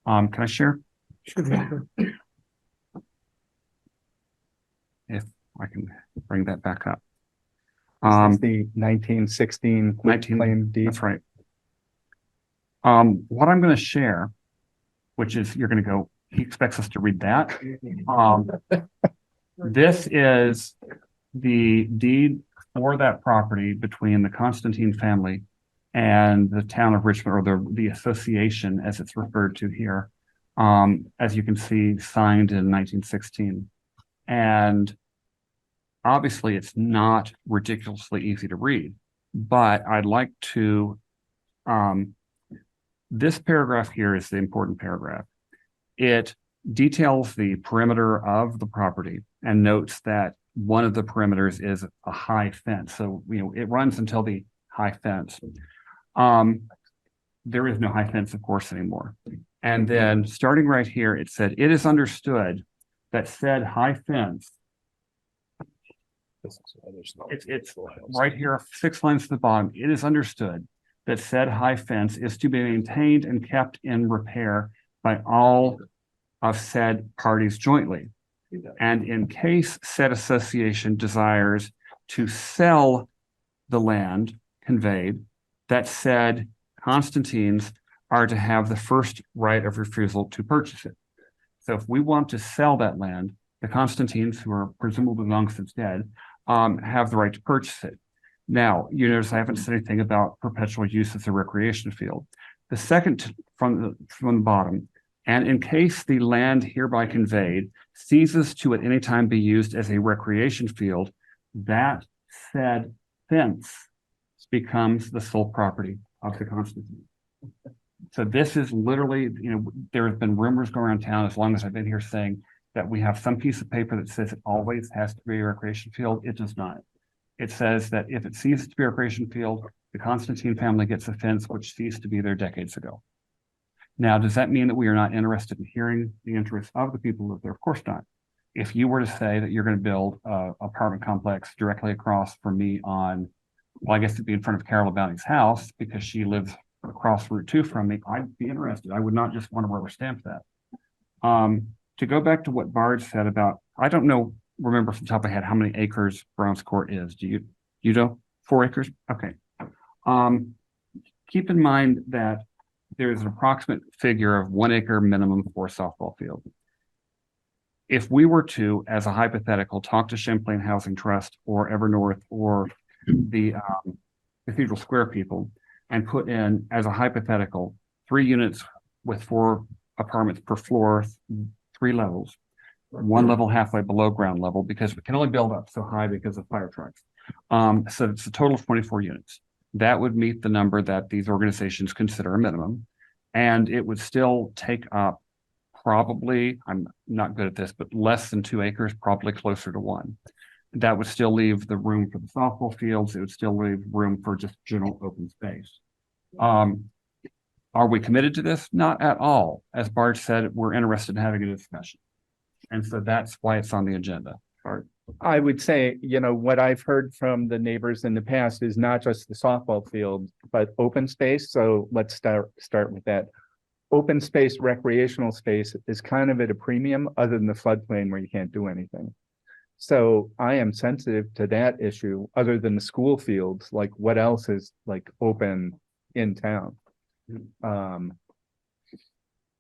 Can I share? Sure. If I can bring that back up. The 1916 claim deed. That's right. What I'm going to share, which is you're going to go, he expects us to read that. This is the deed for that property between the Constantine family and the town of Richmond, or the association as it's referred to here. As you can see, signed in 1916. And obviously it's not ridiculously easy to read, but I'd like to This paragraph here is the important paragraph. It details the perimeter of the property and notes that one of the perimeters is a high fence. So, it runs until the high fence. There is no high fence, of course, anymore. And then starting right here, it said, it is understood that said high fence, it's right here, 6 lines to the bottom. It is understood that said high fence is to be maintained and kept in repair by all of said parties jointly. And in case said association desires to sell the land conveyed, that said Constantines are to have the first right of refusal to purchase it. So if we want to sell that land, the Constantines, who are presumably long since dead, have the right to purchase it. Now, you notice I haven't said anything about perpetual use as a recreation field. The second from the bottom, and in case the land hereby conveyed ceases to at any time be used as a recreation field, that said fence becomes the sole property of the Constantine. So this is literally, there have been rumors going around town as long as I've been here saying that we have some piece of paper that says it always has to be a recreation field. It does not. It says that if it ceases to be a recreation field, the Constantine family gets a fence which ceased to be there decades ago. Now, does that mean that we are not interested in hearing the interests of the people who live there? Of course not. If you were to say that you're going to build an apartment complex directly across from me on, well, I guess it'd be in front of Carol Bounty's house because she lives across Route 2 from me, I'd be interested. I would not just want to rubber stamp that. To go back to what Bard said about, I don't remember from the top of my head how many acres Browns Court is. Do you know? 4 acres? Okay. Keep in mind that there's an approximate figure of 1 acre minimum for a softball field. If we were to, as a hypothetical, talk to Champlain Housing Trust or Evernorth or the Cathedral Square people and put in, as a hypothetical, 3 units with 4 apartments per floor, 3 levels, 1 level halfway below ground level, because we can only build up so high because of fire trucks. So it's a total of 24 units. That would meet the number that these organizations consider a minimum. And it would still take up probably, I'm not good at this, but less than 2 acres, probably closer to 1. That would still leave the room for the softball fields. It would still leave room for just general open space. Are we committed to this? Not at all. As Bart said, we're interested in having a discussion. And so that's why it's on the agenda. Bart. I would say, what I've heard from the neighbors in the past is not just the softball field, but open space. So let's start with that. Open space, recreational space is kind of at a premium other than the floodplain where you can't do anything. So I am sensitive to that issue other than the school fields, like what else is like open in town? If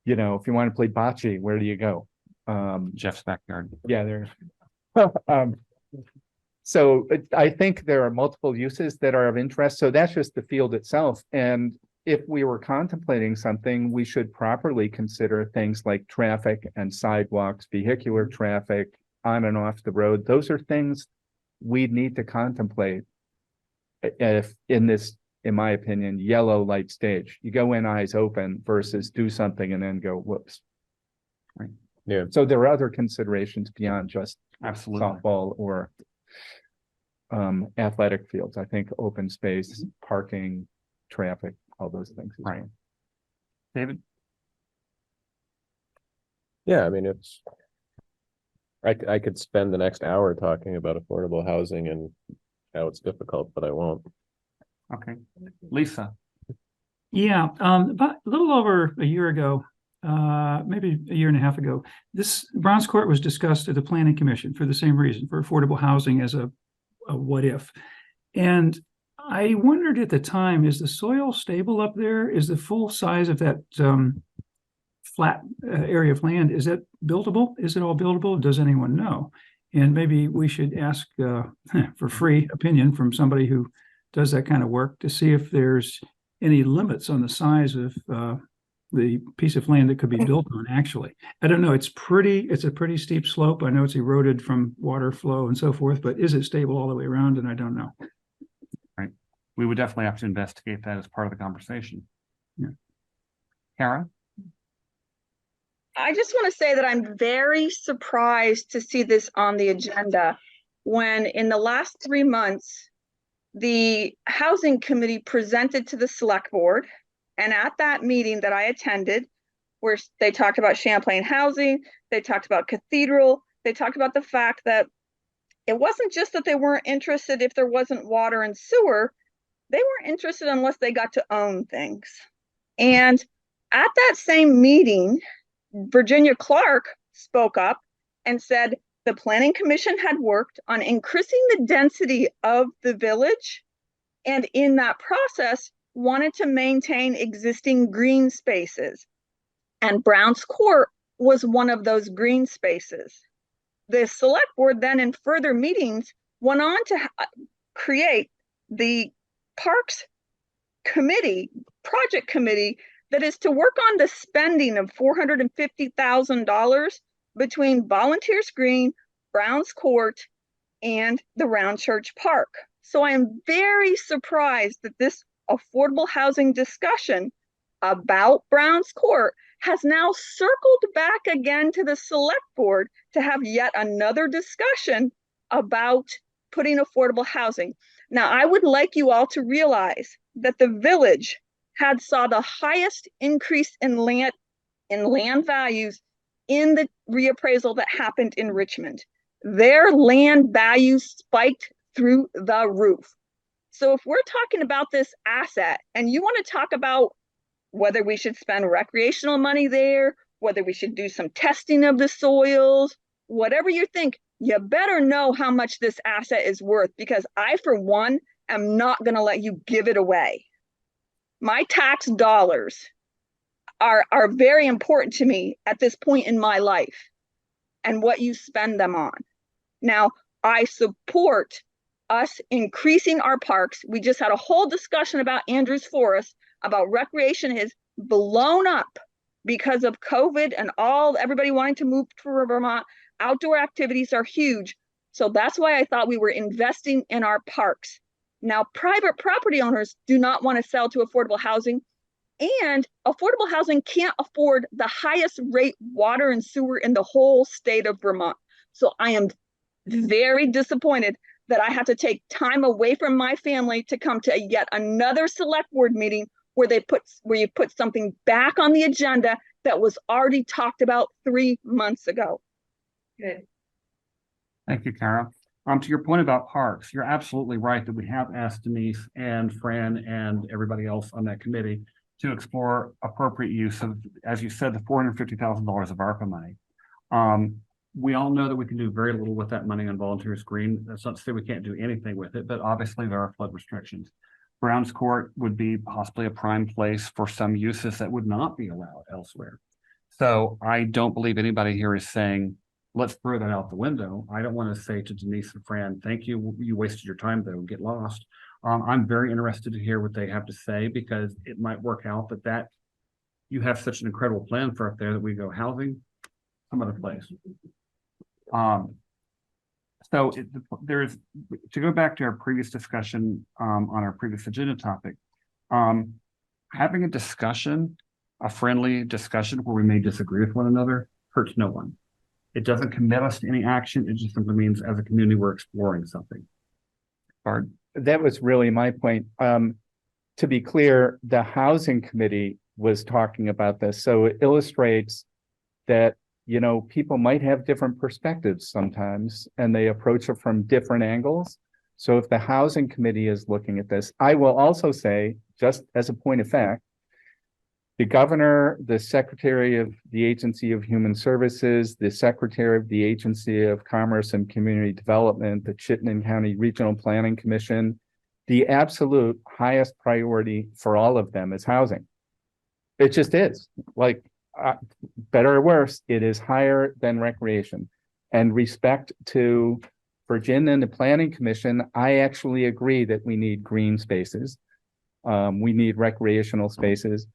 you want to play bocce, where do you go? Jeff's backyard. Yeah, there. So I think there are multiple uses that are of interest. So that's just the field itself. And if we were contemplating something, we should properly consider things like traffic and sidewalks, vehicular traffic on and off the road. Those are things we need to contemplate if in this, in my opinion, yellow light stage. You go in eyes open versus do something and then go, whoops. Right. Yeah. So there are other considerations beyond just absolutely softball or athletic fields. I think open space, parking, traffic, all those things. Right. David? Yeah, I mean, I could spend the next hour talking about affordable housing and how it's difficult, but I won't. Okay. Lisa? Yeah, about a little over a year ago, maybe a year and a half ago, this Browns Court was discussed at the Planning Commission for the same reason, for affordable housing as a what if. And I wondered at the time, is the soil stable up there? Is the full size of that flat area of land, is that buildable? Is it all buildable? Does anyone know? And maybe we should ask for free opinion from somebody who does that kind of work to see if there's any limits on the size of the piece of land that could be built on. Actually, I don't know. It's a pretty steep slope. I know it's eroded from water flow and so forth, but is it stable all the way around? And I don't know. Right. We would definitely have to investigate that as part of the conversation. Yeah. Kara? I just want to say that I'm very surprised to see this on the agenda when in the last 3 months, the Housing Committee presented to the Select Board. And at that meeting that I attended, where they talked about Champlain housing, they talked about Cathedral, they talked about the fact that it wasn't just that they weren't interested if there wasn't water and sewer, they weren't interested unless they got to own things. And at that same meeting, Virginia Clark spoke up and said the Planning Commission had worked on increasing the density of the village, and in that process wanted to maintain existing green spaces. And Browns Court was one of those green spaces. The Select Board then in further meetings went on to create the Parks Committee, Project Committee, that is to work on the spending of $450,000 between Volunteers Green, Browns Court, and the Round Church Park. So I am very surprised that this affordable housing discussion about Browns Court has now circled back again to the Select Board to have yet another discussion about putting affordable housing. Now, I would like you all to realize that the village had saw the highest increase in land values in the reappraisal that happened in Richmond. Their land values spiked through the roof. So if we're talking about this asset and you want to talk about whether we should spend recreational money there, whether we should do some testing of the soils, whatever you think, you better know how much this asset is worth, because I, for one, am not going to let you give it away. My tax dollars are very important to me at this point in my life and what you spend them on. Now, I support us increasing our parks. We just had a whole discussion about Andrews Forest, about recreation is blown up because of COVID and everybody wanting to move to Vermont. Outdoor activities are huge. So that's why I thought we were investing in our parks. Now, private property owners do not want to sell to affordable housing, and affordable housing can't afford the highest rate water and sewer in the whole state of Vermont. So I am very disappointed that I have to take time away from my family to come to yet another Select Board meeting where you put something back on the agenda that was already talked about 3 months ago. Good. Thank you, Kara. To your point about parks, you're absolutely right that we have asked Denise and Fran and everybody else on that committee to explore appropriate use of, as you said, the $450,000 of ARPA money. We all know that we can do very little with that money on Volunteers Green. That's not to say we can't do anything with it, but obviously there are flood restrictions. Browns Court would be possibly a prime place for some uses that would not be allowed elsewhere. So I don't believe anybody here is saying, let's throw that out the window. I don't want to say to Denise and Fran, thank you, you wasted your time though, get lost. I'm very interested to hear what they have to say, because it might work out that you have such an incredible plan for up there that we go housing some other place. So there's, to go back to our previous discussion on our previous agenda topic, having a discussion, a friendly discussion where we may disagree with one another, hurts no one. It doesn't commit us to any action. It just simply means as a community, we're exploring something. Bard? That was really my point. To be clear, the Housing Committee was talking about this. So it illustrates that, you know, people might have different perspectives sometimes, and they approach it from different angles. So if the Housing Committee is looking at this, I will also say, just as a point of fact, the governor, the secretary of the Agency of Human Services, the secretary of the Agency of Commerce and Community Development, the Chittenden County Regional Planning Commission, the absolute highest priority for all of them is housing. It just is. Like, better or worse, it is higher than recreation. And respect to Virginia and the Planning Commission, I actually agree that we need green spaces. We need recreational spaces.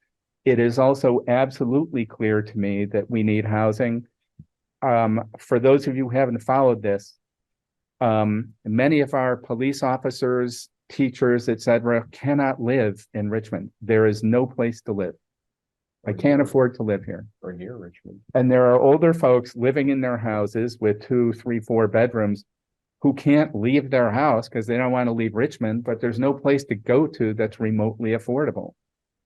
It is also absolutely clear to me that we need housing. For those of you who haven't followed this, many of our police officers, teachers, etc., cannot live in Richmond. There is no place to live. I can't afford to live here. Or near Richmond. And there are older folks living in their houses with 2, 3, 4 bedrooms who can't leave their house because they don't want to leave Richmond, but there's no place to go to that's remotely affordable.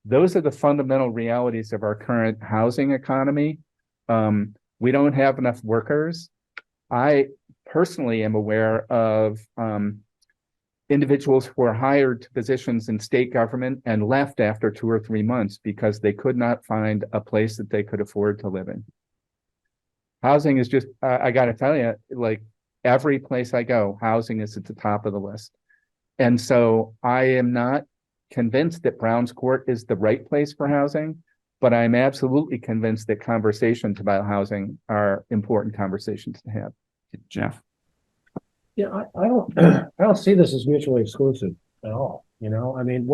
Those are the fundamental realities of our current housing economy. We don't have enough workers. I personally am aware of individuals who were hired to positions in state government and left after 2 or 3 months because they could not find a place that they could afford to live in. Housing is just, I got to tell you, like every place I go, housing is at the top of the list. And so I am not convinced that Browns Court is the right place for housing, but I'm absolutely convinced that conversations about housing are important conversations to have. Jeff? Yeah, I don't see this as mutually exclusive at all. You know, I mean,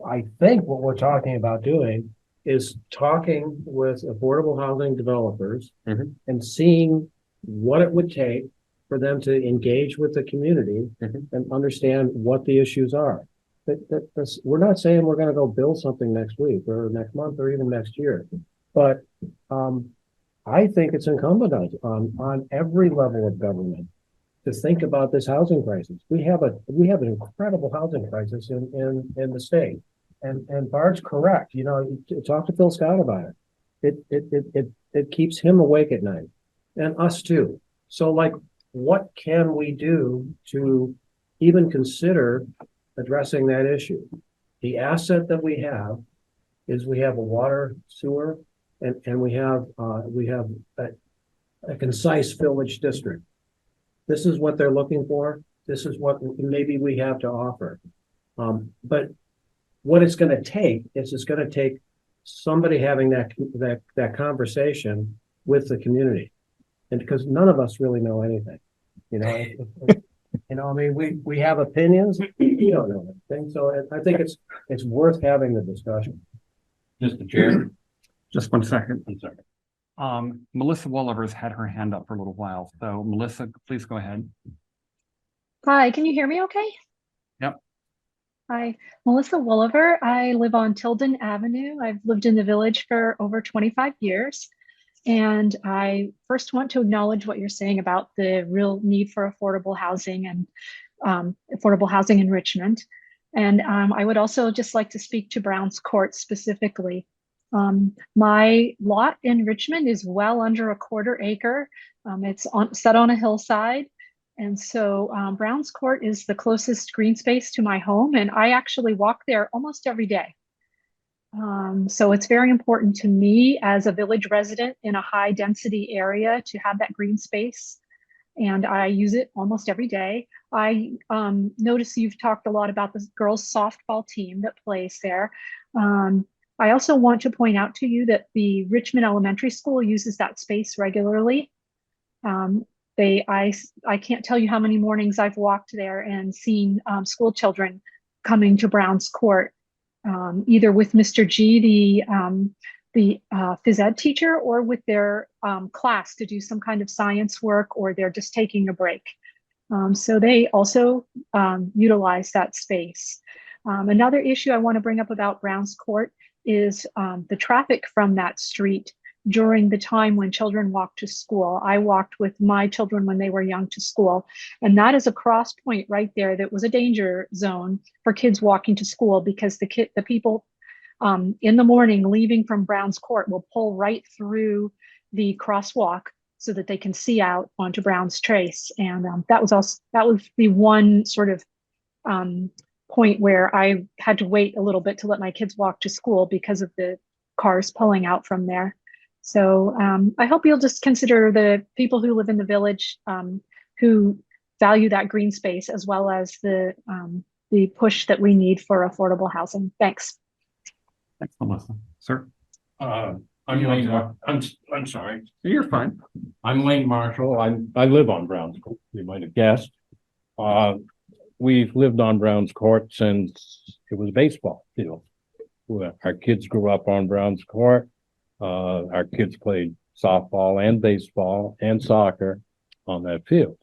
I think what we're talking about doing is talking with affordable housing developers and seeing what it would take for them to engage with the community and understand what the issues are. We're not saying we're going to go build something next week or next month or even next year, but I think it's incumbent on every level of government to think about this housing crisis. We have an incredible housing crisis in the state, and Bart's correct. You know, talk to Phil Scott about it. It keeps him awake at night, and us too. So, like, what can we do to even consider addressing that issue? The asset that we have is we have a water, sewer, and we have a concise village district. This is what they're looking for. This is what maybe we have to offer. But what it's going to take is it's going to take somebody having that conversation with the community, and because none of us really know anything, you know. You know, I mean, we have opinions. You don't know anything, so I think it's worth having the discussion. Mr. Chair. Just 1 second. I'm sorry. Melissa Wolliver's had her hand up for a little while. So Melissa, please go ahead. Hi, can you hear me okay? Yep. Hi, Melissa Wolliver. I live on Tilden Avenue. I've lived in the village for over 25 years. And I first want to acknowledge what you're saying about the real need for affordable housing and affordable housing in Richmond. And I would also just like to speak to Browns Court specifically. My lot in Richmond is well under a 1/4 acre. It's set on a hillside. And so Browns Court is the closest green space to my home. And I actually walk there almost every day. So it's very important to me as a village resident in a high density area to have that green space. And I use it almost every day. I notice you've talked a lot about the girls softball team that plays there. I also want to point out to you that the Richmond Elementary School uses that space regularly. I can't tell you how many mornings I've walked there and seen school children coming to Browns Court, either with Mr. G, the phys ed teacher, or with their class to do some kind of science work, or they're just taking a break. So they also utilize that space. Another issue I want to bring up about Browns Court is the traffic from that street during the time when children walk to school. I walked with my children when they were young to school, and that is a cross point right there that was a danger zone for kids walking to school, because the people in the morning leaving from Browns Court will pull right through the crosswalk so that they can see out onto Browns Trace. And that was the one sort of point where I had to wait a little bit to let my kids walk to school because of the cars pulling out from there. So I hope you'll just consider the people who live in the village who value that green space, as well as the push that we need for affordable housing. Thanks. Thanks, Melissa. Sir? I'm Lane. I'm sorry. You're fine. I'm Lane Marshall. I live on Browns Court. You might have guessed. We've lived on Browns Court since it was a baseball field. Our kids grew up on Browns Court. Our kids played softball and baseball and soccer on that field.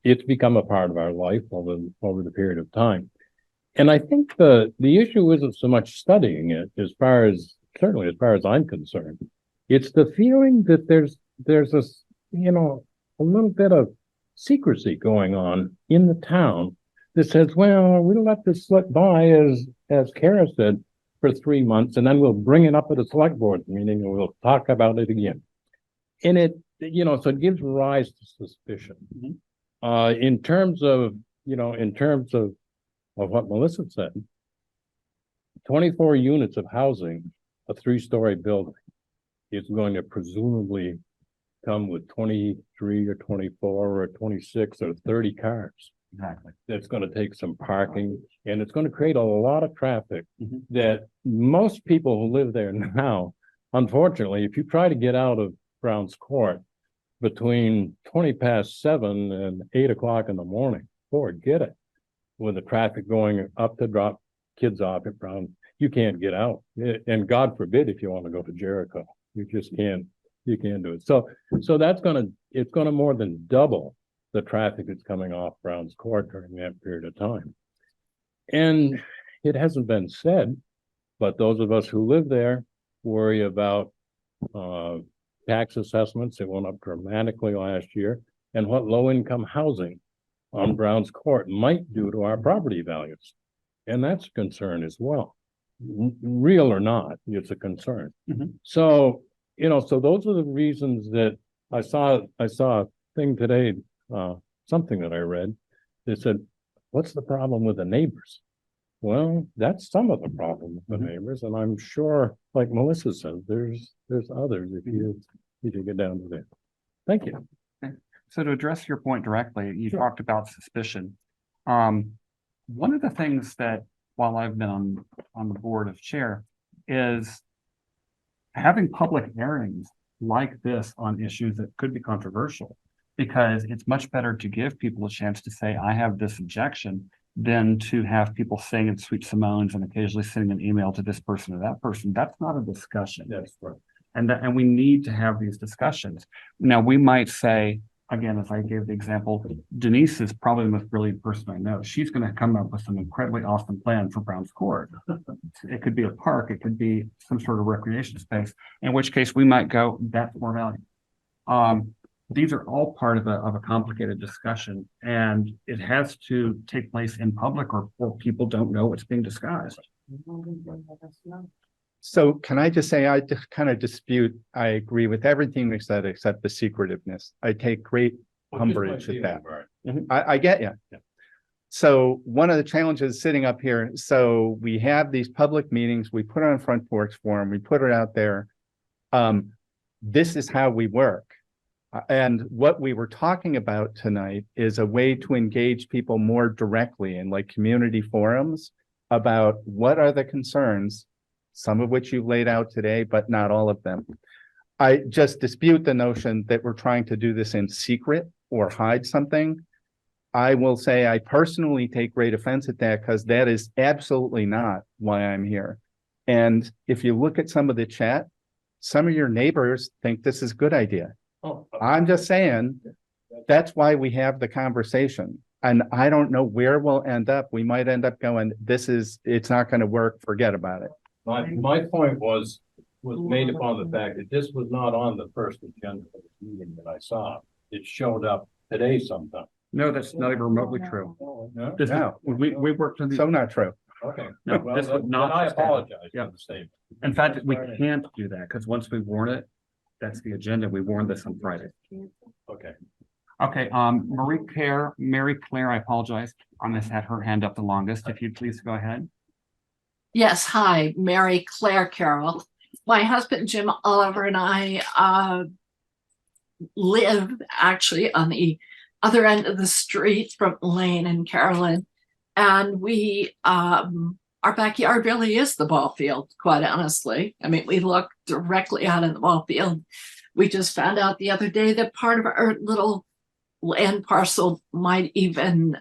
It's become a part of our life over the period of time. And I think the issue isn't so much studying it certainly as far as I'm concerned. It's the feeling that there's this, a little bit of secrecy going on in the town that says, well, we'll let this slip by as Kara said, for 3 months, and then we'll bring it up at a select board meeting and we'll talk about it again. And it, so it gives rise to suspicion. In terms of what Melissa said, 24 units of housing, a 3-story building, is going to presumably come with 23 or 24 or 26 or 30 cars. Exactly. That's going to take some parking, and it's going to create a lot of traffic that most people who live there now, unfortunately, if you try to get out of Brown's Court between 7 and 8 o'clock in the morning, forget it. With the traffic going up to drop kids off at Brown, you can't get out. And God forbid if you want to go to Jericho, you just can't. You can't do it. So it's gonna more than double the traffic that's coming off Brown's Court during that period of time. And it hasn't been said, but those of us who live there worry about tax assessments. It went up dramatically last year, and what low-income housing on Brown's Court might do to our property values. And that's a concern as well. Real or not, it's a concern. So, so those are the reasons that I saw a thing today, something that I read that said, what's the problem with the neighbors? Well, that's some of the problem with the neighbors. And I'm sure, like Melissa said, there's others if you get down to that. Thank you. So to address your point directly, you talked about suspicion. One of the things that, while I've been on the board of chair, is having public hearings like this on issues that could be controversial, because it's much better to give people a chance to say, I have this objection, than to have people saying in sweet Simone's and occasionally sending an email to this person or that person. That's not a discussion. That's right. And we need to have these discussions. Now, we might say, again, as I gave the example, Denise is probably the most brilliant person I know. She's going to come up with some incredibly awesome plan for Brown's Court. It could be a park, it could be some sort of recreation space, in which case we might go, that's more value. These are all part of a complicated discussion, and it has to take place in public or people don't know what's being discussed. So can I just say, I kind of dispute, I agree with everything we said except the secretiveness. I take great umbrage at that. I get you. Yeah. So one of the challenges sitting up here, so we have these public meetings, we put it on Front Porch Forum, we put it out there. This is how we work. And what we were talking about tonight is a way to engage people more directly in like community forums about what are the concerns, some of which you've laid out today, but not all of them. I just dispute the notion that we're trying to do this in secret or hide something. I will say I personally take great offense at that because that is absolutely not why I'm here. And if you look at some of the chat, some of your neighbors think this is a good idea. I'm just saying that's why we have the conversation. And I don't know where we'll end up. We might end up going, it's not going to work. Forget about it. My point was made upon the fact that this was not on the first agenda of the meeting that I saw. It showed up today sometime. No, that's not even remotely true. No. We worked on the. So not true. Okay. No, Well, this would not. I apologize Yeah. for the statement. In fact, we can't do that because once we warn it, that's the agenda. We warned this on Friday. Okay. Okay, Mary Claire, I apologize. This had her hand up the longest. If you'd please go ahead. Yes, hi, Mary Claire Carroll. My husband, Jim Oliver, and I live actually on the other end of the street from Elaine and Carolyn. And our backyard really is the ball field, quite honestly. I mean, we look directly out in the ball field. We just found out the other day that part of our little land parcel might even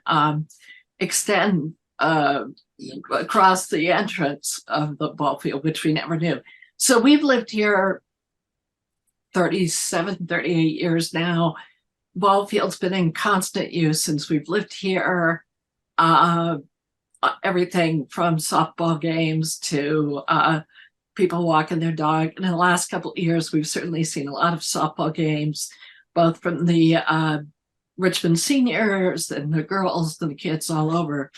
extend across the entrance of the ball field, which we never knew. So we've lived here 37, 38 years now. Ball field's been in constant use since we've lived here. everything from softball games to people walking their dog. And in the last couple of years, we've certainly seen a lot of softball games, both from the Richmond seniors and the girls and the kids all over.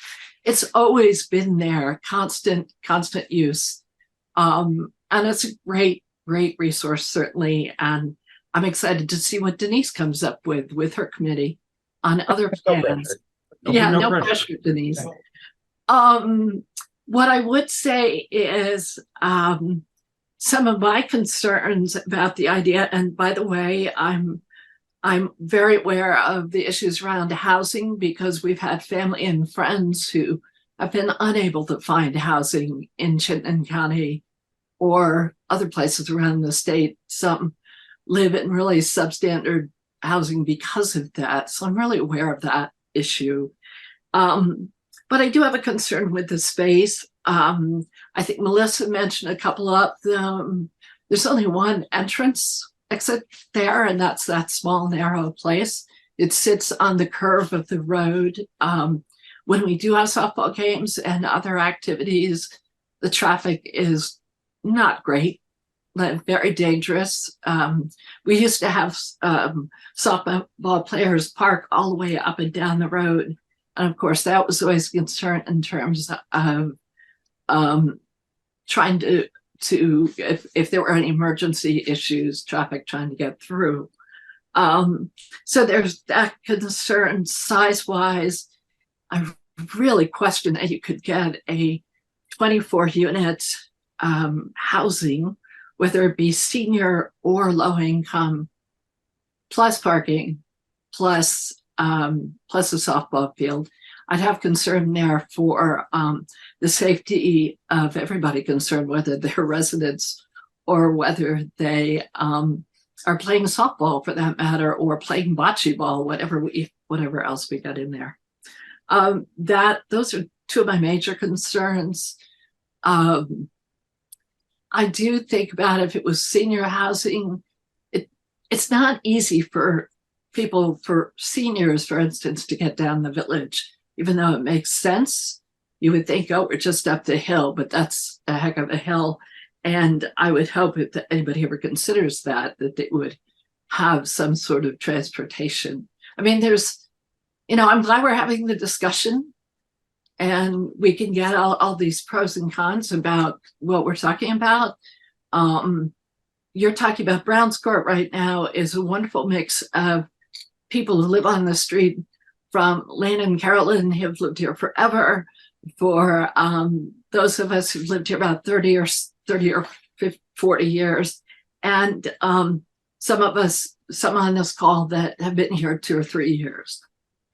It's always been there, constant use. And it's a great resource, certainly. And I'm excited to see what Denise comes up with her committee on other plans. No pressure, Denise. What I would say is some of my concerns about the idea, and by the way, I'm very aware of the issues around housing because we've had family and friends who have been unable to find housing in Chittenden County or other places around the state. Some live in really substandard housing because of that. So I'm really aware of that issue. But I do have a concern with the space. I think Melissa mentioned a couple of them. There's only one entrance exit there, and that's that small, narrow place. It sits on the curve of the road. When we do have softball games and other activities, the traffic is not great, very dangerous. We used to have softball players park all the way up and down the road. And of course, that was always a concern in terms of trying to if there were any emergency issues, traffic trying to get through. So there's that concern. Size-wise, I really question that you could get a 24-unit housing, whether it be senior or low income, plus parking, plus a softball field. I'd have concern there for the safety of everybody concerned, whether they're residents or whether they are playing softball for that matter, or playing bocce ball, whatever else we got in there. Those are two of my major concerns. I do think about if it was senior housing, it's not easy for people, for seniors, for instance, to get down the village. Even though it makes sense, you would think, oh, we're just up the hill, but that's a heck of a hill. And I would hope if anybody ever considers that they would have some sort of transportation. I mean, I'm glad we're having the discussion and we can get all these pros and cons about what we're talking about. You're talking about Browns Court right now is a wonderful mix of people who live on the street, from Lane and Carolyn, who have lived here forever, for those of us who've lived here about 30 or 40 years, and some on this call that have been here 2 or 3 years.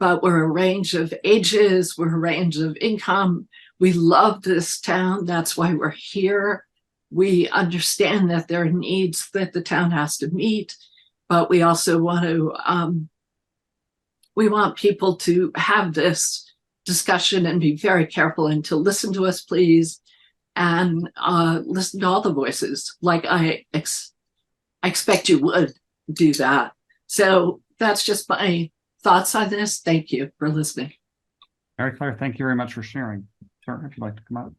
But we're a range of ages, we're a range of income. We love this town, that's why we're here. We understand that there are needs that the town has to meet, but we also want to we want people to have this discussion and be very careful and to listen to us, please, and listen to all the voices like I expect you would do that. So that's just my thoughts on this. Thank you for listening. Mary Claire, thank you very much for sharing. Sir, if you'd like to come up.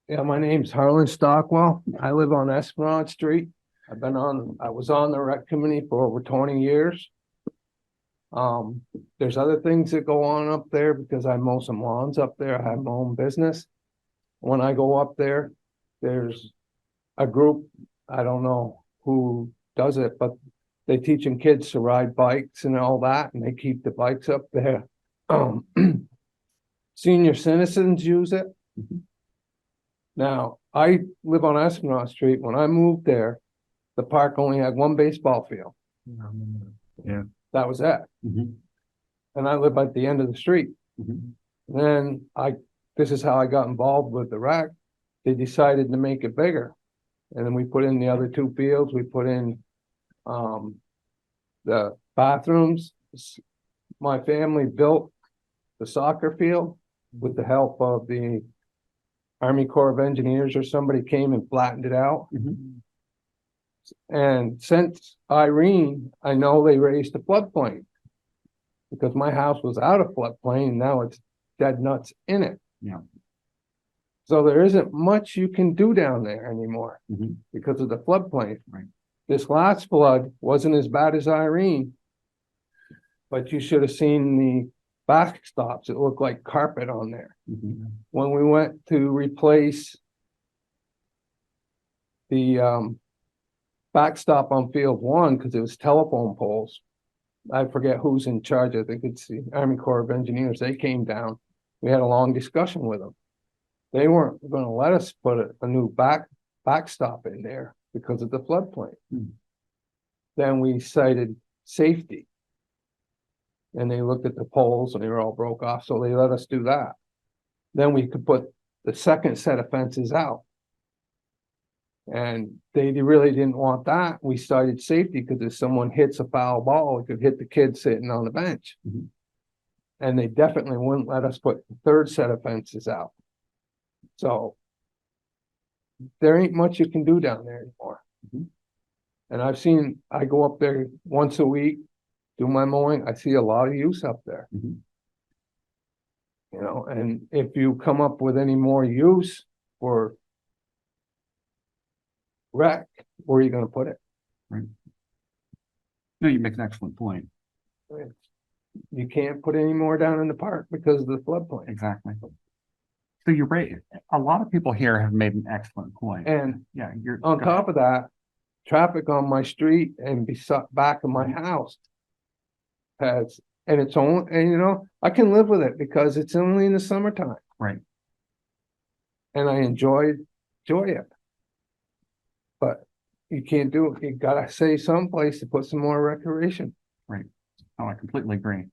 Yeah, my name's Harlan Stockwell. I live on Esplanade Street. I was on the rec committee for over 20 years. There's other things that go on up there because I mow some lawns up there. I have my own business. When I go up there, there's a group, I don't know who does it, but they're teaching kids to ride bikes and all that, and they keep the bikes up there. Senior citizens use it. Now, I live on Esplanade Street. When I moved there, the park only had one baseball field. Yeah. That was it. And I live at the end of the street. Then this is how I got involved with the rec. They decided to make it bigger. And then we put in the other 2 fields. We put in the bathrooms. My family built the soccer field with the help of the Army Corps of Engineers, or somebody came and flattened it out. And since Irene, I know they raised the floodplain. Because my house was out of floodplain, now it's dead nuts in it. Yeah. So there isn't much you can do down there anymore Mhm. because of the floodplain. Right. This last flood wasn't as bad as Irene. But you should have seen the backstops. It looked like carpet on there. Mhm. When we went to replace the backstop on field one, because it was telephone poles. I forget who's in charge. I think it's the Army Corps of Engineers. They came down. We had a long discussion with them. They weren't gonna let us put a new backstop in there because of the floodplain. Then we cited safety. And they looked at the poles and they were all broke off, so they let us do that. Then we could put the second set of fences out. And they really didn't want that. We cited safety because if someone hits a foul ball, it could hit the kid sitting on the bench. And they definitely wouldn't let us put the third set of fences out. So there ain't much you can do down there anymore. And I go up there once a week, do my mowing. I see a lot of use up there. You know, and if you come up with any more use for rec, where are you gonna put it? Right. No, you make an excellent point. You can't put any more down in the park because of the floodplain. Exactly. So you're right. A lot of people here have made an excellent point. And yeah, you're on top of that, traffic on my street and back of my house and it's only, and you know, I can live with it because it's only in the summertime. Right. And I enjoy it. But you can't do it. You gotta say someplace to put some more recreation. Right. Oh, I completely agree.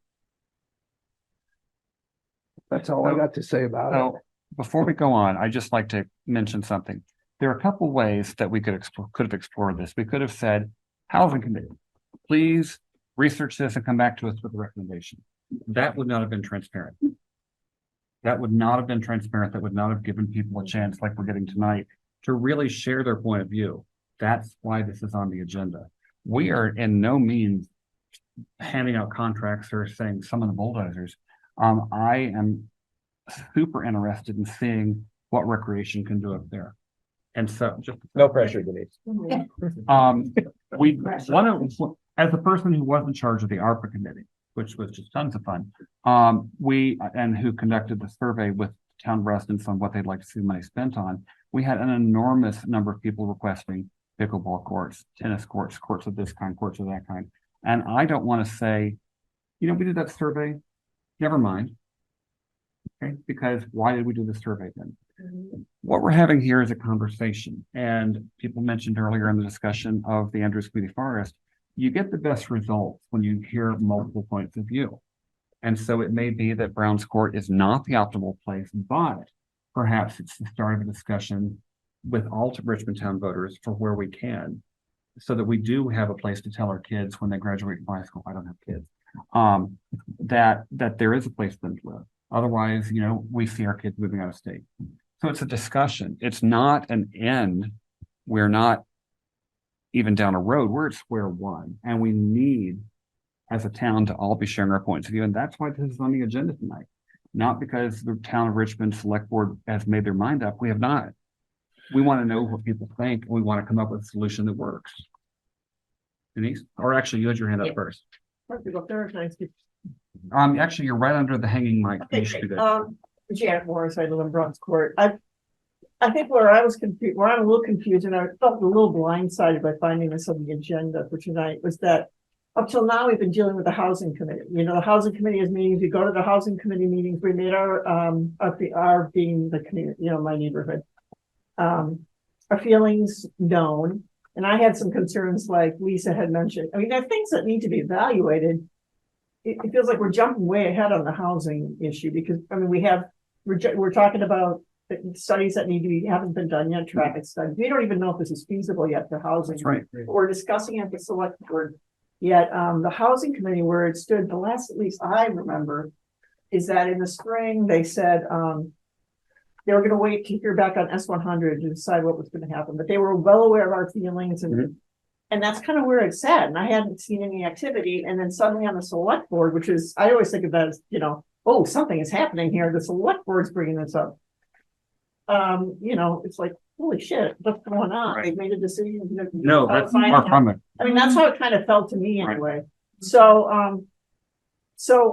That's all I got to say about it. So before we go on, I'd just like to mention something. There are a couple ways that we could have explored this. We could have said, housing committee, please research this and come back to us with a recommendation. That would not have been transparent. That would not have been transparent. That would not have given people a chance like we're getting tonight to really share their point of view. That's why this is on the agenda. We are in no means handing out contracts or saying some of the bulldozers. I am super interested in seeing what recreation can do up there. And so just no pressure, Denise. We want to, as a person who was in charge of the ARPA committee, which was just tons of fun, and who conducted the survey with town residents on what they'd like to see money spent on, we had an enormous number of people requesting pickleball courts, tennis courts, courts of this kind, courts of that kind. And I don't want to say, you know, we did that survey, never mind. Okay, because why did we do the survey then? What we're having here is a conversation, and people mentioned earlier in the discussion of the Andrews Community Forest, you get the best results when you hear multiple points of view. And so it may be that Browns Court is not the optimal place, but perhaps it's the start of a discussion with all Richmond Town voters for where we can, so that we do have a place to tell our kids when they graduate from high school, I don't have kids, that there is a place for them to live. Otherwise, you know, we see our kids moving out of state. So it's a discussion. It's not an end. We're not even down a road. We're at square one. And we need, as a town, to all be sharing our points of view. And that's why this is on the agenda tonight. Not because the town of Richmond Select Board has made their mind up. We have not. We want to know what people think. We want to come up with a solution that works. Denise? Or actually, you had your hand up first. Actually, you're right under the hanging mic. Janet Morris, I live in Bronx Court. I think where I was confused, where I'm a little confused, and I felt a little blindsided by finding this on the agenda for tonight, was that up till now we've been dealing with the housing committee. You know, the housing committee is meetings. We go to the housing committee meetings. We made our being the community, you know, my neighborhood, our feelings known. And I had some concerns, like Lisa had mentioned. I mean, there are things that need to be evaluated. It feels like we're jumping way ahead on the housing issue because, I mean, we're talking about studies that haven't been done yet, traffic studies. We don't even know if this is feasible yet for housing. That's right. We're discussing at the select board. Yet the housing committee, where it stood, the last at least I remember, is that in the spring they said they were going to wait to hear back on S100 to decide what was going to happen. But they were well aware of our feelings and And that's kind of where it's at, and I hadn't seen any activity, and then suddenly on the select board, which is, I always think of that as, oh, something is happening here, the select board's bringing this up. It's like, holy shit, what's going on? They've made a decision. No, that's far from it. I mean, that's how it kind of felt to me anyway. So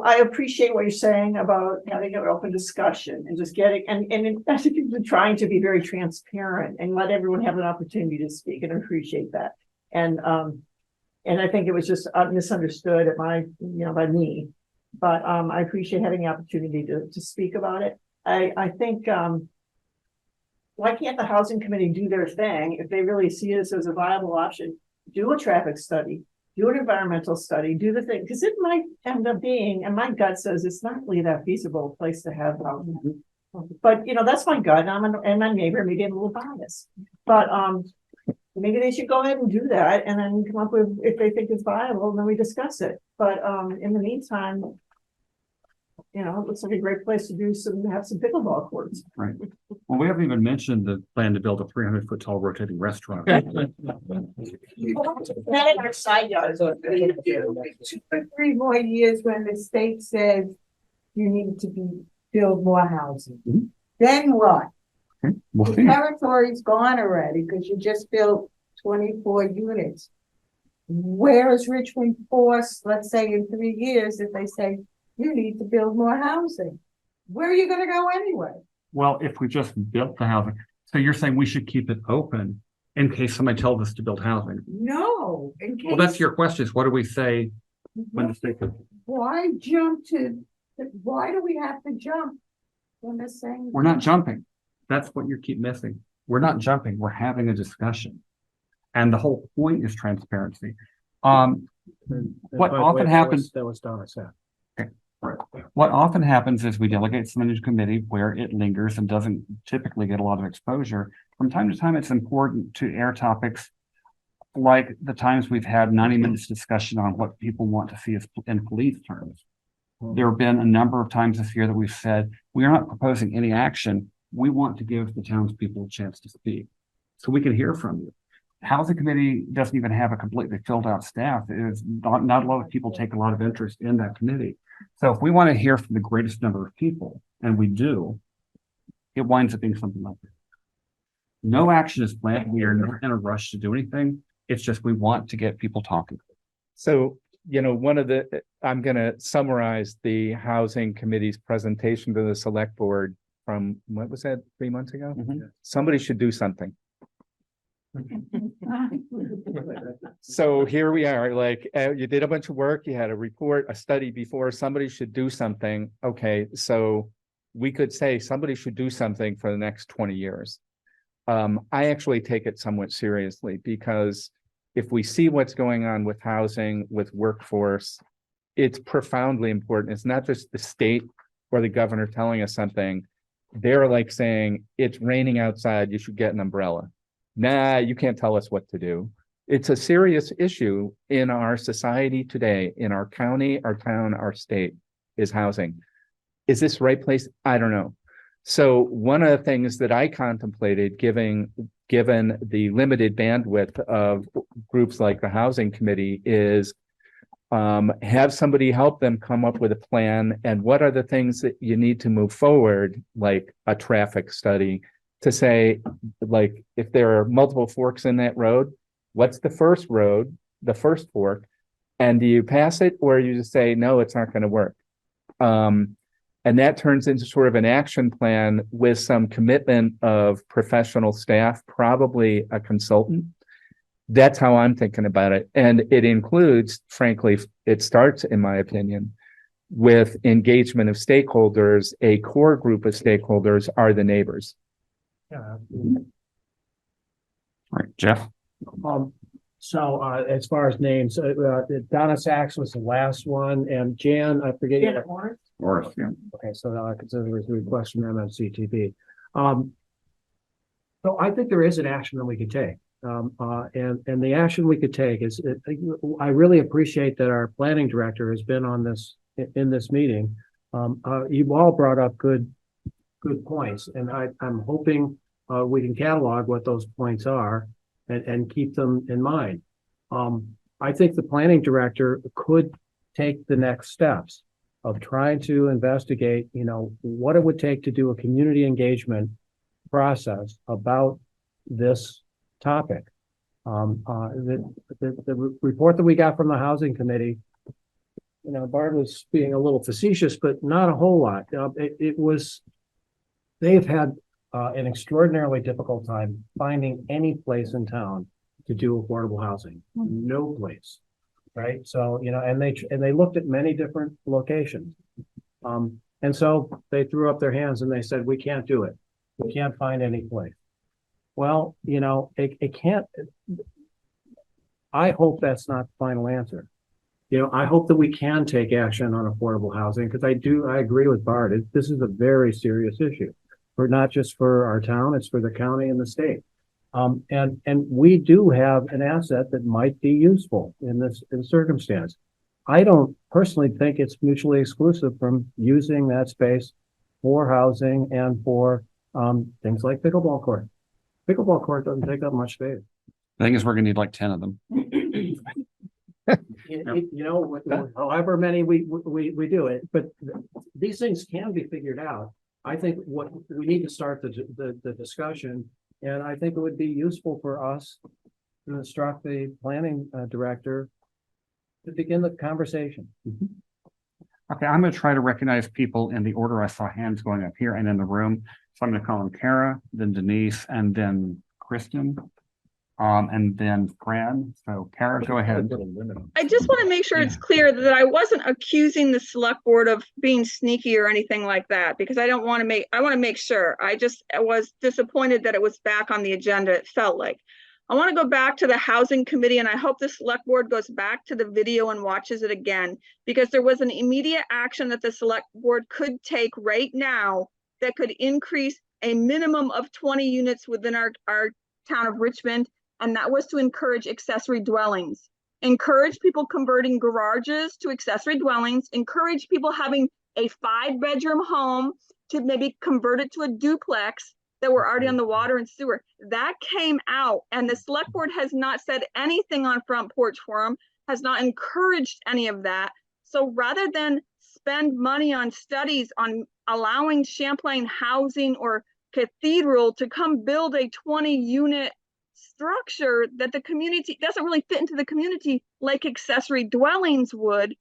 I appreciate what you're saying about having an open discussion and just getting, and I think you've been trying to be very transparent and let everyone have an opportunity to speak, and I appreciate that. And I think it was just misunderstood by me, but I appreciate having the opportunity to speak about it. I think, why can't the housing committee do their thing if they really see this as a viable option? Do a traffic study, do an environmental study, do the thing, because it might end up being, and my gut says it's not really that feasible place to have housing. But that's my gut, and my neighbor, maybe I'm a little biased, but maybe they should go ahead and do that and then come up with, if they think it's viable, then we discuss it. But in the meantime, it looks like a great place to have some pickleball courts. Right. Well, we haven't even mentioned the plan to build a 300-foot tall rotating restaurant. Not in our side yards. 2 or 3 more years when the state says you need to build more housing. Mm-hmm. Then what? Okay. We'll The see. territory's gone already because you just built 24 units. Where is Richmond forced, let's say in 3 years, if they say you need to build more housing? Where are you gonna go anyway? Well, if we just built the housing, so you're saying we should keep it open in case somebody tells us to build housing? No, in case. Well, that's your question, is what do we say when the state? Why why do we have to jump when they're saying? We're not jumping. That's what you keep missing. We're not jumping. We're having a discussion. And the whole point is transparency. What often happens. That was Donna said. Okay. Right. What often happens is we delegate something to committee where it lingers and doesn't typically get a lot of exposure. From time to time, it's important to air topics like the times we've had 90 minutes discussion on what people want to see in police terms. There have been a number of times this year that we've said, we are not proposing any action. We want to give the townspeople a chance to speak so we can hear from you. Housing committee doesn't even have a completely filled out staff. It is not a lot of people take a lot of interest in that committee. So if we want to hear from the greatest number of people, and we do, it winds up being something like this. No action is planned. We are not in a rush to do anything. It's just we want to get people talking. So, I'm going to summarize the housing committee's presentation to the select board from, what was that, 3 months ago? Mm-hmm. Somebody should do something. So here we are, you did a bunch of work, you had a report, a study before, somebody should do something. Okay, so we could say somebody should do something for the next 20 years. I actually take it somewhat seriously because if we see what's going on with housing, with workforce, it's profoundly important. It's not just the state or the governor telling us something. They're like saying, it's raining outside, you should get an umbrella. Nah, you can't tell us what to do. It's a serious issue in our society today, in our county, our town, our state, is housing. Is this the right place? I don't know. So one of the things that I contemplated, given the limited bandwidth of groups like the Housing Committee, is have somebody help them come up with a plan, and what are the things that you need to move forward, like a traffic study, to say, like, if there are multiple forks in that road, what's the first road, the first fork, and do you pass it, or you just say, no, it's not going to work? And that turns into sort of an action plan with some commitment of professional staff, probably a consultant. That's how I'm thinking about it. And it includes, frankly, it starts, in my opinion, with engagement of stakeholders. A core group of stakeholders are the neighbors. Yeah. All right, Jeff. So as far as names, Donna Sachs was the last one, and Jan, I forget. Or, yeah. Okay, so I consider the request from MNCTV. So I think there is an action that we could take. And the action we could take is, I really appreciate that our planning director has been on this, in this meeting. You've all brought up good points, and I'm hoping we can catalog what those points are and keep them in mind. I think the planning director could take the next steps of trying to investigate, what it would take to do a community engagement process about this topic. The report that we got from the housing committee, Bart was being a little facetious, but not a whole lot. They've had an extraordinarily difficult time finding any place in town to do affordable housing. No place, right? So, and they looked at many different locations. And so they threw up their hands and they said, we can't do it. We can't find any place. Well, it can't. I hope that's not the final answer. I hope that we can take action on affordable housing because I agree with Bart. This is a very serious issue for not just for our town, it's for the county and the state. And we do have an asset that might be useful in this circumstance. I don't personally think it's mutually exclusive from using that space for housing and for things like pickleball court. Pickleball court doesn't take up much space. The thing is, we're gonna need like 10 of them. However many we do it, but these things can be figured out. I think what we need to start the discussion, and I think it would be useful for us to instruct the planning director to begin the conversation. Okay, I'm gonna try to recognize people in the order I saw hands going up here and in the room. So I'm gonna call them Kara, then Denise, and then Kristen, and then Fran. So Kara, go ahead. I just want to make sure it's clear that I wasn't accusing the select board of being sneaky or anything like that, because I want to make sure. I was disappointed that it was back on the agenda. It felt like. I want to go back to the housing committee, and I hope the select board goes back to the video and watches it again, because there was an immediate action that the select board could take right now that could increase a minimum of 20 units within our town of Richmond. And that was to encourage accessory dwellings, encourage people converting garages to accessory dwellings, encourage people having a 5-bedroom home to maybe convert it to a duplex that were already on the water and sewer. That came out, and the select board has not said anything on Front Porch Forum, has not encouraged any of that. So rather than spend money on studies on allowing Champlain Housing or Cathedral to come build a 20-unit structure that the community doesn't really fit into the community like accessory dwellings would.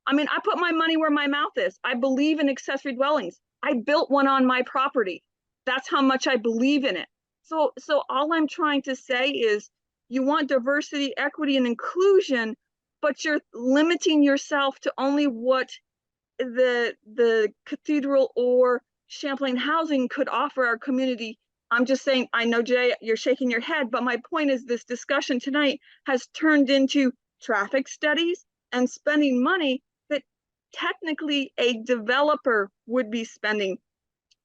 I mean, I put my money where my mouth is. I believe in accessory dwellings. I built one on my property. That's how much I believe in it. So all I'm trying to say is you want diversity, equity, and inclusion, but you're limiting yourself to only what the Cathedral or Champlain Housing could offer our community. I'm just saying, I know, Jay, you're shaking your head, but my point is this discussion tonight has turned into traffic studies and spending money that technically a developer would be spending,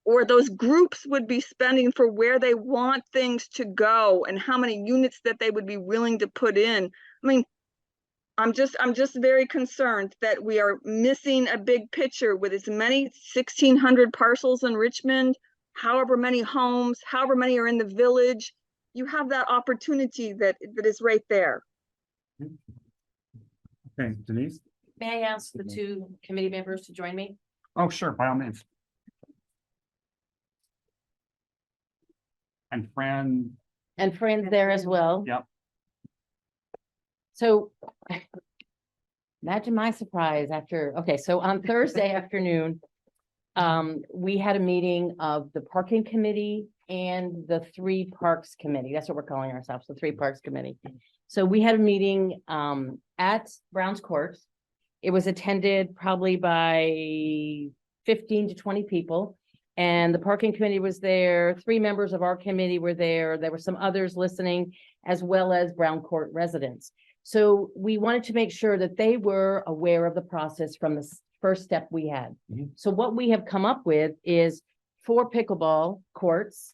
or those groups would be spending for where they want things to go and how many units that they would be willing to put in. I mean, I'm just very concerned that we are missing a big picture with as many 1,600 parcels in Richmond, however many homes, however many are in the village. You have that opportunity that is right there. Okay, Denise? May I ask the two committee members to join me? Oh, sure, by all means. And Fran? And Fran's there as well. Yep. So imagine my surprise so on Thursday afternoon, we had a meeting of the parking committee and the 3 parks committee. That's what we're calling ourselves, the 3 parks committee. So we had a meeting at Brown's Court. It was attended probably by 15 to 20 people. And the parking committee was there. 3 members of our committee were there. There were some others listening, as well as Brown Court residents. So we wanted to make sure that they were aware of the process from the first step we had. So what we have come up with is 4 pickleball courts.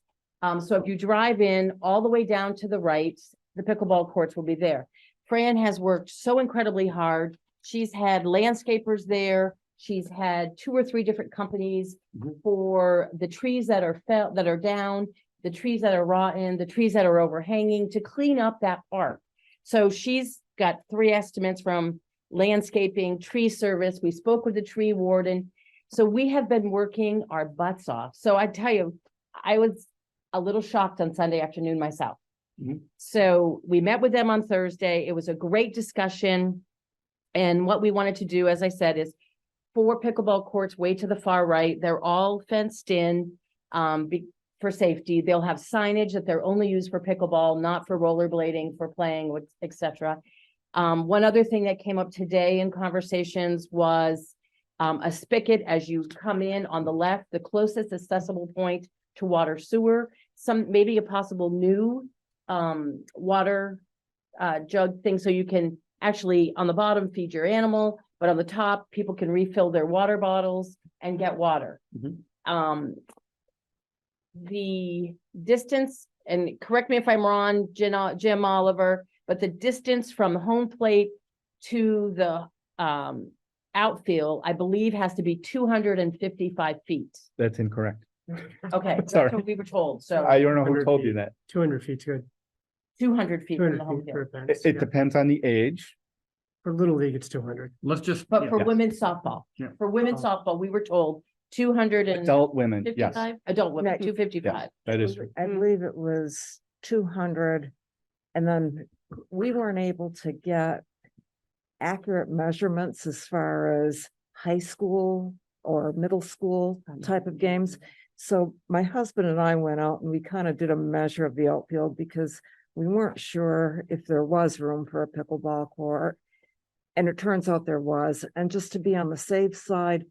So if you drive in all the way down to the right, the pickleball courts will be there. Fran has worked so incredibly hard. She's had landscapers there. She's had 2 or 3 different companies for the trees that are that are down, the trees that are rotten, the trees that are overhanging, to clean up that park. So she's got 3 estimates from landscaping, tree service. We spoke with the tree warden. So we have been working our butts off. So I tell you, I was a little shocked on Sunday afternoon myself. So we met with them on Thursday. It was a great discussion. And what we wanted to do, as I said, is 4 pickleball courts way to the far right. They're all fenced in for safety. They'll have signage that they're only used for pickleball, not for rollerblading, for playing, etc. One other thing that came up today in conversations was a spigot as you come in on the left, the closest accessible point to water sewer, maybe a possible new water jug thing, so you can actually on the bottom feed your animal, but on the top people can refill their water bottles and get water. The distance, and correct me if I'm wrong, Jim Oliver, but the distance from the home plate to the outfield, I believe, has to be 255 feet. That's incorrect. Okay, that's Sorry. what we were told. So I don't know who told you that. 200 feet's good. 200 feet from 200 the home feet for field. events. It depends on the age. For Little League, it's 200. Let's just. But for women's softball, Yeah. for women's softball, we were told 255. Adult women, yes. Adult women, Yeah. 255. That is true. I believe it was 200. And then we weren't able to get accurate measurements as far as high school or middle school type of games. So my husband and I went out and we kind of did a measure of the outfield because we weren't sure if there was room for a pickleball court. And it turns out there was. And just to be on the safe side,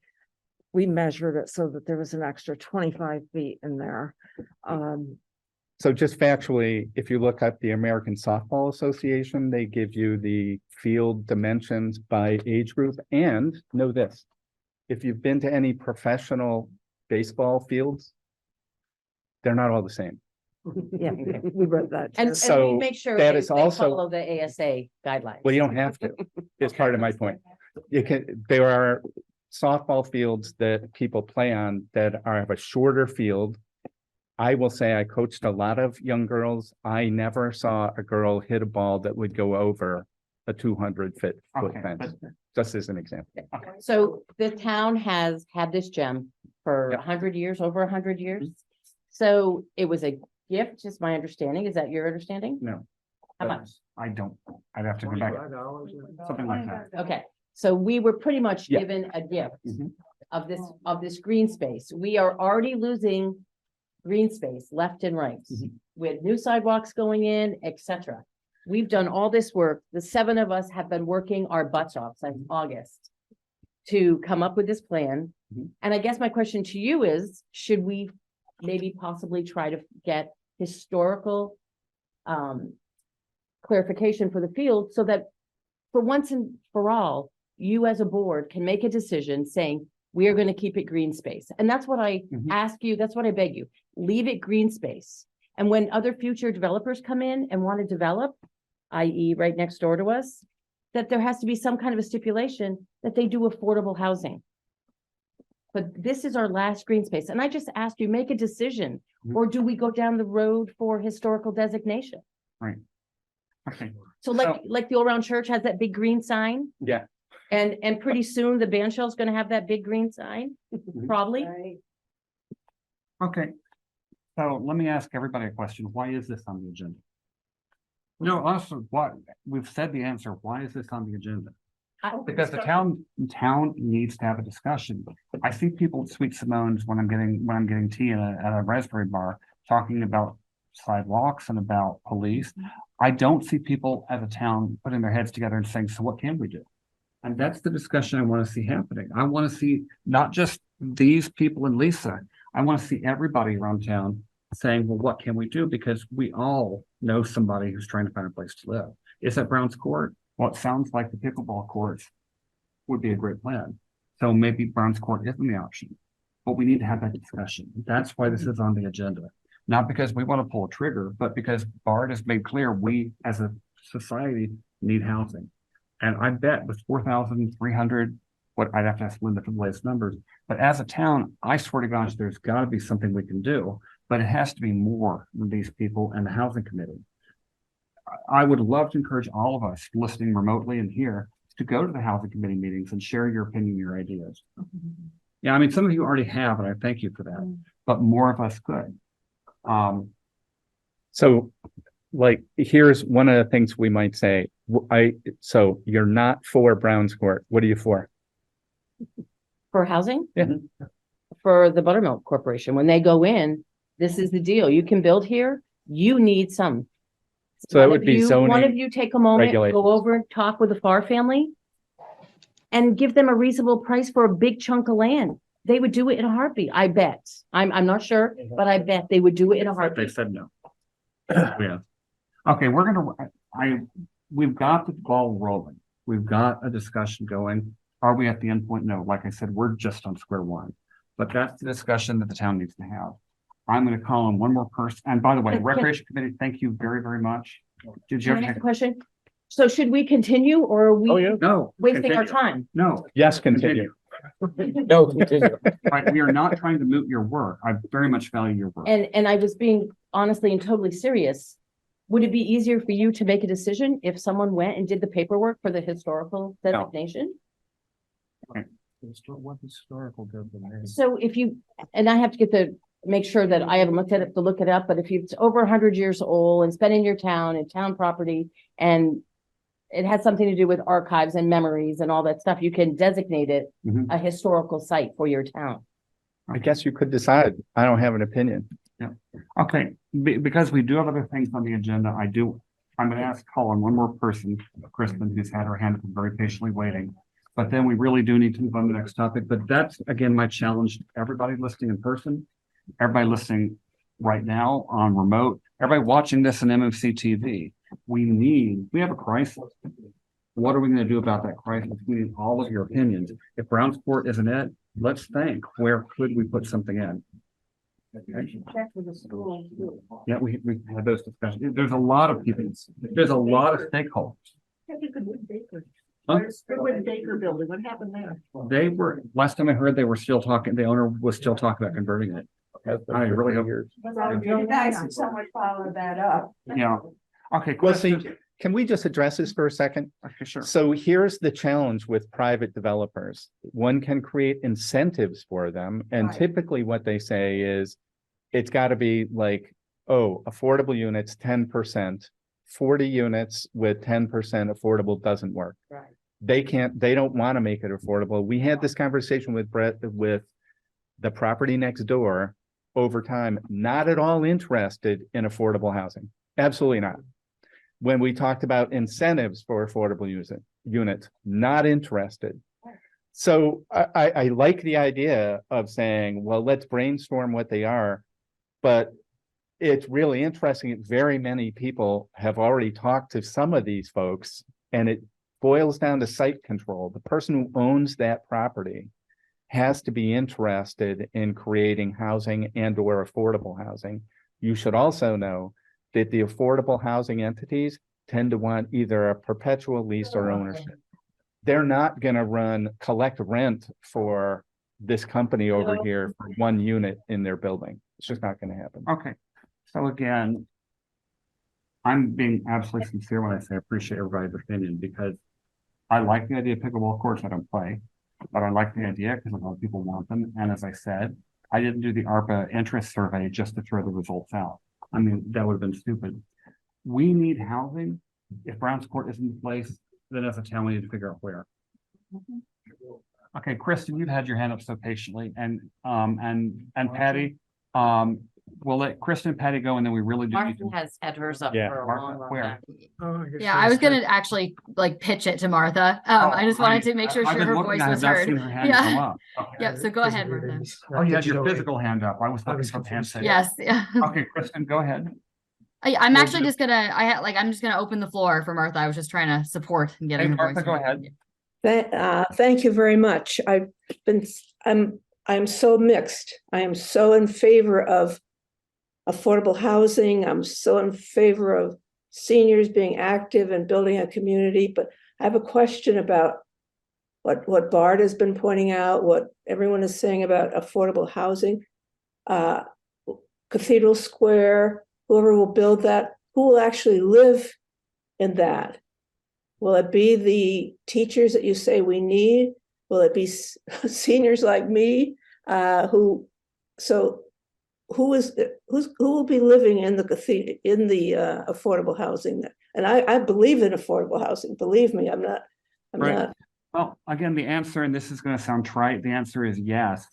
we measured it so that there was an extra 25 feet in there. So just factually, if you look at the American Softball Association, they give you the field dimensions by age group. And know this, if you've been to any professional baseball fields, they're not all the same. Yeah, we read that. And, too. So we make sure that they is also- follow the ASA guidelines. Well, you don't have to, is part of my point. There are softball fields that people play on that have a shorter field. I will say I coached a lot of young girls. I never saw a girl hit a ball that would go over a 200 foot Okay, fence, just as an example. So the town has had this gem for Yep. 100 years, over 100 years. So it was a gift, is my understanding. Is that your understanding? No. How much? I don't, I'd have to go back, something like that. Okay, so we were pretty much Yeah. given a gift Mhm. of this green space. We are already losing green space left and right with new sidewalks going in, etc. We've done all this work. The 7 of us have been working our butts off since August to come up with this plan. And I guess my question to you is, should we maybe possibly try to get historical clarification for the field so that for once and for all, you as a board can make a decision saying, we are going to keep it green space. And that's what I ask you. That's what I beg you. Leave it green space. And when other future developers come in and want to develop, i.e. right next door to us, that there has to be some kind of a stipulation that they do affordable housing. But this is our last green space. And I just ask you, make a decision, or do we go down the road for historical designation? Right. Okay. So like the old round church has that big green sign, Yeah. and pretty soon the band shell's gonna have that big green sign, probably. Okay. So let me ask everybody a question. Why is this on the agenda? No, also, what, we've said the answer. Why is this on the agenda? Because the town needs to have a discussion. I see people at Sweet Simone's when I'm getting tea at a raspberry bar talking about sidewalks and about police. I don't see people as a town putting their heads together and saying, so what can we do? And that's the discussion I want to see happening. I want to see not just these people and Lisa. I want to see everybody around town saying, well, what can we do? Because we all know somebody who's trying to find a place to live. Is that Brown's Court? Well, it sounds like the pickleball courts would be a great plan. So maybe Brown's Court isn't the option, but we need to have that discussion. That's why this is on the agenda. Not because we want to pull a trigger, but because Bard has made clear we as a society need housing. And I bet with 4,300, what I'd have to ask Linda for the latest numbers, but as a town, I swear to gosh, there's got to be something we can do, but it has to be more than these people and the housing committee. I would love to encourage all of us listening remotely and here to go to the housing committee meetings and share your opinion, your ideas. Yeah, I mean, some of you already have, and I thank you for that, but more of us could. So like, here's one of the things we might say. So you're not for Browns Court. What are you for? For housing? Yeah. For the Buttermilk Corporation, when they go in, this is the deal. You can build here, you need some. So that One would of be you- zoning. One of you take a moment, regulations. go over, talk with the Farr family and give them a reasonable price for a big chunk of land. They would do it in a heartbeat, I bet. I'm not sure, but I bet they would do it in a They heartbeat. said no. Yeah. Okay, we've got the ball rolling. We've got a discussion going. Are we at the end point? No, like I said, we're just on square one. But that's the discussion that the town needs to have. I'm going to call on one more person. And by the way, Recreation Committee, thank you very, very much. Did you Can I ever ask a question? So should we continue or are we No. wasting our continue. time? No. Yes, continue. No, continue. Right, we are not trying to moot your work. I very much value your work. And I was being honestly and totally serious. Would it be easier for you to make a decision if someone went and did the paperwork for the historical designation? What historical government? So if you, and I have to make sure that I haven't looked at it to look it up, but if it's over 100 years old and it's been in your town and town property and it has something to do with archives and memories and all that stuff, you can designate it a historical site for your town. I guess you could decide. I don't have an opinion. Yeah. Okay, because we do have other things on the agenda, I'm going to ask call on one more person, Kristen, who's had her hand up and very patiently waiting. But then we really do need to move on to the next topic. But that's, again, my challenge to everybody listening in person, everybody listening right now on remote, everybody watching this on MMC TV. We have a crisis. What are we going to do about that crisis? We need all of your opinions. If Browns Court isn't it, let's think, where could we put something in? Okay. Check with the school. Yeah, we had those discussions. There's a lot of people. There's a lot of stakeholders. Huh? Goodwin Baker building, what happened there? They were, last time I heard, they were still talking, the owner was still talking about converting it. I really hope. It'd be nice if someone followed that up. Yeah. Okay, Well, question. see, can we just address this for a second? Okay, sure. So here's the challenge with private developers. One can create incentives for them. And Right. typically what they say is, it's got to be like, oh, affordable units, 10%, 40 units with 10% affordable doesn't work. Right. They don't want to make it affordable. We had this conversation with Brett, with the property next door over time, not at all interested in affordable housing. Absolutely not. When we talked about incentives for affordable units, not interested. So I like the idea of saying, well, let's brainstorm what they are, but it's really interesting. Very many people have already talked to some of these folks, and it boils down to site control. The person who owns that property has to be interested in creating housing and or affordable housing. You should also know that the affordable housing entities tend to want either a perpetual lease or ownership. They're not going to collect rent for this company over here for one unit in their building. It's just not going to happen. Okay. So again, I'm being absolutely sincere when I say I appreciate everybody's opinion, because I like the idea of pickleball courts. I don't play, but I like the idea because a lot of people want them. And as I said, I didn't do the ARPA interest survey just to throw the results out. I mean, that would have been stupid. We need housing. If Browns Court isn't in place, then as a town, we need to figure out where. Okay, Kristen, you've had your hand up so patiently, and Patty, we'll let Kristen and Patty go, and then we really do. Martha has had hers up Yeah, for a Martha, long, long where? time. Yeah, I was gonna actually like pitch it to Martha. I just wanted to make sure I've been her looking, voice I have was not heard. seen her hand Yeah. come up. Okay. Yep. So go ahead, Martha. Oh, you had your physical hand up. I was looking for the hand signal. Yes. Yeah. Okay, Kristen, go ahead. I'm actually just gonna. I'm just gonna open the floor for Martha. I was just trying to support and getting Hey, her Martha, voice. go heard. ahead. Thank you very much. I'm so mixed. I am so in favor of affordable housing. I'm so in favor of seniors being active and building a community, but I have a question about what Bart has been pointing out, what everyone is saying about affordable housing. Cathedral Square, whoever will build that, who will actually live in that? Will it be the teachers that you say we need? Will it be seniors like me, who will be living in the cathedral, in the affordable housing? And I believe in affordable housing. Believe me, I'm not. Well, again, the answer, and this is going to sound trite, the answer is yes,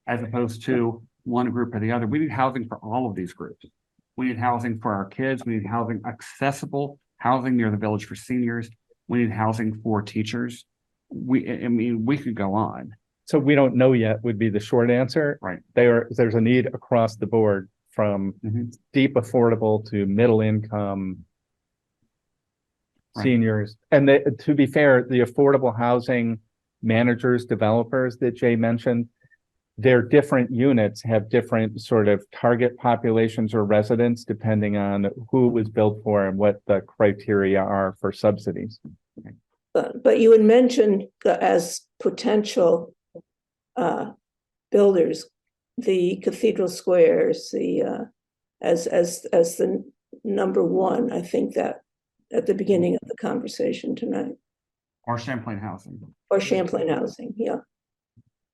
as opposed to one group or the other. We need housing for all of these groups. We need housing for our kids. We need housing, accessible housing near the village for seniors. We need housing for teachers. We could go on. So we don't know yet would be the short answer. Right. There's a need across the board from deep affordable to middle income seniors. And to be fair, the affordable housing managers, developers that Jay mentioned, their different units have different sort of target populations or residents depending on who it was built for and what the criteria are for subsidies. But you had mentioned as potential builders, the Cathedral Squares, as the number one. I think that at the beginning of the conversation tonight. Or Champlain Housing. Or Champlain Housing, yeah.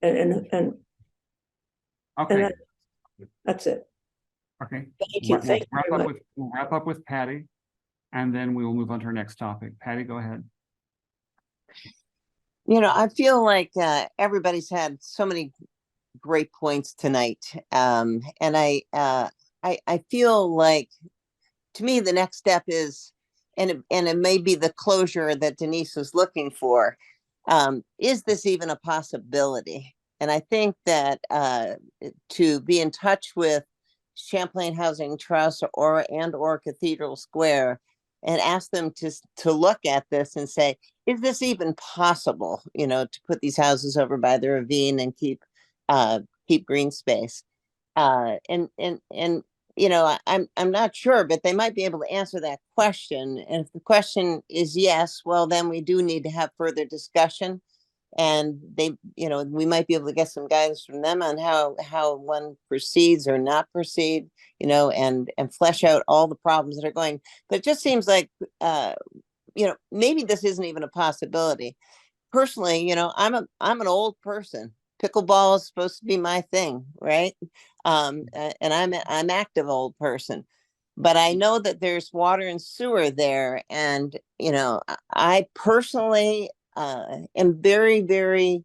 And okay. And that's it. Okay. Thank you. Thank you very much. We'll wrap up with Patty, and then we will move on to our next topic. Patty, go ahead. You know, I feel like everybody's had so many great points tonight, and I feel like, to me, the next step is, and it may be the closure that Denise was looking for. Is this even a possibility? And I think that to be in touch with Champlain Housing Trust or Cathedral Square and ask them to look at this and say, is this even possible, you know, to put these houses over by the ravine and keep green space? And you know, I'm not sure, but they might be able to answer that question. And if the question is yes, well, then we do need to have further discussion. And they, you know, we might be able to get some guidance from them on how one proceeds or not proceed, you know, and flesh out all the problems that are going. But it just seems like, you know, maybe this isn't even a possibility. Personally, you know, I'm an old person. Pickleball is supposed to be my thing, right? And I'm active old person. But I know that there's water and sewer there, and you know, I personally am very, very,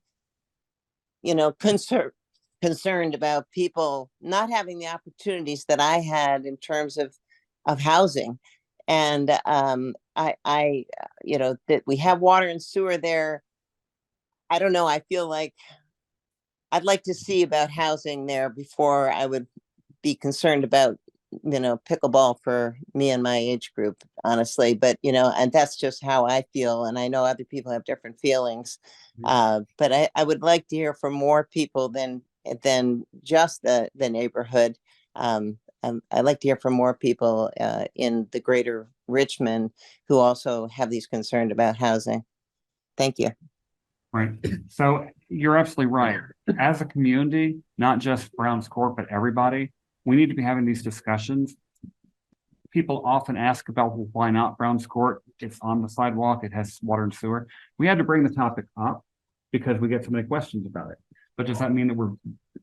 you know, concerned about people not having the opportunities that I had in terms of housing. And I you know, that we have water and sewer there. I don't know. I feel like I'd like to see about housing there before I would be concerned about, you know, pickleball for me and my age group, honestly. But, you know, and that's just how I feel. And I know other people have different feelings. But I would like to hear from more people than just the neighborhood. I'd like to hear from more people in the greater Richmond who also have these concerns about housing. Thank you. Right. So you're absolutely right. As a community, not just Browns Court, but everybody, we need to be having these discussions. People often ask about, well, why not Browns Court? It's on the sidewalk. It has water and sewer. We had to bring the topic up because we get so many questions about it. But does that mean that we're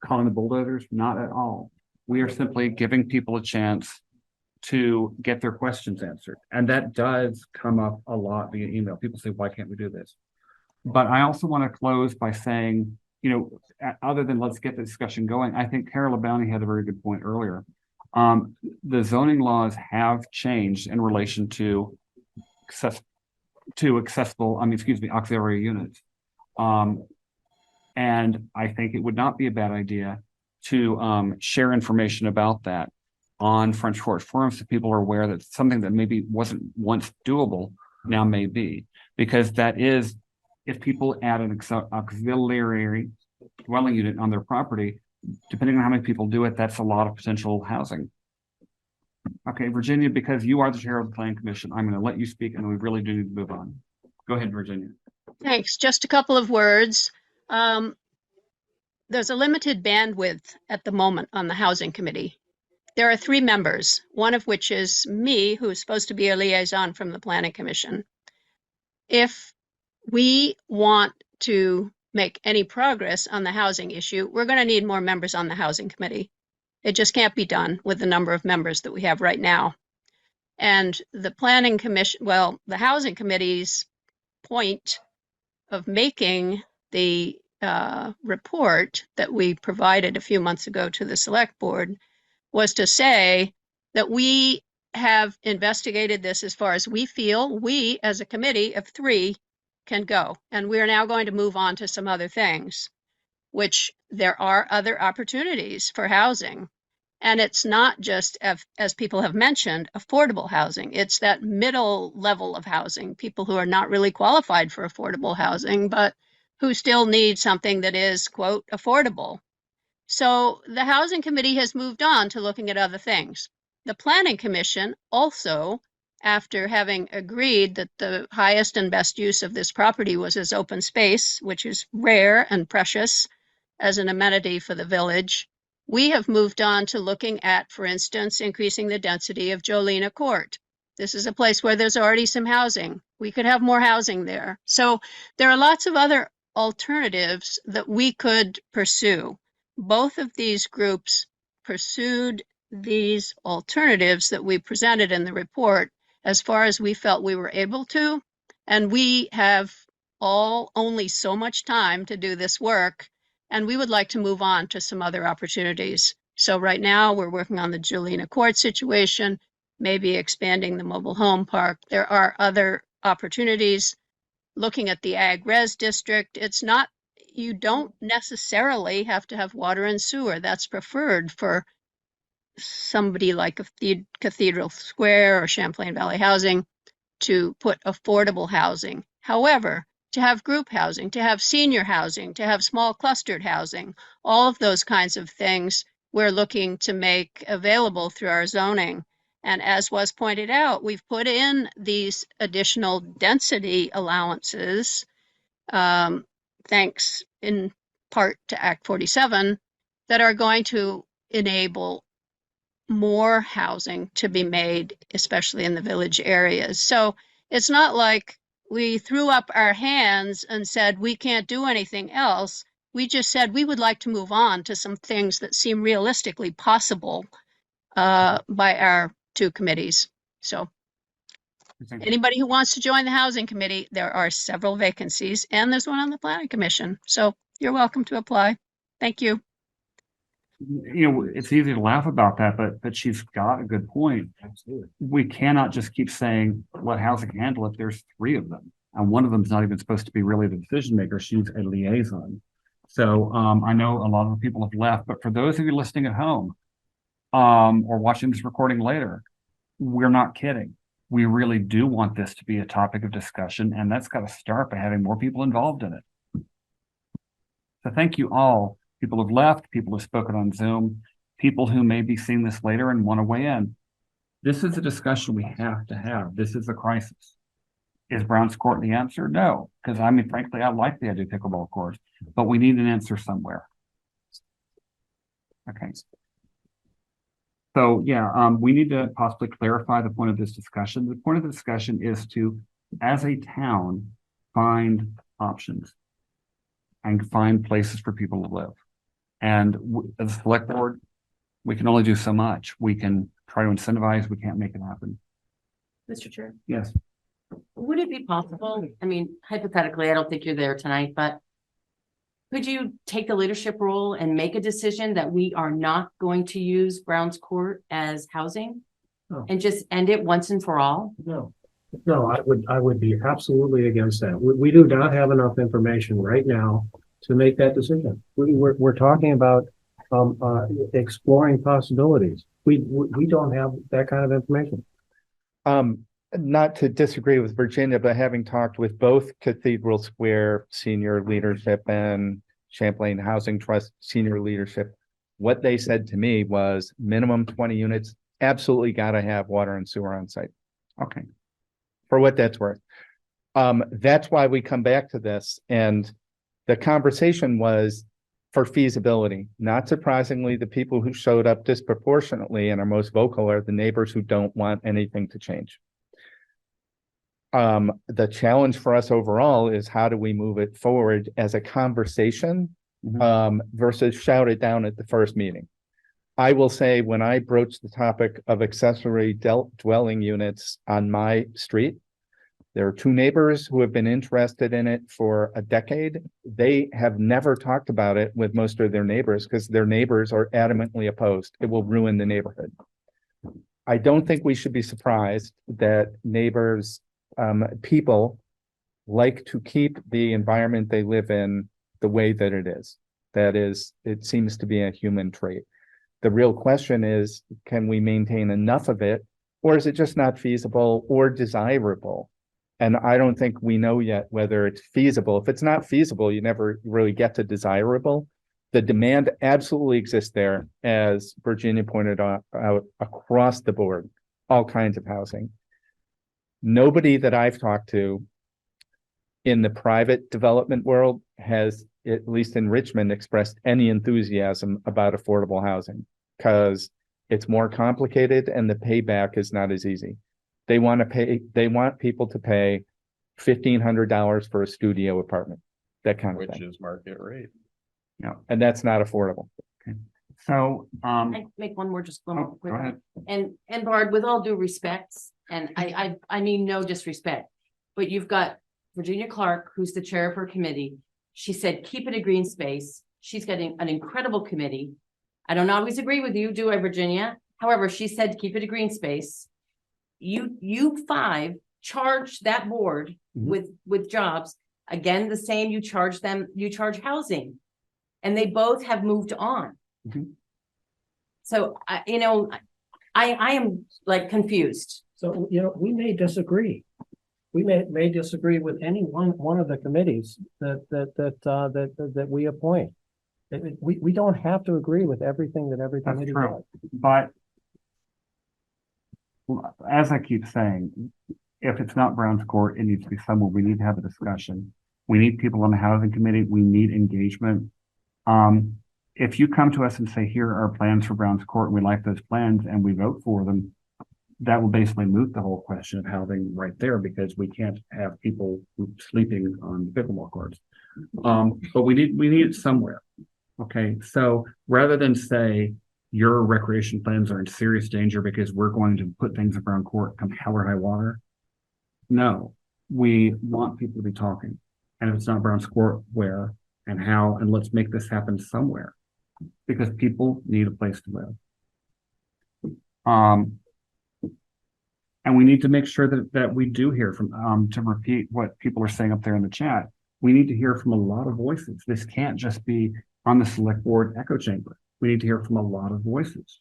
calling the bulldozers? Not at all. We are simply giving people a chance to get their questions answered. And that does come up a lot via email. People say, why can't we do this? But I also want to close by saying, you know, other than let's get the discussion going, I think Carol Bounty had a very good point earlier. The zoning laws have changed in relation to accessible, auxiliary units. And I think it would not be a bad idea to share information about that on French Court forums so people are aware that something that maybe wasn't once doable now may be, because that is, if people add an auxiliary dwelling unit on their property, depending on how many people do it, that's a lot of potential housing. Okay, Virginia, because you are the chair of the Planning Commission, I'm going to let you speak, and we really do need to move on. Go ahead, Virginia. Thanks. Just a couple of words. There's a limited bandwidth at the moment on the Housing Committee. there are 3 members, one of which is me, who's supposed to be a liaison from the Planning Commission. If we want to make any progress on the housing issue, we're going to need more members on the Housing Committee. It just can't be done with the number of members that we have right now. And the Planning Commission, well, the Housing Committee's point of making the report that we provided a few months ago to the Select Board was to say that we have investigated this as far as we feel we, as a committee of 3, can go. And we are now going to move on to some other things, which there are other opportunities for housing. And it's not just, as people have mentioned, affordable housing. It's that middle level of housing, people who are not really qualified for affordable housing, but who still need something that is, quote, affordable. So the Housing Committee has moved on to looking at other things. The Planning Commission also, after having agreed that the highest and best use of this property was as open space, which is rare and precious as an amenity for the village, we have moved on to looking at, for instance, increasing the density of Jolena Court. This is a place where there's already some housing. We could have more housing there. So there are lots of other alternatives that we could pursue. Both of these groups pursued these alternatives that we presented in the report as far as we felt we were able to. And we have all only so much time to do this work. And we would like to move on to some other opportunities. So right now we're working on the Jolena Court situation, maybe expanding the mobile home park. There are other opportunities. Looking at the Ag Res district, it's not, you don't necessarily have to have water and sewer. That's preferred for somebody like a Cathedral Square or Champlain Valley Housing to put affordable housing. However, to have group housing, to have senior housing, to have small clustered housing, all of those kinds of things we're looking to make available through our zoning. And as was pointed out, we've put in these additional density allowances, thanks in part to Act 47, that are going to enable more housing to be made, especially in the village areas. So it's not like we threw up our hands and said, we can't do anything else. We just said we would like to move on to some things that seem realistically possible by our 2 committees. So anybody who wants to join the Housing Committee, there are several vacancies and there's one on the Planning Commission. So you're welcome to apply. Thank you. You know, it's easy to laugh about that, but she's got a good point. Absolutely. We cannot just keep saying, let housing handle it. There's 3 of them. And one of them is not even supposed to be really the decision maker. She's a liaison. So I know a lot of people have left, but for those of you listening at home or watching this recording later, we're not kidding. We really do want this to be a topic of discussion, and that's got to start by having more people involved in it. So thank you all. People have left, people have spoken on Zoom, people who may be seeing this later and want to weigh in. This is a discussion we have to have. This is a crisis. Is Browns Court the answer? No, because I mean, frankly, I like the idea of pickleball courts, but we need an answer somewhere. Okay. So yeah, we need to possibly clarify the point of this discussion. The point of the discussion is to, as a town, find options and find places for people to live. And as a select board, we can only do so much. We can try to incentivize, we can't make it happen. Mr. Chair, Yes. would it be possible, I mean, hypothetically, I don't think you're there tonight, but could you take the leadership role and make a decision that we are not going to use Browns Court as housing? No. And just end it once and for all? No, I would be absolutely against that. We do not have enough information right now to make that decision. We're talking about exploring possibilities. We don't have that kind of information. Not to disagree with Virginia, but having talked with both Cathedral Square senior leadership and Champlain Housing Trust senior leadership, what they said to me was minimum 20 units, absolutely got to have water and sewer on site. Okay. For what that's worth. That's why we come back to this. And the conversation was, for feasibility. Not surprisingly, the people who showed up disproportionately and are most vocal are the neighbors who don't want anything to change. The challenge for us overall is how do we move it forward as a conversation versus shout it down at the first meeting. I will say when I broached the topic of accessory dwelling units on my street, there are two neighbors who have been interested in it for a decade. They have never talked about it with most of their neighbors because their neighbors are adamantly opposed. It will ruin the neighborhood. I don't think we should be surprised that neighbors, people like to keep the environment they live in the way that it is. That is, it seems to be a human trait. The real question is, can we maintain enough of it, or is it just not feasible or desirable? And I don't think we know yet whether it's feasible. If it's not feasible, you never really get to desirable. The demand absolutely exists there, as Virginia pointed out across the board, all kinds of housing. Nobody that I've talked to in the private development world has, at least in Richmond, expressed any enthusiasm about affordable housing because it's more complicated and the payback is not as easy. They want people to pay $1,500 for a studio apartment, that kind of thing. Which is market rate. Yeah, and that's not affordable. Okay. So, I make one more, just one more quick. go ahead. And Bard, with all due respect, and I mean no disrespect, but you've got Virginia Clark, who's the chair of her committee. She said, keep it a green space. She's got an incredible committee. I don't always agree with you, do I, Virginia? However, she said, keep it a green space. You five charge that board with jobs. Again, the same, you charge housing. And they both have moved on. So, I am like confused. So, we may disagree. We may disagree with any one of the committees that we appoint. We don't have to agree with everything that every committee does. But as I keep saying, if it's not Brown's Court, it needs to be somewhere. We need to have a discussion. We need people on the housing committee. We need engagement. If you come to us and say, here are our plans for Brown's Court, and we like those plans and we vote for them, that will basically moot the whole question of housing right there, because we can't have people sleeping on pickleball courts. But we need it somewhere. Okay, so rather than say your recreation plans are in serious danger because we're going to put things in Brown Court come hell or high water, no, we want people to be talking. And if it's not Brown's Court, where and how, and let's make this happen somewhere, because people need a place to live. And we need to make sure that we do hear from, to repeat what people are saying up there in the chat, we need to hear from a lot of voices. This can't just be on the select board echo chamber. We need to hear from a lot of voices.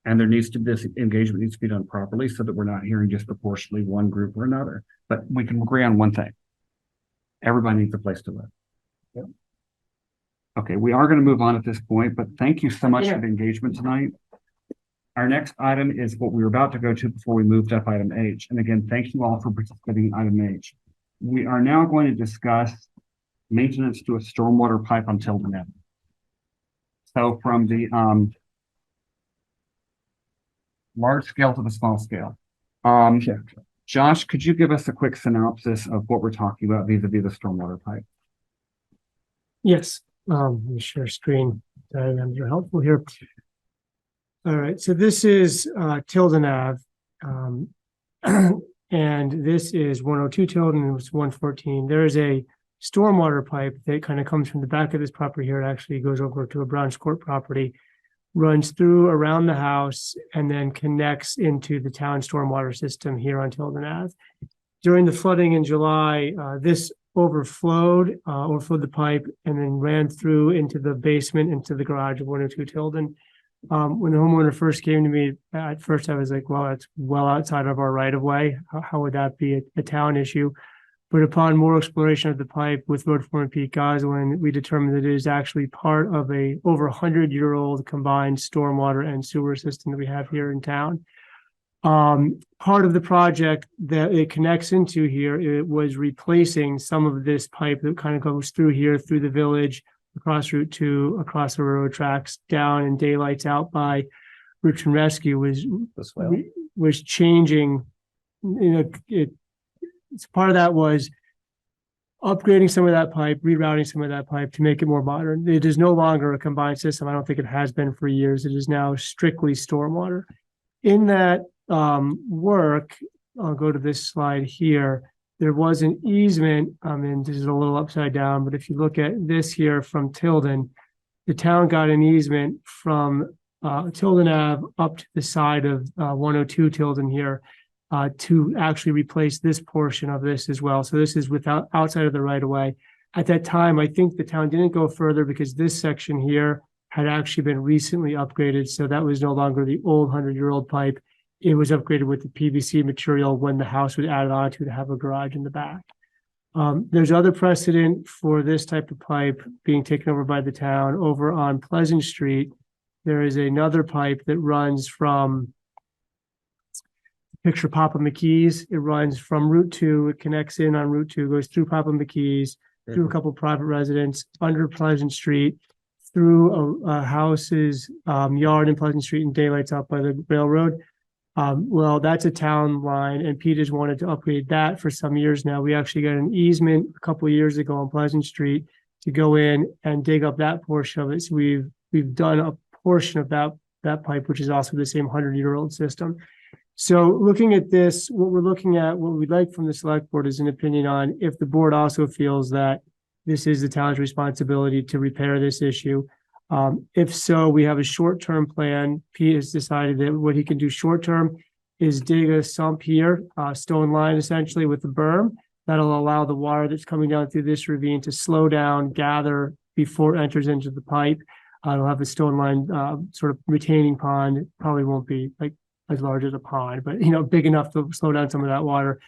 And this engagement needs to be done properly so that we're not hearing disproportionately one group or another. But we can agree on one thing. Everybody needs a place to live. Yep. Okay, we are going to move on at this point, but thank you so much for the engagement tonight. Our next item is what we were about to go to before we moved up item H. And again, thank you all for participating in item H. We are now going to discuss maintenance to a stormwater pipe on Tilden Avenue. So from the large scale to the small scale. Josh, could you give us a quick synopsis of what we're talking about vis-a-vis the stormwater pipe? Yes, let me share screen diagrams are helpful here. All right, so this is Tilden Ave, and this is 102 Tilden, and it's 114. There is a stormwater pipe that kind of comes from the back of this property here. It actually goes over to a Brown's Court property, runs through around the house, and then connects into the town stormwater system here on Tilden Ave. During the flooding in July, this overflowed the pipe and then ran through into the basement, into the garage of 102 Tilden. When the homeowner first came to me, at first I was like, well, that's well outside of our right of way. How would that be a town issue? But upon more exploration of the pipe with road foreman Pete Goslin, we determined that it is actually part of a over 100-year-old combined stormwater and sewer system that we have here in town. Part of the project that it connects into here, it was replacing some of this pipe that kind of goes through here, through the village, across Route 2, across the railroad tracks, down and daylights out by Richmond Rescue was changing. It's part of that was upgrading some of that pipe, rerouting some of that pipe to make it more modern. It is no longer a combined system. I don't think it has been for years. It is now strictly stormwater. In that work, I'll go to this slide here. There was an easement, and this is a little upside down, but if you look at this here from Tilden, the town got an easement from Tilden Ave up to the side of 102 Tilden here to actually replace this portion of this as well. So this is outside of the right of way. At that time, I think the town didn't go further because this section here had actually been recently upgraded. So that was no longer the old 100-year-old pipe. It was upgraded with the PVC material when the house was added on to have a garage in the back. There's other precedent for this type of pipe being taken over by the town. Over on Pleasant Street, there is another pipe that runs from, picture Papa McKee's. It runs from Route 2. It connects in on Route 2, goes through Papa McKee's, through a couple private residents, under Pleasant Street, through a house's yard in Pleasant Street, and daylights out by the railroad. Well, that's a town line, and Pete has wanted to upgrade that for some years now. We actually got an easement a couple of years ago on Pleasant Street to go in and dig up that portion of it. So we've done a portion of that pipe, which is also the same 100-year-old system. So looking at this, what we'd like from the select board is an opinion on if the board also feels that this is the town's responsibility to repair this issue. If so, we have a short-term plan. Pete has decided that what he can do short-term is dig a sump here, stone line essentially with the berm. That'll allow the water that's coming down through this ravine to slow down, gather before it enters into the pipe. It'll have a stone line sort of retaining pond. It probably won't be like as large as a pond, but big enough to slow down some of that water.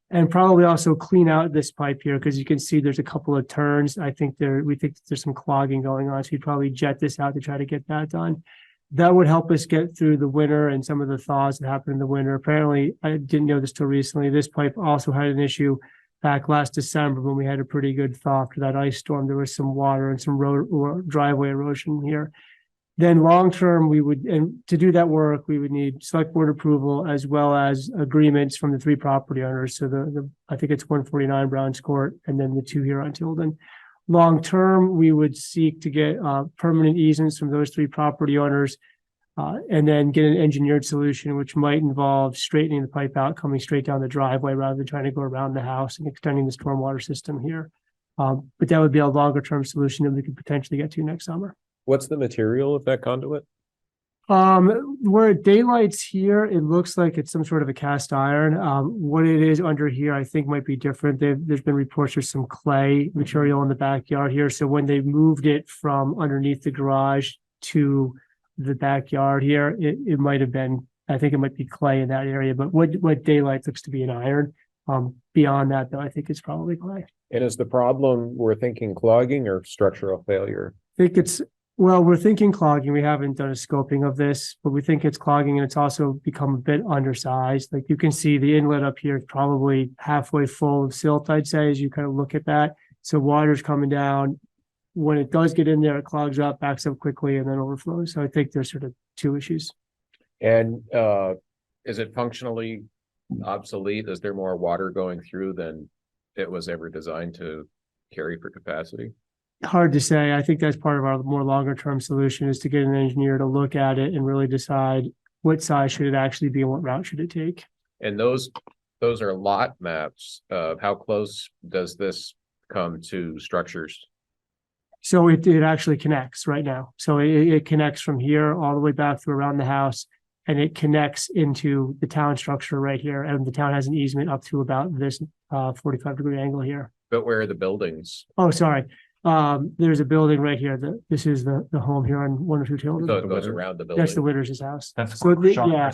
And probably also clean out this pipe here, because you can see there's a couple of turns. We think there's some clogging going on. So you'd probably jet this out to try to get that done. That would help us get through the winter and some of the thaws that happen in the winter. Apparently, I didn't know this till recently. This pipe also had an issue back last December when we had a pretty good thaw after that ice storm. There was some water and some road or driveway erosion here. Then long-term, and to do that work, we would need select board approval as well as agreements from the three property owners. So I think it's 149 Browns Court and then the two here on Tilden. Long-term, we would seek to get permanent easements from those three property owners and then get an engineered solution, which might involve straightening the pipe out, coming straight down the driveway rather than trying to go around the house and extending the stormwater system here. But that would be a longer-term solution that we could potentially get to next summer. What's the material of that conduit? Where daylight's here, it looks like it's some sort of a cast iron. What it is under here, I think might be different. There's been reports there's some clay material in the backyard here. So when they moved it from underneath the garage to the backyard here, it might have been, I think it might be clay in that area, but what daylight looks to be an iron. Beyond that, though, I think it's probably clay. And is the problem, we're thinking clogging or structural failure? I think we're thinking clogging. We haven't done a scoping of this, but we think it's clogging, and it's also become a bit undersized. Like you can see the inlet up here is probably halfway full of silt, I'd say, as you kind of look at that. So water's coming down. When it does get in there, it clogs up, backs up quickly, and then overflows. So I think there's sort of two issues. And is it functionally obsolete? Is there more water going through than it was ever designed to carry for capacity? Hard to say. I think that's part of our more longer term solution is to get an engineer to look at it and really decide what size should it actually be and what route should it take. And those are lot maps. How close does this come to structures? So it actually connects right now. So it connects from here all the way back through around the house, and it connects into the town structure right here. And the town has an easement up to about this 45-degree angle here. But where are the buildings? Oh, sorry. There's a building right here. This is the home here on 102 Tilden. So it goes around the building. That's the Winters' house. That's so yeah.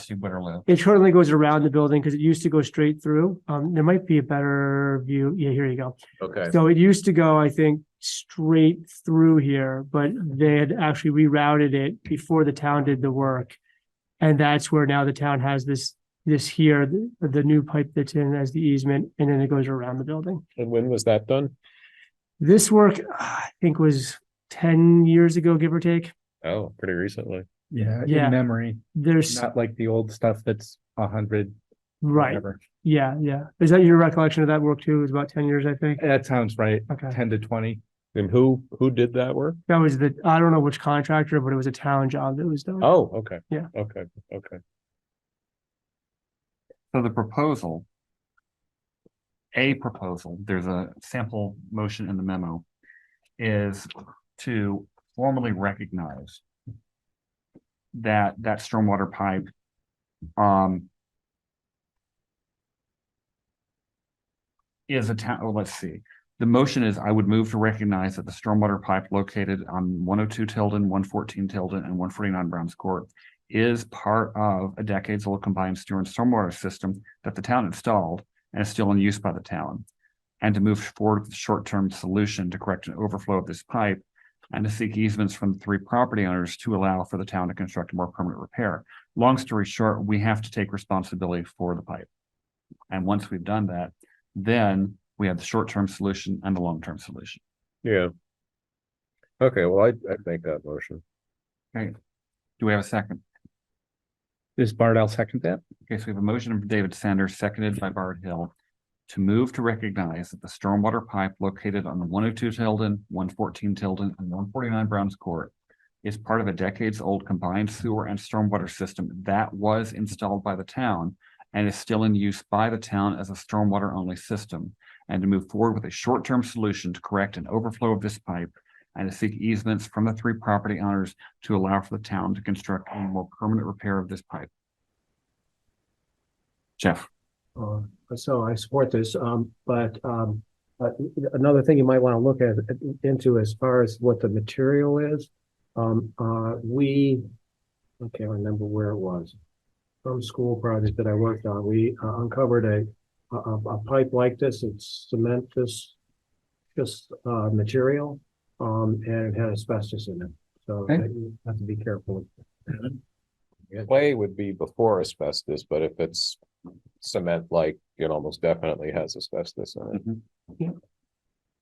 It currently goes around the building because it used to go straight through. There might be a better view. Yeah, here you go. Okay. So it used to go, I think, straight through here, but they had actually rerouted it before the town did the work. And that's where now the town has this here, the new pipe that's in as the easement, and then it goes around the building. And when was that done? This work, I think, was 10 years ago, give or take. Oh, pretty recently. Yeah, Yeah. in memory, There's, not like the old stuff that's 100. right. whatever. Yeah, yeah. Is that your recollection of that work too? It was about 10 years, I think. That sounds right. Okay. 10 to 20. And who did that work? That was I don't know which contractor, but it was a town job that was done. Oh, okay. Yeah. Okay. So the proposal, there's a sample motion in the memo, is to formally recognize that stormwater pipe is a town, let's see. The motion is I would move to recognize that the stormwater pipe located on 102 Tilden, 114 Tilden, and 149 Browns Court is part of a decades-old combined sewer and stormwater system that the town installed and is still in use by the town. And to move forward with a short-term solution to correct an overflow of this pipe and to seek easements from the 3 property owners to allow for the town to construct a more permanent repair. Long story short, we have to take responsibility for the pipe. And once we've done that, then we have the short-term solution and the long-term solution. Yeah. Okay, well, I'd make that motion. Okay. Do we have a second? This Bart, I'll second that. Okay, so we have a motion from David Sanders, seconded by Bart Hill, to move to recognize that the stormwater pipe located on the 102 Tilden, 114 Tilden, and 149 Browns Court is part of a decades-old combined sewer and stormwater system that was installed by the town and is still in use by the town as a stormwater-only system, and to move forward with a short-term solution to correct an overflow of this pipe and to seek easements from the 3 property owners to allow for the town to construct a more permanent repair of this pipe. Jeff. So I support this, but another thing you might want to look into as far as what the material is. I can't remember where it was. Some school project that I worked on, we uncovered a pipe like this. It's cementous, just material, and it had asbestos in it. So you have to be careful. Clay would be before asbestos, but if it's cement, like it almost definitely has asbestos in it. Yeah.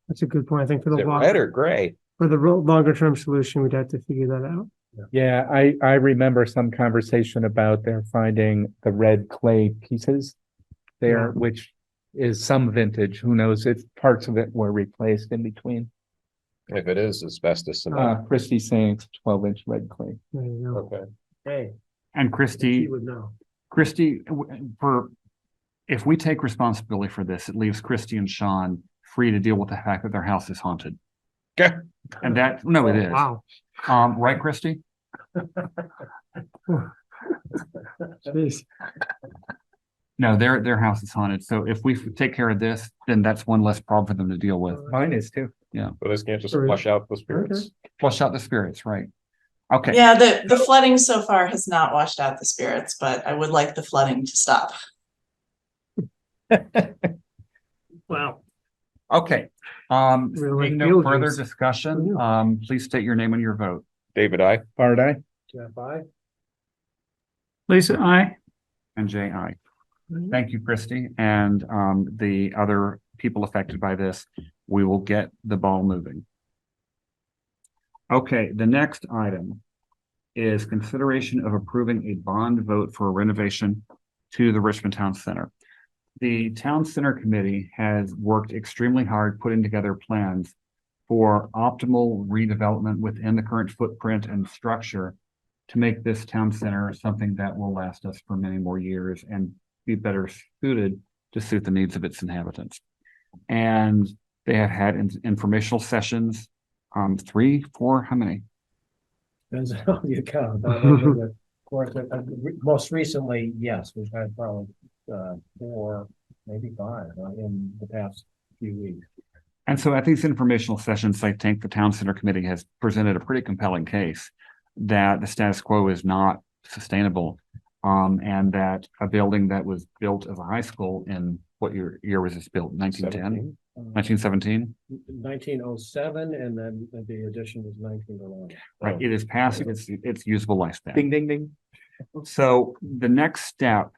That's a good point. I think for the Red or gray? For the longer term solution, we'd have to figure that out. Yeah, I remember some conversation about they're finding the red clay pieces there, which is some vintage. Who knows if parts of it were replaced in between. If it is asbestos cement. Christie's saying it's 12-inch red clay. There you go. Okay. Hey, And Christy, she would know. Christy, if we take responsibility for this, it leaves Christy and Sean free to deal with the fact that their house is haunted. Okay. And that, no, it is. Wow. Right, Christy? Jeez. No, their house is haunted. So if we take care of this, then that's one less problem for them to deal with. Mine is too. Yeah. But this can't just flush out the spirits. Flush out the spirits, right? Okay. Yeah, the flooding so far has not washed out the spirits, but I would like the flooding to stop. Wow. Okay. Really Seeing no feel further juice. discussion, please state your name and your vote. David, I. Bart, I. Jeff, I. Lisa, I. And Jay, I. Thank you, Christy, and the other people affected by this. We will get the ball moving. Okay, the next item is consideration of approving a bond vote for a renovation to the Richmond Town Center. The Town Center Committee has worked extremely hard putting together plans for optimal redevelopment within the current footprint and structure to make this town center something that will last us for many more years and be better suited to suit the needs of its inhabitants. And they have had informational sessions, 3, 4, how many? Depends on how you count. Of course, most recently, yes, we've had probably 4, maybe 5 in the past few weeks. And so at these informational sessions, I think the Town Center Committee has presented a pretty compelling case that the status quo is not sustainable, and that a building that was built as a high school in what year was this built? 1910? 1917? 1907, and then the addition was 1911. Right, it is past its usable lifespan. Ding, ding, ding. So the next step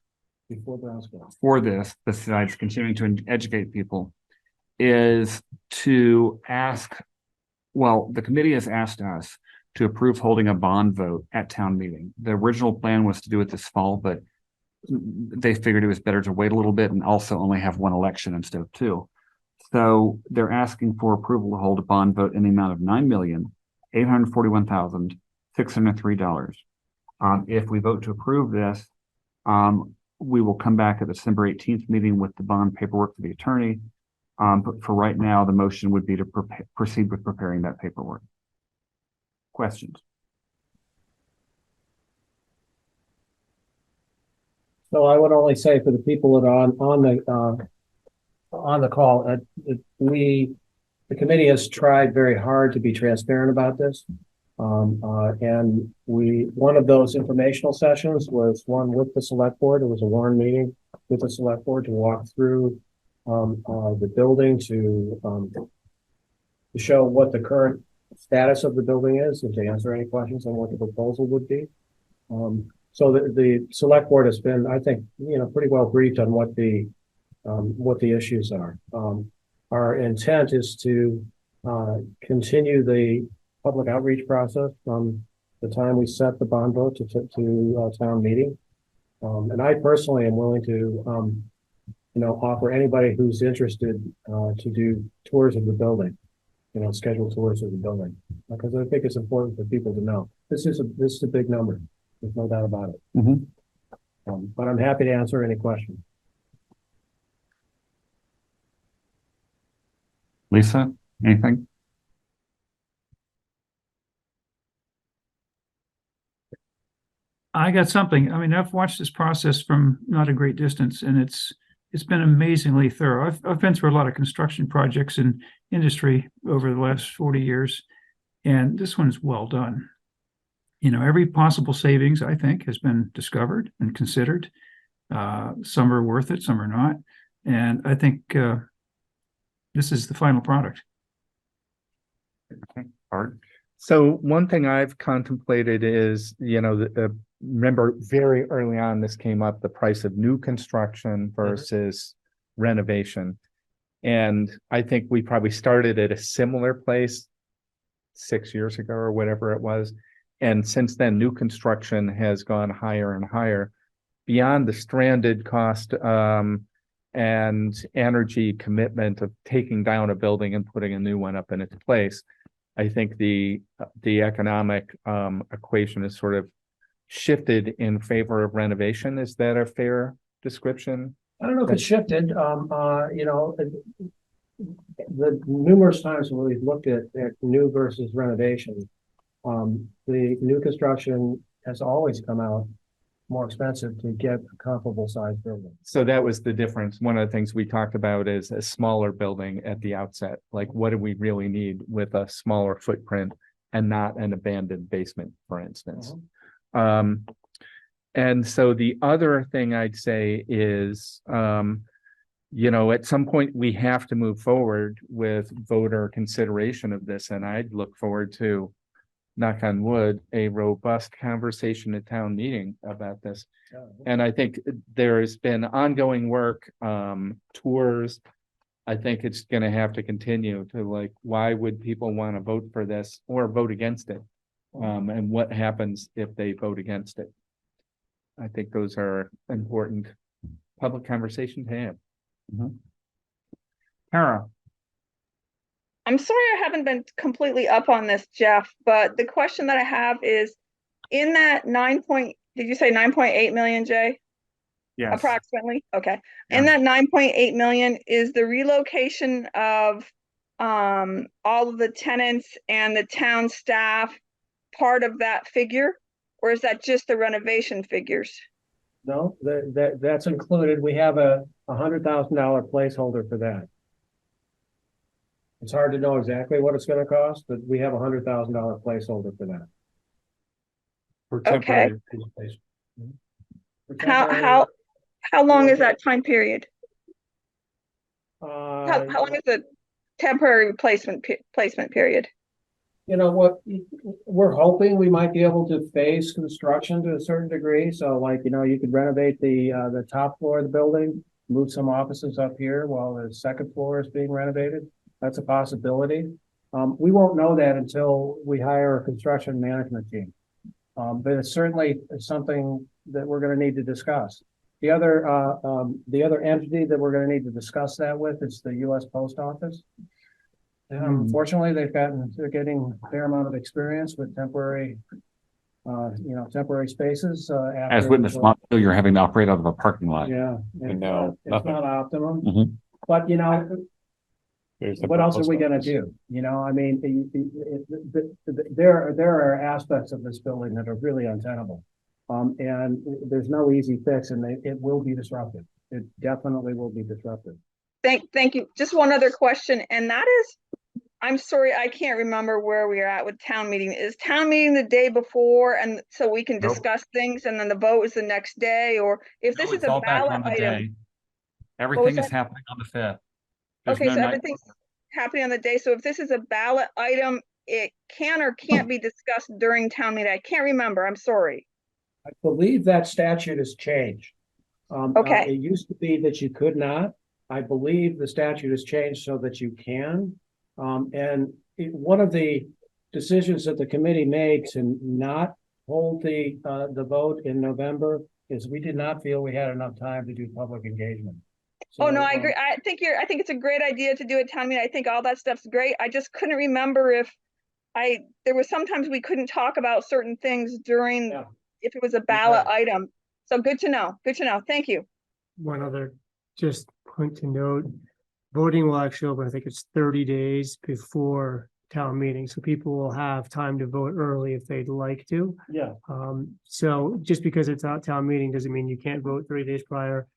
Before Brownsville. for this, besides continuing to educate people, is to ask well, the committee has asked us to approve holding a bond vote at town meeting. The original plan was to do it this fall, but they figured it was better to wait a little bit and also only have one election instead of two. So they're asking for approval to hold a bond vote in the amount of $9,841,603. If we vote to approve this, we will come back at the December 18th meeting with the bond paperwork for the attorney. But for right now, the motion would be to proceed with preparing that paperwork. Questions? So I would only say for the people that are on the call, the committee has tried very hard to be transparent about this. And one of those informational sessions was one with the select board. It was a warrant meeting with the select board to walk through the building to show what the current status of the building is and to answer any questions on what the proposal would be. So the select board has been, I think, pretty well briefed on what the issues are. Our intent is to continue the public outreach process from the time we set the bond vote to town meeting. And I personally am willing to, offer anybody who's interested to do tours of the building, schedule tours of the building, because I think it's important for people to know this is a big number. There's no doubt about it. But I'm happy to answer any questions. Lisa, anything? I got something. I mean, I've watched this process from not a great distance, and it's been amazingly thorough. I've been through a lot of construction projects in industry over the last 40 years, and this one is well done. Every possible savings, I think, has been discovered and considered. Some are worth it, some are not. And I think this is the final product. Okay, Art. So one thing I've contemplated is, remember very early on, this came up, the price of new construction versus renovation. And I think we probably started at a similar place 6 years ago or whatever it was. And since then, new construction has gone higher and higher beyond the stranded cost and energy commitment of taking down a building and putting a new one up in its place. I think the economic equation is sort of shifted in favor of renovation. Is that a fair description? I don't know if it's shifted. The numerous times when we've looked at new versus renovation, the new construction has always come out more expensive to get a comparable size building. So that was the difference. One of the things we talked about is a smaller building at the outset. Like, what do we really need with a smaller footprint and not an abandoned basement, for instance? And so the other thing I'd say is, at some point we have to move forward with voter consideration of this. And I'd look forward to, knock on wood, a robust conversation at town meeting about this. And I think there has been ongoing work, tours. I think it's going to have to continue to, why would people want to vote for this or vote against it? And what happens if they vote against it? I think those are important public conversation to have. Kara. I'm sorry I haven't been completely up on this, Jeff, but the question that I have is, in that did you say 9.8 million, Jay? Yes. Approximately. Okay. Yeah. In that 9.8 million, is the relocation of all of the tenants and the town staff part of that figure, or is that just the renovation figures? No, that's included. We have a $100,000 placeholder for that. It's hard to know exactly what it's going to cost, but we have a $100,000 placeholder for that. For temporary relocation. How long is that time period? How long is the temporary placement period? What we're hoping we might be able to phase construction to a certain degree. So you could renovate the top floor of the building, move some offices up here while the second floor is being renovated. That's a possibility. We won't know that until we hire a construction management team. But it's certainly something that we're gonna need to discuss. The other entity that we're gonna need to discuss that with is the US Post Office. And unfortunately, they're getting a fair amount of experience with temporary spaces. As witness, you're having to operate out of a parking lot. Yeah. And now It's not optimum, Mhm. but There's the what else are post we gonna office. do? I mean, there are aspects of this building that are really untenable. And there's no easy fix, and it will be disruptive. It definitely will be disruptive. Thank you. Just one other question, and that is, I'm sorry, I can't remember where we are at with town meeting. Is town meeting the day before, and so we can Nope. discuss things, and then the vote is the next day, or if this is It's a all back ballot on the item? day. Everything is that? happening on the 5th. There's Okay, no so night- everything's happening on the day. So if this is a ballot item, it can or can't be discussed during town meeting. I can't remember. I'm sorry. I believe that statute has changed. Okay. It used to be that you could not. I believe the statute has changed so that you can. One of the decisions that the committee made to not hold the vote in November is we did not feel we had enough time to do public engagement. Oh, no, I agree. I think it's a great idea to do a town meeting. I think all that stuff's great. I just couldn't remember if there was sometimes we couldn't talk about certain things during, if it was a ballot item. So good to know. Good to know. Thank you. One other just point to note, voting will actually open, I think it's 30 days before town meeting. So people will have time to vote early if they'd like to. Yeah. So just because it's out town meeting doesn't mean you can't vote 30 days prior.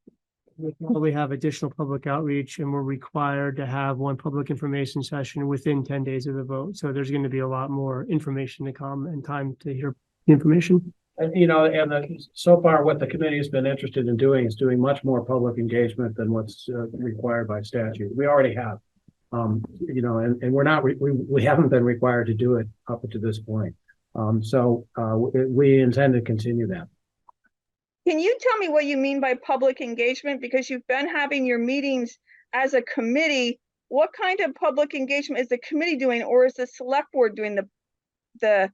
We probably have additional public outreach, and we're required to have one public information session within 10 days of the vote. So there's going to be a lot more information to come and time to hear the information. And so far, what the committee has been interested in doing is doing much more public engagement than what's required by statute. We already have, and we're not, we haven't been required to do it up to this point. So we intend to continue that. Can you tell me what you mean by public engagement? Because you've been having your meetings as a committee. What kind of public engagement is the committee doing, or is the select board doing the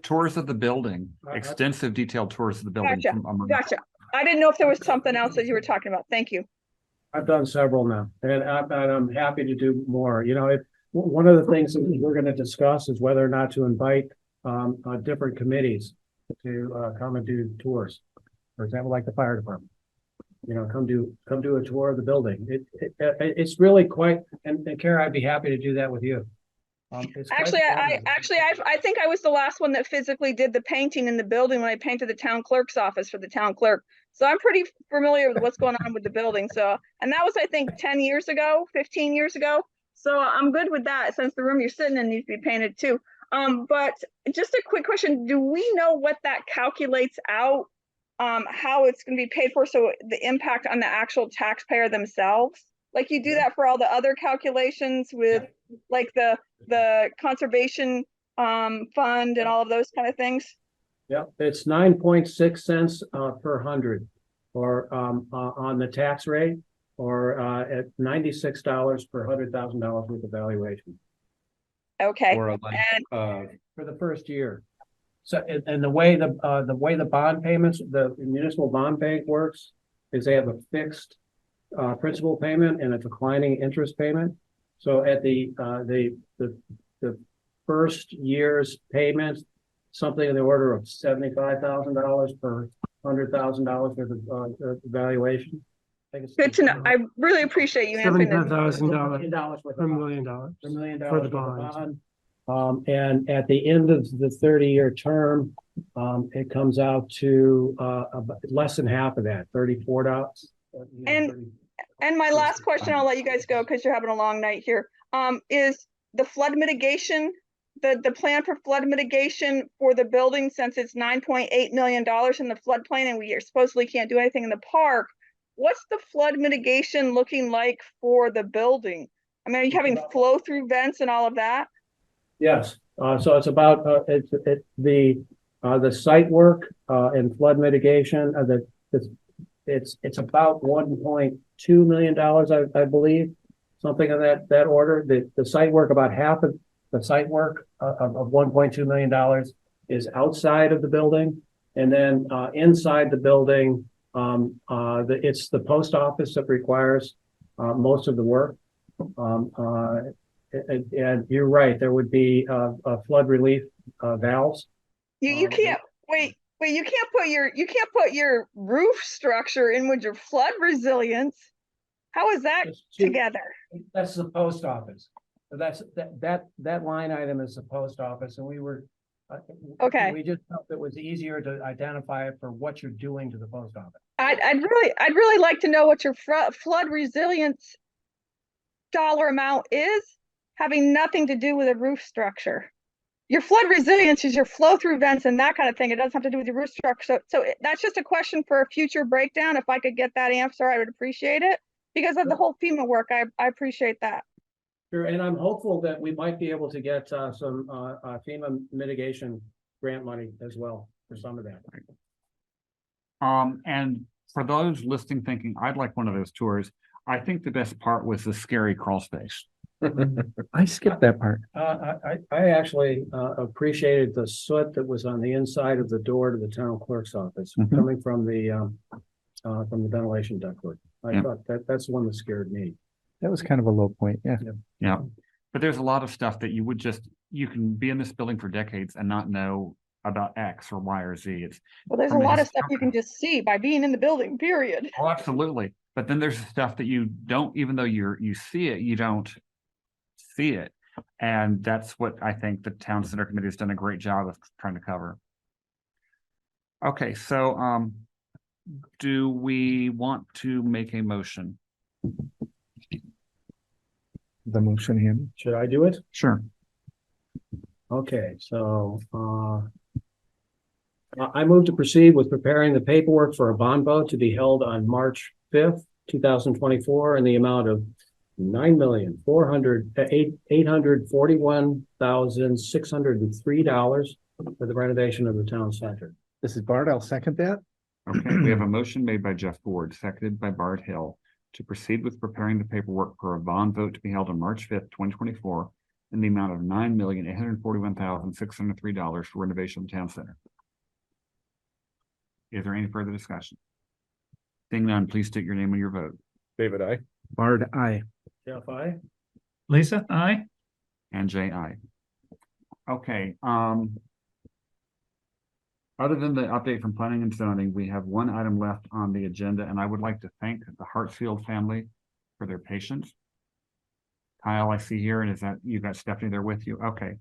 tours of the building, extensive detailed tours of the building. Gotcha. I didn't know if there was something else that you were talking about. Thank you. I've done several now, and I'm happy to do more. One of the things that we're going to discuss is whether or not to invite different committees to come and do tours. For example, like the fire department. Come do a tour of the building. It's really quite. And Kara, I'd be happy to do that with you. Actually, I think I was the last one that physically did the painting in the building when I painted the town clerk's office for the town clerk. So I'm pretty familiar with what's going on with the building. So, and that was, I think, 10 years ago, 15 years ago. So I'm good with that, since the room you're sitting in needs to be painted too. But just a quick question. Do we know what that calculates out? How it's going to be paid for? So the impact on the actual taxpayer themselves? Like you do that for all the other calculations with like the conservation fund and all of those kind of things? Yeah, it's 9.6 cents per hundred, or on the tax rate, or at $96 per $100,000 worth of valuation. Okay. For the first year. So, and the way the bond payments, the municipal bond bank works, is they have a fixed principal payment and a declining interest payment. So at the first year's payment, something in the order of $75,000 per $100,000 worth of valuation. Good to know. I really appreciate you answering this. $75,000, $1 million for the bond. And at the end of the 30-year term, it comes out to about less than half of that, $34. And my last question, I'll let you guys go because you're having a long night here. Is the flood mitigation, the plan for flood mitigation for the building, since it's $9.8 million in the floodplain and we supposedly can't do anything in the park, what's the flood mitigation looking like for the building? I mean, are you having flow through vents and all of that? Yes, so it's about the site work and flood mitigation. It's about $1.2 million, I believe, something of that order. The site work, about half the site work of $1.2 million is outside of the building. And then inside the building, it's the post office that requires most of the work. And you're right, there would be flood relief valves. You can't wait, you can't put your roof structure in with your flood resilience. How is that together? That's the post office. So that line item is the post office, and we were okay. We just felt it was easier to identify it for what you're doing to the post office. I'd really like to know what your flood resilience dollar amount is, having nothing to do with a roof structure. Your flood resilience is your flow through vents and that kind of thing. It doesn't have to do with your roof structure. So that's just a question for a future breakdown. If I could get that answer, I would appreciate it. Because of the whole FEMA work, I appreciate that. Sure, and I'm hopeful that we might be able to get some FEMA mitigation grant money as well for some of that. And for those listening thinking, I'd like one of those tours, I think the best part was the scary crawl space. I skipped that part. I actually appreciated the soot that was on the inside of the door to the town clerk's office coming from the ventilation ductwork. I thought that's the one that scared me. That was kind of a low point. Yeah. Yeah. But there's a lot of stuff that you can be in this building for decades and not know about X or Y or Z. Well, there's a lot of stuff you can just see by being in the building, period. Oh, absolutely. But then there's stuff that you don't, even though you see it, you don't see it. And that's what I think the Town Center Committee has done a great job of trying to cover. Okay, so do we want to make a motion? The motion hand. Should I do it? Sure. Okay, so I move to proceed with preparing the paperwork for a bond vote to be held on March 5th, 2024 in the amount of $9,841,603 for the renovation of the town center. This is Bart. I'll second that. Okay, we have a motion made by Jeff Ford, seconded by Bart Hill, to proceed with preparing the paperwork for a bond vote to be held on March 5th, 2024 in the amount of $9,841,603 for renovation of the town center. Is there any further discussion? Seeing none, please state your name and your vote. David, aye. Bart, aye. Jeff, aye. Lisa, aye. And Jay, aye. Okay, other than the update from planning and zoning, we have one item left on the agenda, and I would like to thank the Hartsfield family for their patience. Kyle, I see here, and is that you got Stephanie there with you? Okay.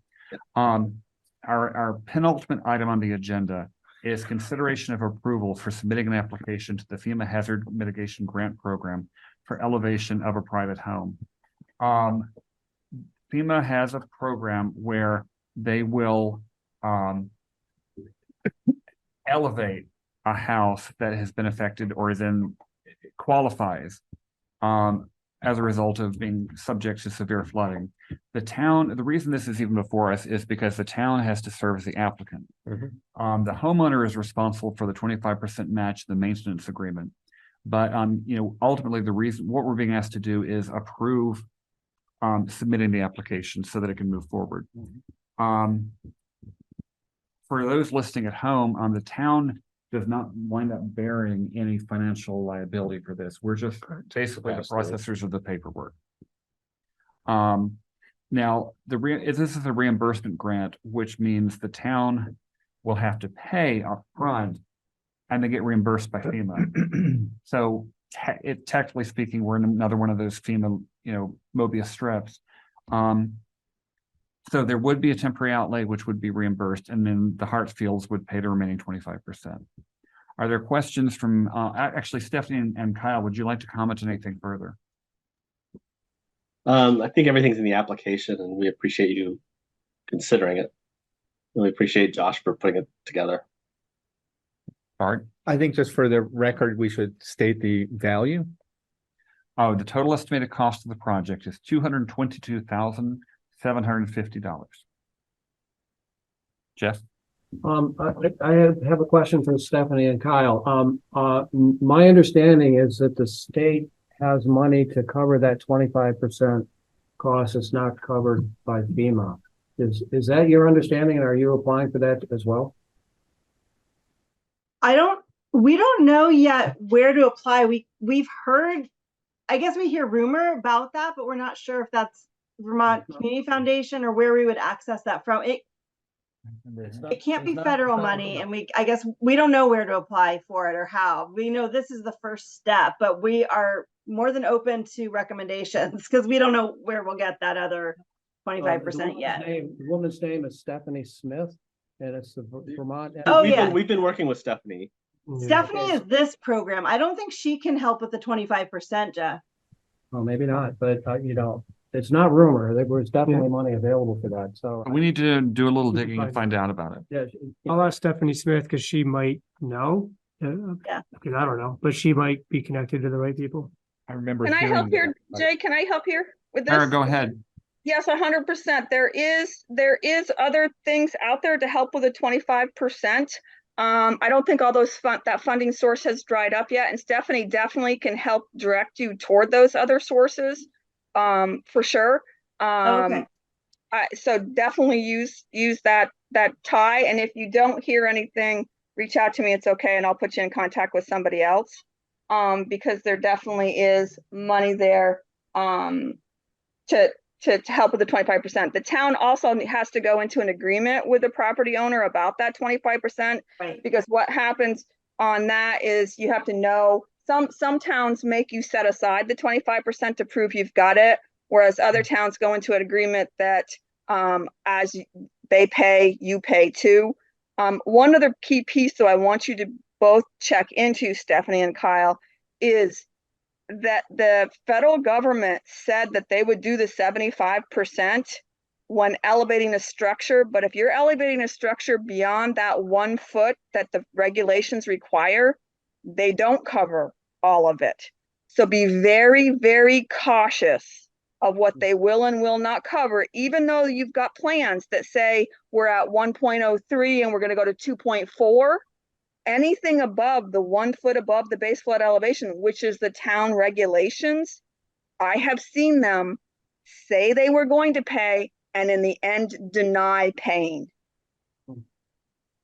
Our penultimate item on the agenda is consideration of approval for submitting an application to the FEMA Hazard Mitigation Grant Program for elevation of a private home. FEMA has a program where they will elevate a house that has been affected or qualifies as a result of being subject to severe flooding. The reason this is even before us is because the town has to serve as the applicant. The homeowner is responsible for the 25% match, the maintenance agreement. But ultimately what we're being asked to do is approve submitting the application so that it can move forward. For those listening at home, the town does not wind up bearing any financial liability for this. We're just basically the processors of the paperwork. Now, this is a reimbursement grant, which means the town will have to pay up front and they get reimbursed by FEMA. So technically speaking, we're in another one of those FEMA, Mobius strips. So there would be a temporary outlay, which would be reimbursed, and then the Hartsfields would pay the remaining 25%. Are there questions from, actually, Stephanie and Kyle, would you like to comment on anything further? I think everything's in the application, and we appreciate you considering it. Really appreciate Josh for putting it together. Bart? I think just for the record, we should state the value. Oh, the total estimated cost of the project is $222,750. Jeff? I have a question for Stephanie and Kyle. My understanding is that the state has money to cover that 25% cost that's not covered by FEMA. Is that your understanding and are you applying for that as well? We don't know yet where to apply. We've heard, I guess we hear rumor about that, but we're not sure if that's Vermont Community Foundation or where we would access that from. It can't be federal money, and I guess we don't know where to apply for it or how. We know this is the first step, but we are more than open to recommendations because we don't know where we'll get that other 25% yet. The woman's name is Stephanie Smith, and it's the Vermont. We've been working with Stephanie. Stephanie is this program. I don't think she can help with the 25%, Jeff. Well, maybe not, but it's not rumor. There was definitely money available for that. So We need to do a little digging and find out about it. yeah, I'll ask Stephanie Smith because she might know. Yeah. Because I don't know, but she might be connected to the right people. I remember. Can I help here, Jay? Can I help here with this? Sarah, go ahead. Yes, 100%. There is other things out there to help with the 25%. I don't think all those that funding source has dried up yet, and Stephanie definitely can help direct you toward those other sources, for sure. Okay. So definitely use that tie, and if you don't hear anything, reach out to me. It's okay, and I'll put you in contact with somebody else, because there definitely is money there to help with the 25%. The town also has to go into an agreement with the property owner about that 25%, right? Because what happens on that is you have to know, some towns make you set aside the 25% to prove you've got it, whereas other towns go into an agreement that as they pay, you pay too. One other key piece, so I want you to both check into, Stephanie and Kyle, is that the federal government said that they would do the 75% when elevating a structure, but if you're elevating a structure beyond that 1 foot that the regulations require, they don't cover all of it. So be very, very cautious of what they will and will not cover, even though you've got plans that say we're at 1.03 and we're going to go to 2.4. Anything above the 1 foot above the base flood elevation, which is the town regulations, I have seen them say they were going to pay and in the end deny paying.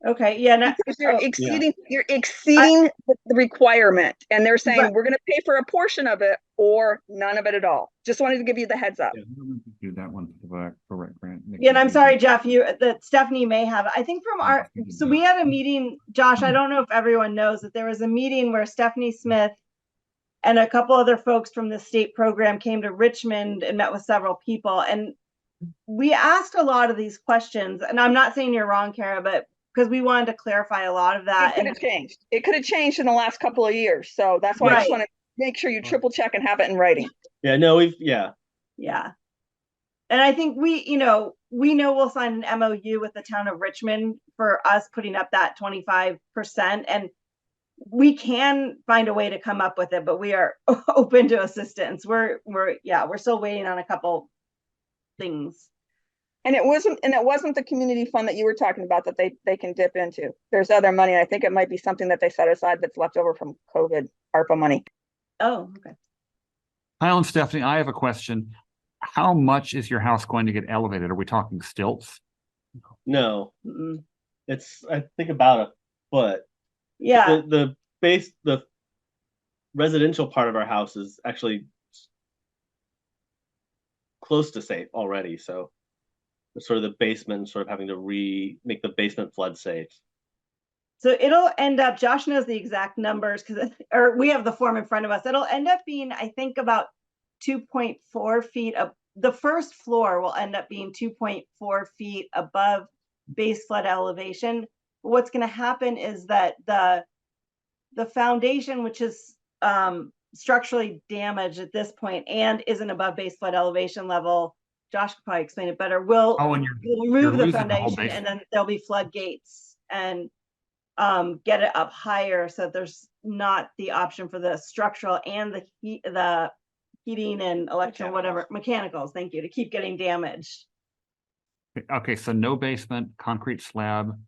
Okay, yeah. You're exceeding the requirement, and they're saying we're going to pay for a portion of it or none of it at all. Just wanted to give you the heads up. Do that one for the grant. Yeah, and I'm sorry, Jeff, that Stephanie may have. I think so we had a meeting, Josh, I don't know if everyone knows that there was a meeting where Stephanie Smith and a couple other folks from the state program came to Richmond and met with several people. And we asked a lot of these questions, and I'm not saying you're wrong, Kara, but because we wanted to clarify a lot of that. It could have changed. It could have changed in the last couple of years. So that's why I just want to make sure you triple check and have it in writing. Yeah, no, Yeah. And I think we know we'll sign an MOU with the town of Richmond for us putting up that 25%. And we can find a way to come up with it, but we are open to assistance. We're still waiting on a couple things. And it wasn't the community fund that you were talking about that they can dip into. There's other money. I think it might be something that they set aside that's left over from COVID, ARPA money. Oh, okay. Kyle and Stephanie, I have a question. How much is your house going to get elevated? Are we talking stilts? No, it's I think about a foot. Yeah. The residential part of our house is actually close to safe already. So sort of the basement, sort of having to make the basement flood safe. So it'll end up, Josh knows the exact numbers or we have the form in front of us. It'll end up being, I think, about 2.4 feet of the first floor will end up being 2.4 feet above base flood elevation. But what's going to happen is that the foundation, which is structurally damaged at this point and isn't above base flood elevation level, Josh could probably explain it better, we'll remove the foundation and then there'll be floodgates and get it up higher so there's not the option for the structural and the heating and electrical, whatever, mechanicals, thank you, to keep getting damaged. Okay, so no basement, concrete slab,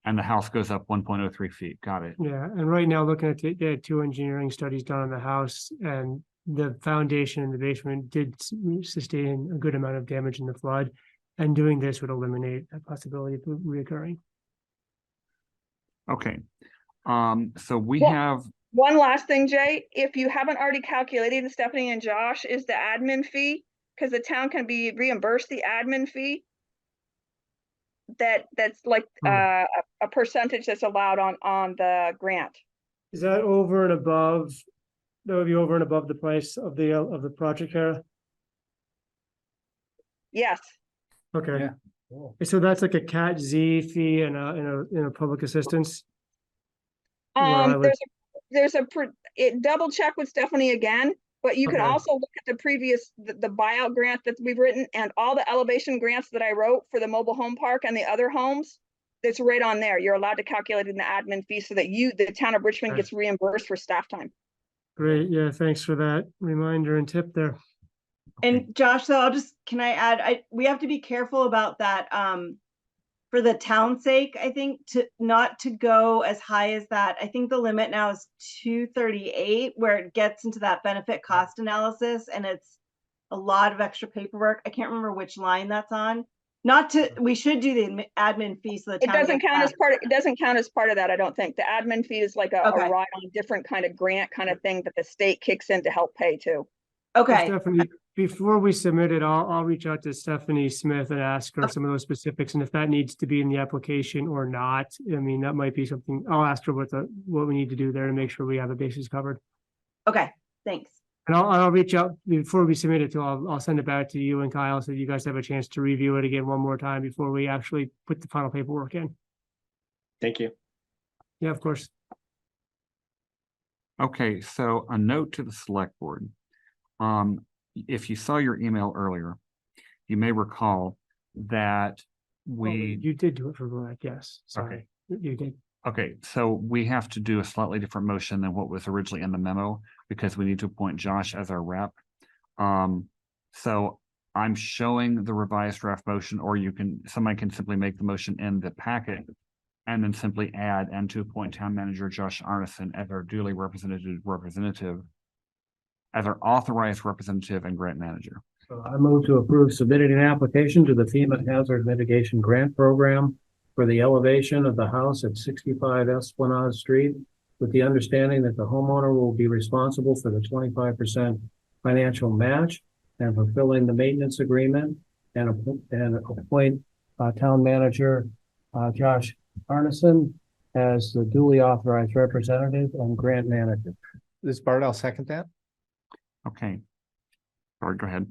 and the house goes up 1.03 feet. Got it. Yeah, and right now looking at they had 2 engineering studies done on the house, and the foundation in the basement did sustain a good amount of damage in the flood. And doing this would eliminate that possibility of reoccurring. Okay. So we Well- have, One last thing, Jay, if you haven't already calculated, Stephanie and Josh, is the admin fee, because the town can be reimbursed the admin fee. That's like a percentage that's allowed on the grant. Is that over and above, that would be over and above the price of the project, Kara? Yes. Okay. So that's like a Cat Z fee and a public assistance? Double check with Stephanie again, but you can Okay. also look at the previous, the buyout grant that we've written and all the elevation grants that I wrote for the mobile home park and the other homes. It's right on there. You're allowed to calculate in the admin fee so that the town of Richmond Okay. gets reimbursed for staff time. Great, yeah, thanks for that reminder and tip there. And Josh, so can I add, we have to be careful about that, for the town's sake, I think, not to go as high as that. I think the limit now is 238, where it gets into that benefit cost analysis, and it's a lot of extra paperwork. I can't remember which line that's on. We should do the admin fee so the It town doesn't gets count that. as part, it doesn't count as part of that, I don't think. The admin fee is like a ride on different kind of grant kind of thing that the state kicks in to help pay too. Okay. Stephanie, before we submit it, I'll reach out to Stephanie Smith and ask her some of those specifics, and if that needs to be in the application or not, I mean, that might be something, I'll ask her what we need to do there to make sure we have the bases covered. Okay, thanks. And I'll reach out before we submit it I'll send it back to you and Kyle so you guys have a chance to review it again one more time before we actually put the final paperwork in. Thank you. Yeah, of course. okay, so a note to the select board. If you saw your email earlier, you may recall that You did do it for VOREC, yes. Sorry. You did. Okay, so we have to do a slightly different motion than what was originally in the memo because we need to appoint Josh as our rep. So I'm showing the revised draft motion, or somebody can simply make the motion in the packet and then simply add and to appoint town manager Josh Arneson as our duly representative, as our authorized representative and grant manager. So I move to approve submitting an application to the FEMA Hazard Mitigation Grant Program for the elevation of the house at 65 Esplanade Street, with the understanding that the homeowner will be responsible for the 25% financial match and fulfilling the maintenance agreement, and appoint town manager Josh Arneson as the duly authorized representative and grant manager. This Bart, I'll second that. Okay. All right, go ahead.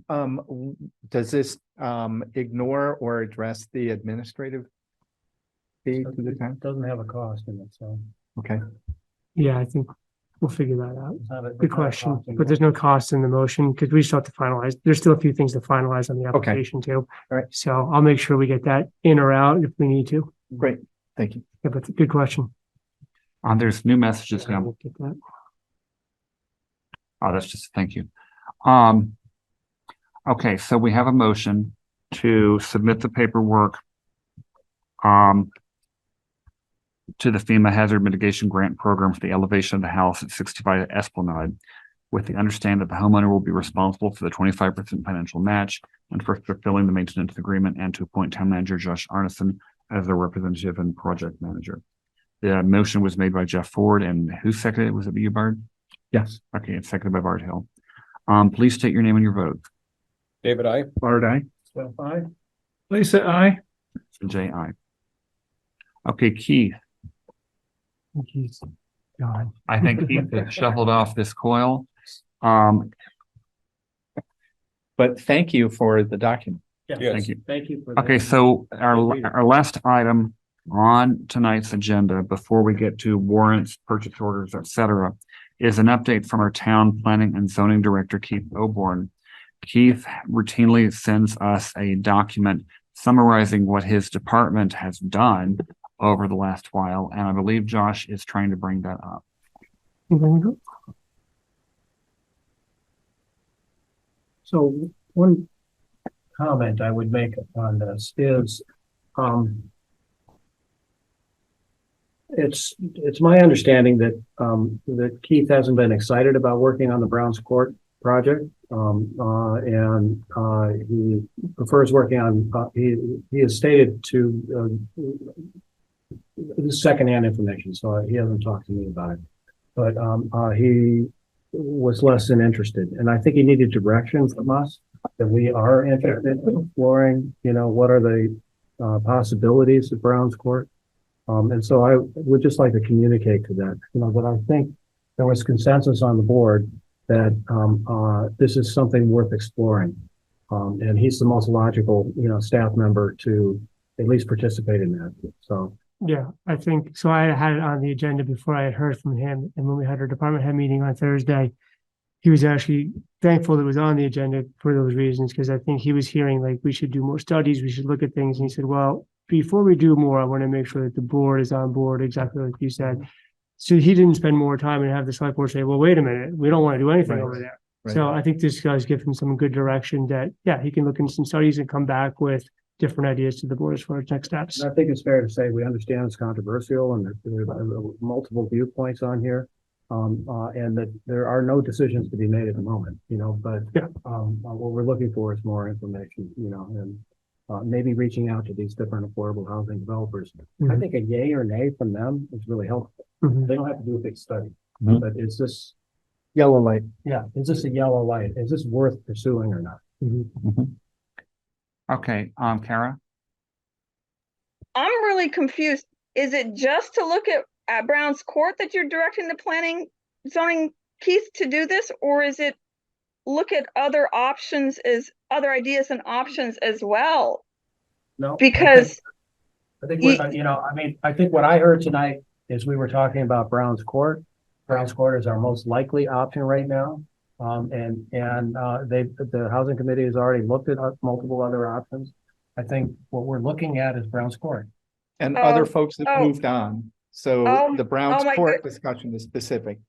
Does this ignore or address the administrative fee to the town? Doesn't have a cost in it, so. Okay. Yeah, I think we'll figure that out. Not a- Good not a question, cost in but it. there's no cost in the motion because we still have to finalize. There's still a few things to finalize on the application too. All right. So I'll make sure we get that in or out if we need to. Great. Thank you. Yeah, but good question. There's new messages now. We'll get that. Oh, that's just, thank you. Okay, so we have a motion to submit the paperwork to the FEMA Hazard Mitigation Grant Program for the elevation of the house at 65 Esplanade, with the understanding that the homeowner will be responsible for the 25% financial match and for fulfilling the maintenance agreement, and to appoint town manager Josh Arneson as the representative and project manager. The motion was made by Jeff Ford, and who seconded it? Was it you, Bard? Yes. Okay, it's seconded by Bard Hill. Please state your name and your vote. David, I. Bard, aye. So aye. Lisa, aye. J, aye. Okay, Keith. He's gone. I think Keith has shuffled off this coil. But thank you for the document. Yeah, Thank you. Thank you for. Okay, that. so our last item on tonight's agenda before we get to warrants, purchase orders, etc., is an update from our town planning and zoning director, Keith Oborn. Keith routinely sends us a document summarizing what his department has done over the last while, and I believe Josh is trying to bring that up. So one comment I would make on this is, it's my understanding that, that Keith hasn't been excited about working on the Browns Court project. He prefers working on, he has stated to, this is secondhand information, so he hasn't talked to me about it. But, he was less than interested, and I think he needed direction from us that we are interested in exploring, what are the, possibilities of Brown's Court. And so I would just like to communicate to that, that I think there was consensus on the board that this is something worth exploring. And he's the most logical, staff member to at least participate in that. So. Yeah, I think, so I had it on the agenda before I had heard from him. And when we had our department head meeting on Thursday, he was actually thankful that it was on the agenda for those reasons, because I think he was hearing like we should do more studies, we should look at things. And he said, well, before we do more, I want to make sure that the board is on board, exactly like you said. So he didn't spend more time and have the select board say, well, wait a minute, we don't want to do anything over there. Right. So I think this does give him some good direction that, yeah, he can look into some studies and come back with different ideas to the board as far as next steps. And I think it's fair to say we understand it's controversial and there are multiple viewpoints on here. And that there are no decisions to be made at the moment, but yeah. What we're looking for is more information, and maybe reaching out to these different affordable housing developers. I think a yay or nay from them is really helpful. They don't have to do a big study, but is this yellow light? Yeah, is this a yellow light? Is this worth pursuing or not? Okay, Kara? I'm really confused. Is it just to look at Brown's Court that you're directing the planning zoning Keith to do this, or is it look at other options as other ideas and options as well? No, because I think I think what I heard tonight is we were talking about Brown's Court. Brown's Court is our most likely option right now. The housing committee has already looked at multiple other options. I think what we're looking at is Brown's Court. And other folks have moved on. So the Brown's Court discussion is specific.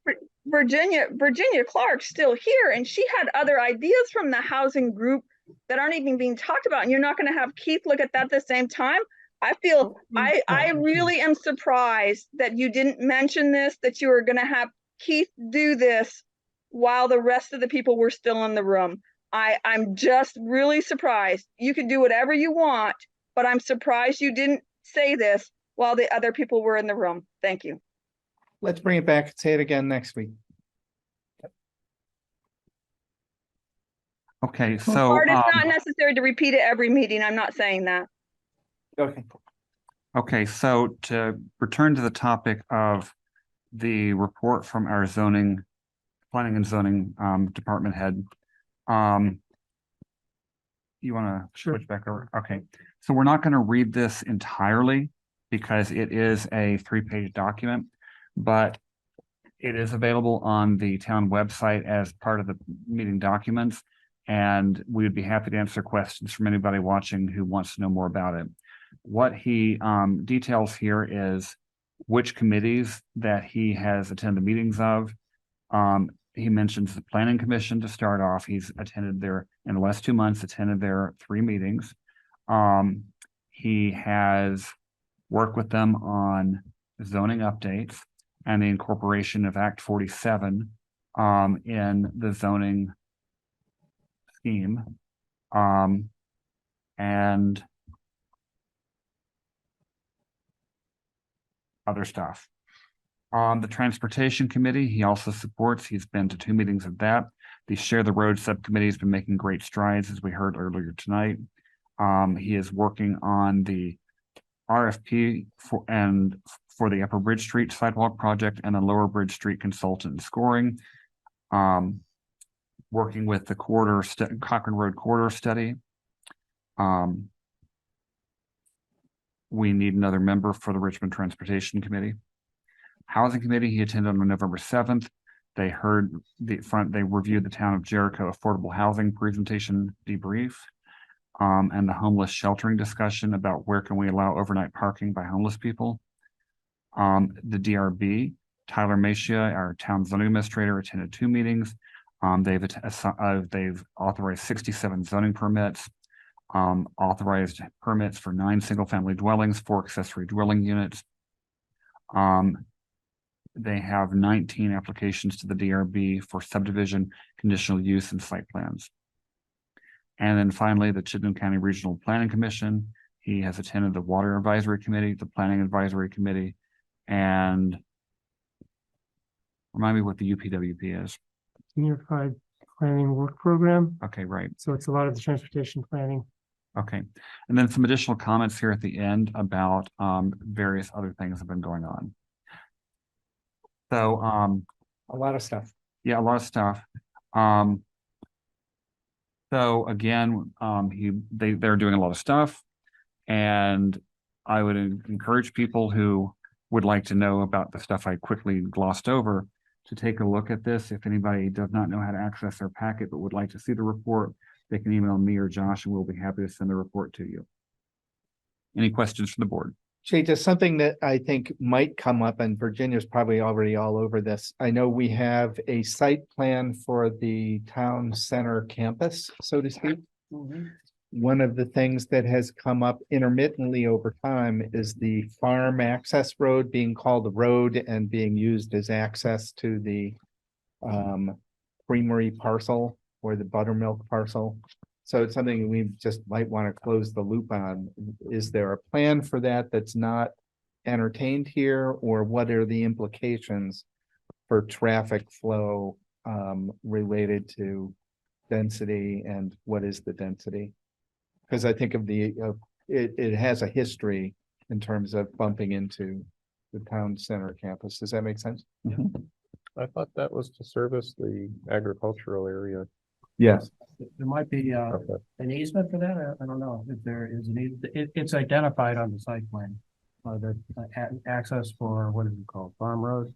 Virginia Clark's still here, and she had other ideas from the housing group that aren't even being talked about. And you're not going to have Keith look at that at the same time. I feel I really am surprised that you didn't mention this, that you were going to have Keith do this while the rest of the people were still in the room. I'm just really surprised. You can do whatever you want, but I'm surprised you didn't say this while the other people were in the room. Thank you. Let's bring it back and say it again next week. Okay, so it's not necessary to repeat it every meeting. I'm not saying that. Okay. Okay, so to return to the topic of the report from our planning and zoning department head, you want to switch back over? Okay, so we're not going to read this entirely because it is a 3-page document, but it is available on the town website as part of the meeting documents, and we would be happy to answer questions from anybody watching who wants to know more about it. What he details here is which committees that he has attended meetings of. He mentions the Planning Commission to start off. He's attended their, in the last 2 months, attended their 3 meetings. He has worked with them on zoning updates and the incorporation of Act 47 in the zoning scheme. And other stuff. The Transportation Committee, he also supports. He's been to 2 meetings of that. The Share the Road Subcommittee has been making great strides, as we heard earlier tonight. He is working on the RFP for the Upper Bridge Street sidewalk project and the Lower Bridge Street consultant and scoring. Working with the Cochrane Road corridor study. We need another member for the Richmond Transportation Committee. Housing Committee, he attended on November 7th. They reviewed the Town of Jericho affordable housing presentation debrief, and the homeless sheltering discussion about where can we allow overnight parking by homeless people. The DRB, Tyler Machia, our town zoning administrator, attended 2 meetings. They've authorized 67 zoning permits. Authorized permits for 9 single-family dwellings, 4 accessory dwelling units. they have 19 applications to the DRB for subdivision, conditional use and site plans. And then finally, the Chittenden County Regional Planning Commission. He has attended the Water Advisory Committee, the Planning Advisory Committee, and remind me what the UPWP is. Unified Planning Work Program. Okay, right. So it's a lot of the transportation planning. Okay. And then some additional comments here at the end about various other things that have been going on. So a lot of stuff. Yeah, a lot of stuff. So again, they're doing a lot of stuff, and I would encourage people who would like to know about the stuff I quickly glossed over to take a look at this. If anybody does not know how to access their packet but would like to see the report, they can email me or Josh, and we'll be happy to send the report to you. Any questions from the board? Jay, just something that I think might come up, and Virginia's probably already all over this. I know we have a site plan for the town center campus, so to speak. One of the things that has come up intermittently over time is the farm access road being called a road and being used as access to the creamery parcel or the buttermilk parcel. So it's something we just might want to close the loop on. Is there a plan for that that's not entertained here, or what are the implications for traffic flow related to density, and what is the density? Because I think of it has a history in terms of bumping into the town center campus. Does that make sense? I thought that was to service the agricultural area. Yes. There might be an easement for that. I don't know if there is an easement. It's identified on the site plan. The access for, what is it called? Farm Road?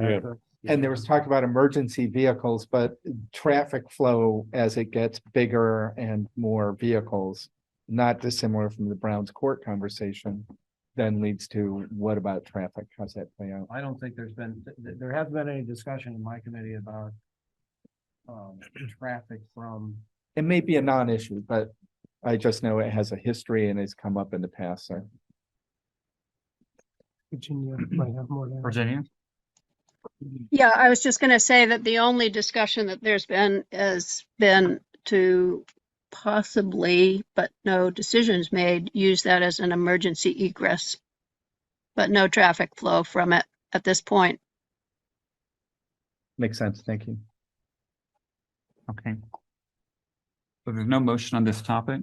Yeah. And there was talk about emergency vehicles, but traffic flow as it gets bigger and more vehicles, not dissimilar from the Browns Court conversation, then leads to what about traffic? How's that play out? I don't think there hasn't been any discussion in my committee about traffic from. It may be a non-issue, but I just know it has a history and has come up in the past, so. Virginia might have more. Virginia? Yeah, I was just going to say that the only discussion that there's been has been to possibly, but no decisions made, use that as an emergency egress, but no traffic flow from it at this point. Makes sense. Thank you. Okay. So there's no motion on this topic.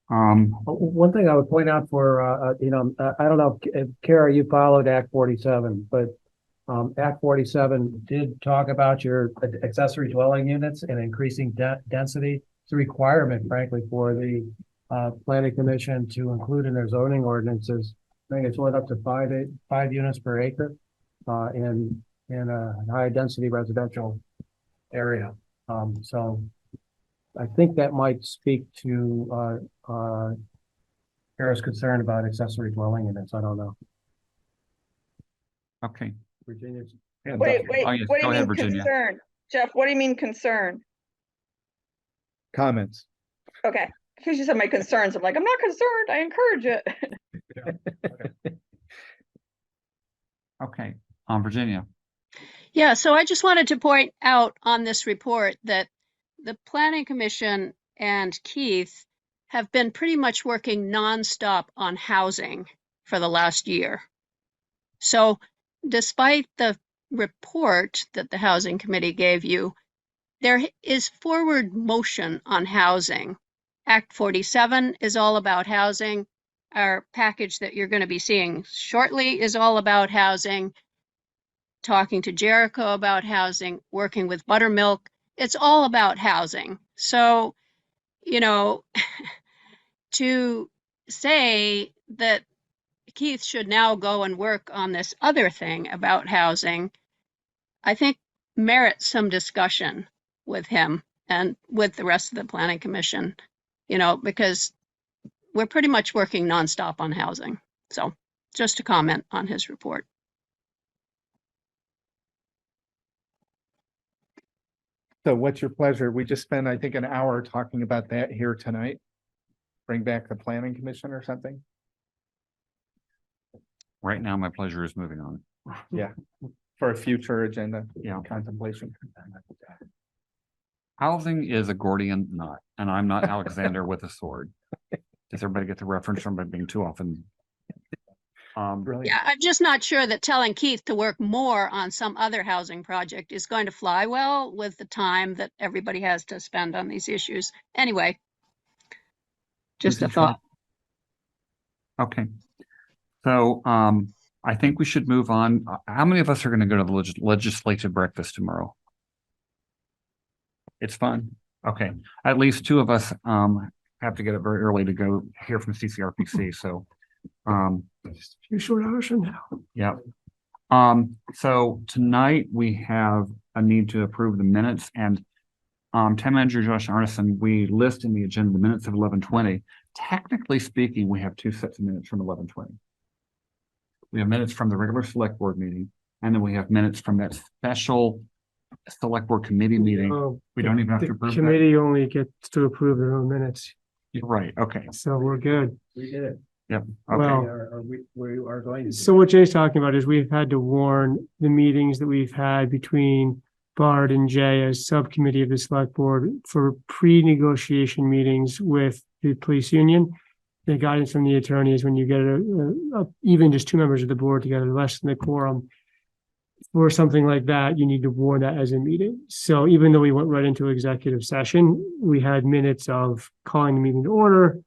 One thing I would point out for, I don't know if Kara, you followed Act 47, but Act 47 did talk about your accessory dwelling units and increasing density. It's a requirement, frankly, for the planning commission to include in their zoning ordinances. I think it's went up to five units per acre in a high density residential area. So I think that might speak to Kara's concern about accessory dwelling units. I don't know. Okay. Virginia's. Wait, Oh, yes. what do Go you ahead, mean Virginia. concern? Jeff, what do you mean concern? Comments. Okay, because you said my concerns. I'm like, I'm not concerned. I encourage it. Okay. Virginia. Yeah, so I just wanted to point out on this report that the Planning Commission and Keith have been pretty much working nonstop on housing for the last year. So despite the report that the Housing Committee gave you, there is forward motion on housing. Act 47 is all about housing. Our package that you're going to be seeing shortly is all about housing. Talking to Jericho about housing, working with Buttermilk, it's all about housing. So, to say that Keith should now go and work on this other thing about housing, I think merits some discussion with him and with the rest of the Planning Commission, because we're pretty much working nonstop on housing. So just to comment on his report. So what's your pleasure? We just spent, I think, an hour talking about that here tonight. Bring back the planning commission or something? Right now, my pleasure is moving on. Yeah. For a future agenda Yeah. contemplation. Housing is a Gordian knot, and I'm not Alexander with a sword. Does everybody get the reference from it being too often? Yeah, I'm just not sure that telling Keith to work more on some other housing project is going to fly well with the time that everybody has to spend on these issues. Anyway, just a thought. Okay. So, I think we should move on. How many of us are going to go to the legislative breakfast tomorrow? It's fun. Okay. At least two of us, have to get up very early to go hear from CCRPC. So, Just a few short hours from now. yeah. So tonight we have a need to approve the minutes, and Town Manager Josh Arneson, we list in the agenda the minutes of 11:20. Technically speaking, we have two sets of minutes from 11:20. We have minutes from the regular select board meeting, and then we have minutes from that special select board committee meeting. Oh, We don't even have to the approve that. committee only gets to approve their own minutes, You're right. Okay. so we're good. We did it. Yep. Well, Okay. We are going to. So what Jay's talking about is we've had to warn the meetings that we've had between Bard and Jay as subcommittee of the select board for pre-negotiation meetings with the police union. The guidance from the attorney is when you get even just two members of the board together, less than the quorum, for something like that, you need to warn that as a meeting. So even though we went right into executive session, we had minutes of calling the meeting to order,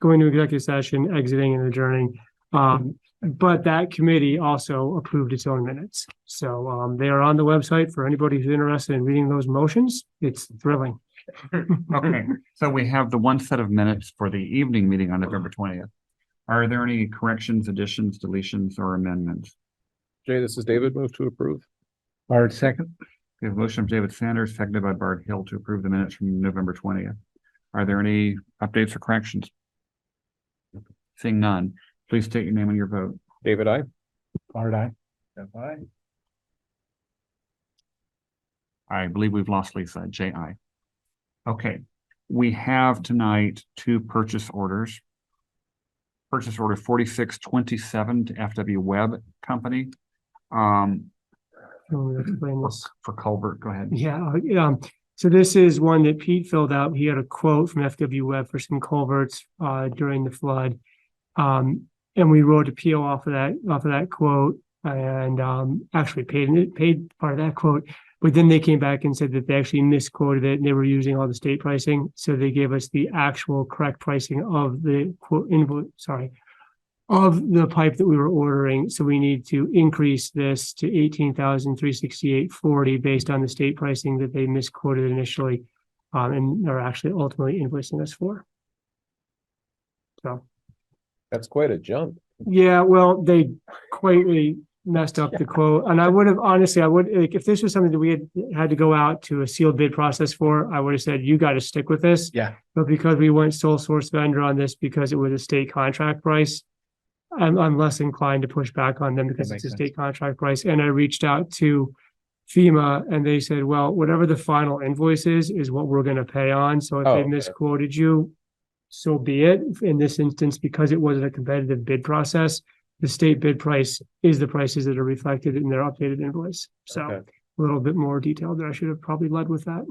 going to executive session, exiting and adjourning. But that committee also approved its own minutes. So they are on the website for anybody who's interested in reading those motions. It's thrilling. Okay. So we have the one set of minutes for the evening meeting on November 20th. Are there any corrections, additions, deletions, or amendments? Jay, this is David. Move to approve. Bard second. We have a motion of David Sanders, seconded by Bard Hill to approve the minutes from November 20th. Are there any updates or corrections? Seeing none, please state your name and your vote. David, I. Bard, aye. I believe we've lost Lisa. J.I. Okay, we have tonight two purchase orders. Purchase order 4627 to FW Webb Company. Explain this. For culvert, go ahead. Yeah. So this is one that Pete filled out. He had a quote from FW Webb for some culverts during the flood. And we wrote a PO off of that quote, and actually paid part of that quote. But then they came back and said that they actually misquoted it and they were using all the state pricing. So they gave us the actual correct pricing of the of the pipe that we were ordering. So we need to increase this to $18,368.40 based on the state pricing that they misquoted initially, and are actually ultimately invoicing us for. So. That's quite a jump. Yeah, well, they quietly messed up the quote, and I would have honestly, like, if this was something that we had to go out to a sealed bid process for, I would have said, you got to stick with this. Yeah. But because we went sole source vendor on this, because it was a state contract price, I'm less inclined to push back on them because it's a state contract price. And I reached out to FEMA and they said, well, whatever the final invoice is what we're going to pay on. So if they misquoted you, so be it. In this instance, because it wasn't a competitive bid process, the state bid price is the prices that are reflected in their updated invoice. So a little bit more detailed there. I should have probably led with that.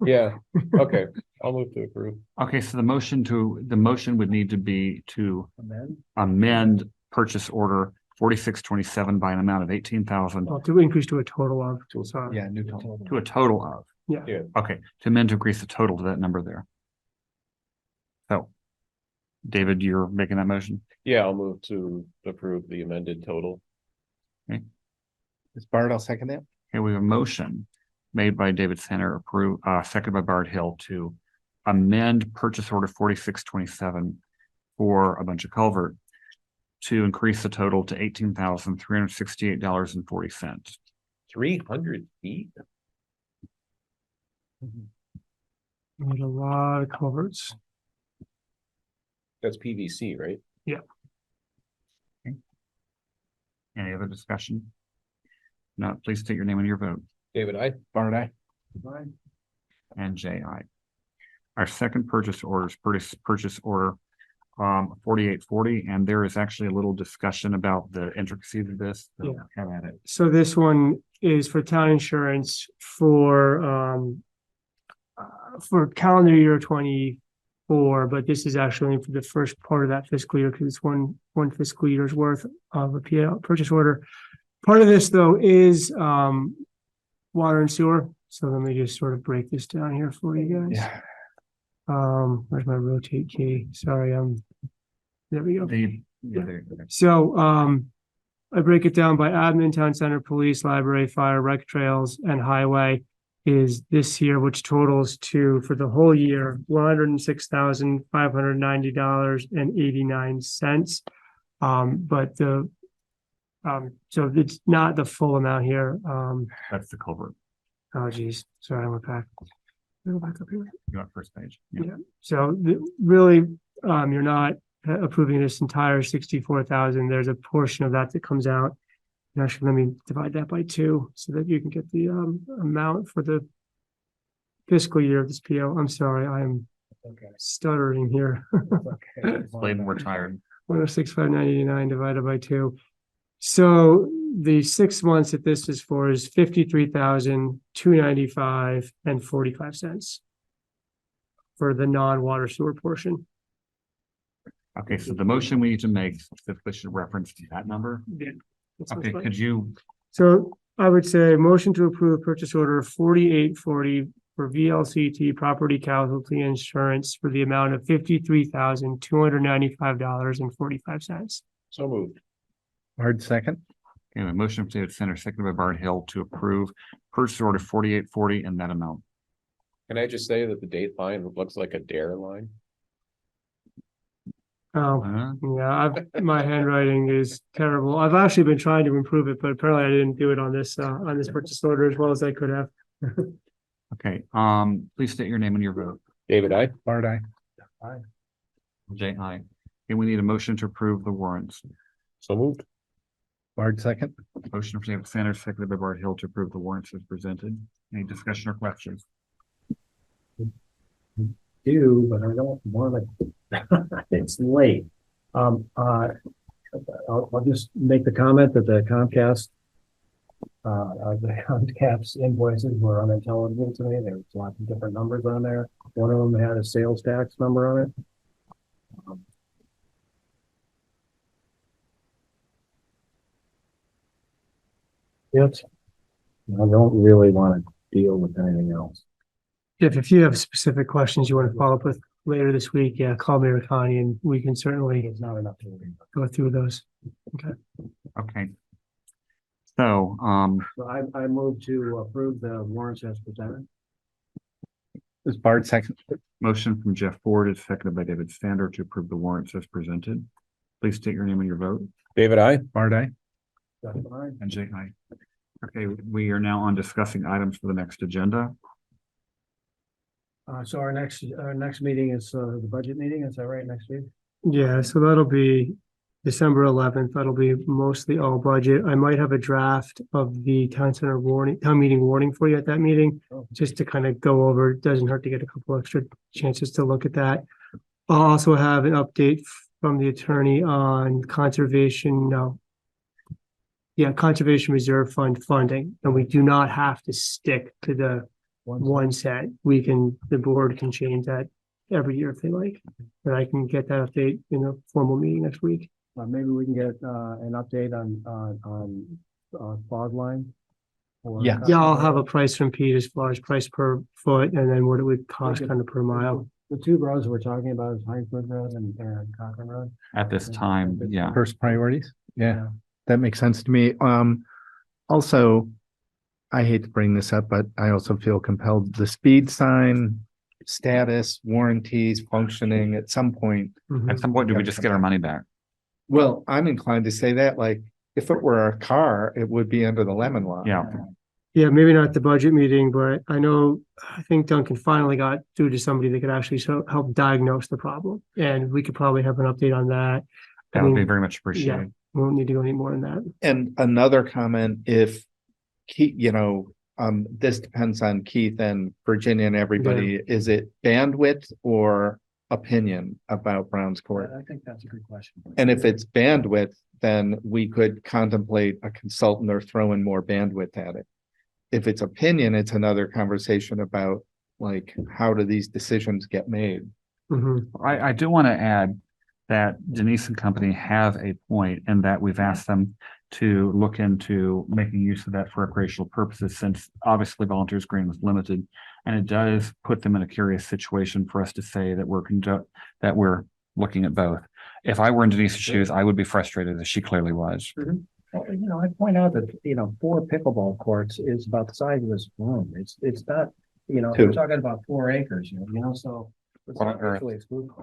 Yeah. Okay. I'll move to approve. Okay, so the motion would need to be to amend purchase order 4627 by an amount of 18,000. To increase to a total of. New total. To a total of. Yeah. Okay, to amend to increase the total to that number there. So, David, you're making that motion? Yeah, I'll move to approve the amended total. Okay. Is Bard, I'll second that. Okay, we have a motion made by David Center, seconded by Bard Hill to amend purchase order 4627 for a bunch of culvert to increase the total to $18,368.40. 300 feet? Need a lot of culverts. That's PVC, right? Yeah. Okay. Any other discussion? No, please state your name and your vote. David, I. Bard, aye. And J.I. Our second purchase order is purchase order 4840, and there is actually a little discussion about the intricacies of this. So Yeah. have at it. So this one is for town insurance for calendar year 24, but this is actually for the first part of that fiscal year because it's one fiscal year's worth of a purchase order. Part of this though is water and sewer. So let me just sort of break this down here for you guys. Yeah. Where's my rotate key? Sorry, there we go. There. So I break it down by admin, town center, police, library, fire, rec trails, and highway is this year, which totals to, for the whole year, $106,590.89. But so it's not the full amount here. That's the culvert. Oh geez, sorry, I went back. Go back up here. You got first page. Yeah. So really, you're not approving this entire 64,000. There's a portion of that that comes out. And actually, let me divide that by 2 so that you can get the amount for the fiscal year of this PO. I'm sorry, I am stuttering here. Explain we're tired. 106,599 divided by 2. So the 6 months that this is for is 53,295 and 45 cents for the non-water sewer portion. Okay, so the motion we need to make specifically should reference to that number. Yeah. Okay, could you? So I would say motion to approve purchase order 4840 for VLCT property casualty insurance for the amount of $53,295.45. So moved. Hard second. Okay, a motion from David Center, seconded by Bart Hill to approve purchase order 4840 in that amount. Can I just say that the date line looks like a dare line? Oh, yeah, my handwriting is terrible. I've actually been trying to improve it, but apparently I didn't do it on this purchase order as well as I could have. Okay, please state your name and your vote. David, I. Bart, I. Jay, aye. Okay, we need a motion to approve the warrants. So moved. Bart second. Motion from David Sanders, seconded by Bart Hill to approve the warrants as presented. Any discussion or questions? Do, but I don't want to. It's late. I'll just make the comment that the Comcast invoices were unintelligible to me. There was lots of different numbers on there. One of them had a sales tax number on it. Yes. I don't really want to deal with anything else. If you have specific questions you want to follow up with later this week, yeah, call me or Connie and we can certainly There's not enough to go through those. Okay. Okay. So, So I move to approve the warrants as presented. Is Bart second? motion from Jeff Ford is seconded by David Sander to approve the warrants as presented. Please state your name and your vote. David, I. Bart, I. And Jay, aye. Okay, we are now on discussing items for the next agenda. So our next meeting is the budget meeting, is that right, next week? Yeah, so that'll be December 11th. That'll be mostly all budget. I might have a draft of the town meeting warning for you at that meeting, just to kind of go over. It doesn't hurt to get a couple extra chances to look at that. I'll also have an update from the attorney on conservation reserve fund funding, and we do not have to stick to the one set. The board can change that every year if they like, but I can get that update in a formal meeting next week. Maybe we can get an update on fog line. Yeah, I'll have a price from Pete as far as price per foot, and then what it would cost kind of per mile. The two roads we're talking about is Heinsberg Road and Cochrane Road. At this time, yeah. First priorities. Yeah, that makes sense to me. Also, I hate to bring this up, but I also feel compelled, the speed sign status, warranties, functioning at some point. At some point, do we just get our money back? Well, I'm inclined to say that, like, if it were a car, it would be under the lemon law. Yeah. Yeah, maybe not the budget meeting, but I think Duncan finally got through to somebody that could actually help diagnose the problem. And we could probably have an update on that. That would be very much appreciated. Yeah, we won't need to go any more than that. And another comment, if Keith, this depends on Keith and Virginia and everybody, is it bandwidth or opinion about Brown's Court? I think that's a good question. And if it's bandwidth, then we could contemplate a consultant or throw in more bandwidth at it. If it's opinion, it's another conversation about like, how do these decisions get made? I do want to add that Denise and company have a point in that we've asked them to look into making use of that for recreational purposes, since obviously Volunteers Green was limited. And it does put them in a curious situation for us to say that we're looking at both. If I were in Denise's shoes, I would be frustrated, as she clearly was. Well, I'd point out that, 4 pickleball courts is about the size of this room. It's not, we're 2. talking about 4 acres, so. It's What on not earth? mutually exclusive.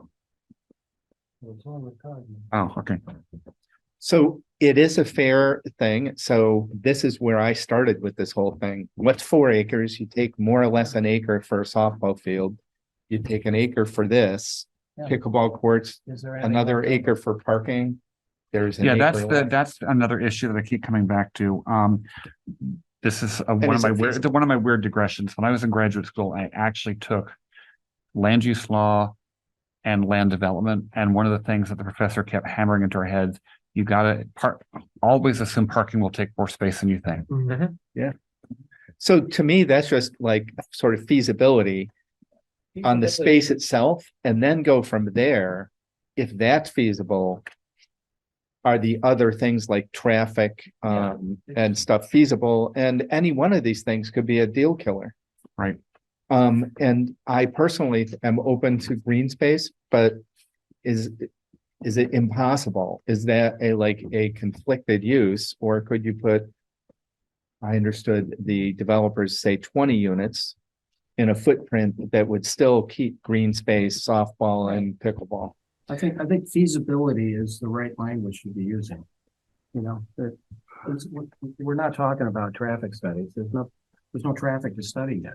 It's all recorded. Oh, okay. So it is a fair thing. So this is where I started with this whole thing. What's 4 acres? You take more or less an acre for a softball field. You take an acre for this, Yeah. pickleball courts, Is there anything another like that? acre for parking. There's an Yeah, acre that's another issue that I keep coming back to. This is one of is my it feasible? one of my weird digressions. When I was in graduate school, I actually took land use law and land development. And one of the things that the professor kept hammering into our heads, you gotta always assume parking will take more space than you think. Yeah. So to me, that's just like sort of feasibility on the space itself, and then go from there. If that's feasible, are the other things like traffic and stuff feasible? And any one of these things could be a deal killer. Right. And I personally am open to green space, but is it impossible? Is that a conflicted use, or could you put, I understood the developers say 20 units in a footprint that would still keep green space, softball and pickleball? I think feasibility is the right language to be using. That we're not talking about traffic studies. There's no traffic to study yet.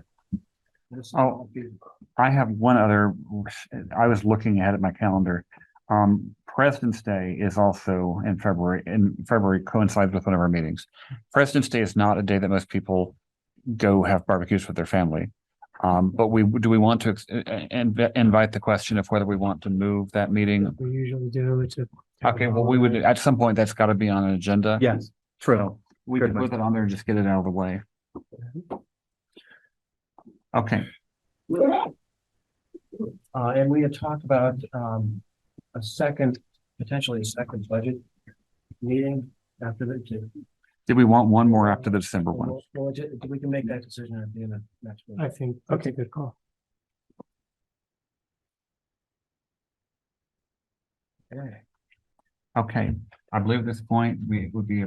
Oh, I have one other, I was looking at my calendar. President's Day is also in February, coincides with one of our meetings. President's Day is not a day that most people go have barbecues with their family. But do we want to invite the question of whether we want to move that meeting? We usually do. It's a. Okay, well, we would, at some point, that's got to be on an agenda. Yes, true. So we could put it on there and just get it out of the way. Okay. And we had talked about potentially a second budget meeting after the. Did we want one more after the December one? Well, we can make that decision at the end of next week. I think that's a good call. Okay, I believe at this point we would be,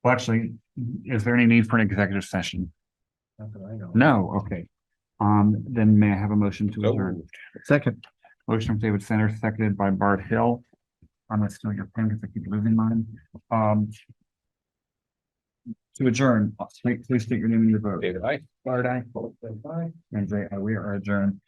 well, actually, is there any need for an executive session? Not that I know. No, okay. Then may I have a motion to adjourn? Second. Motion from David Center, seconded by Bart Hill. I'm gonna steal your pen because I keep losing mine. To adjourn, please state your name and your vote. David, aye. Bart, aye. And Jay, we are adjourned.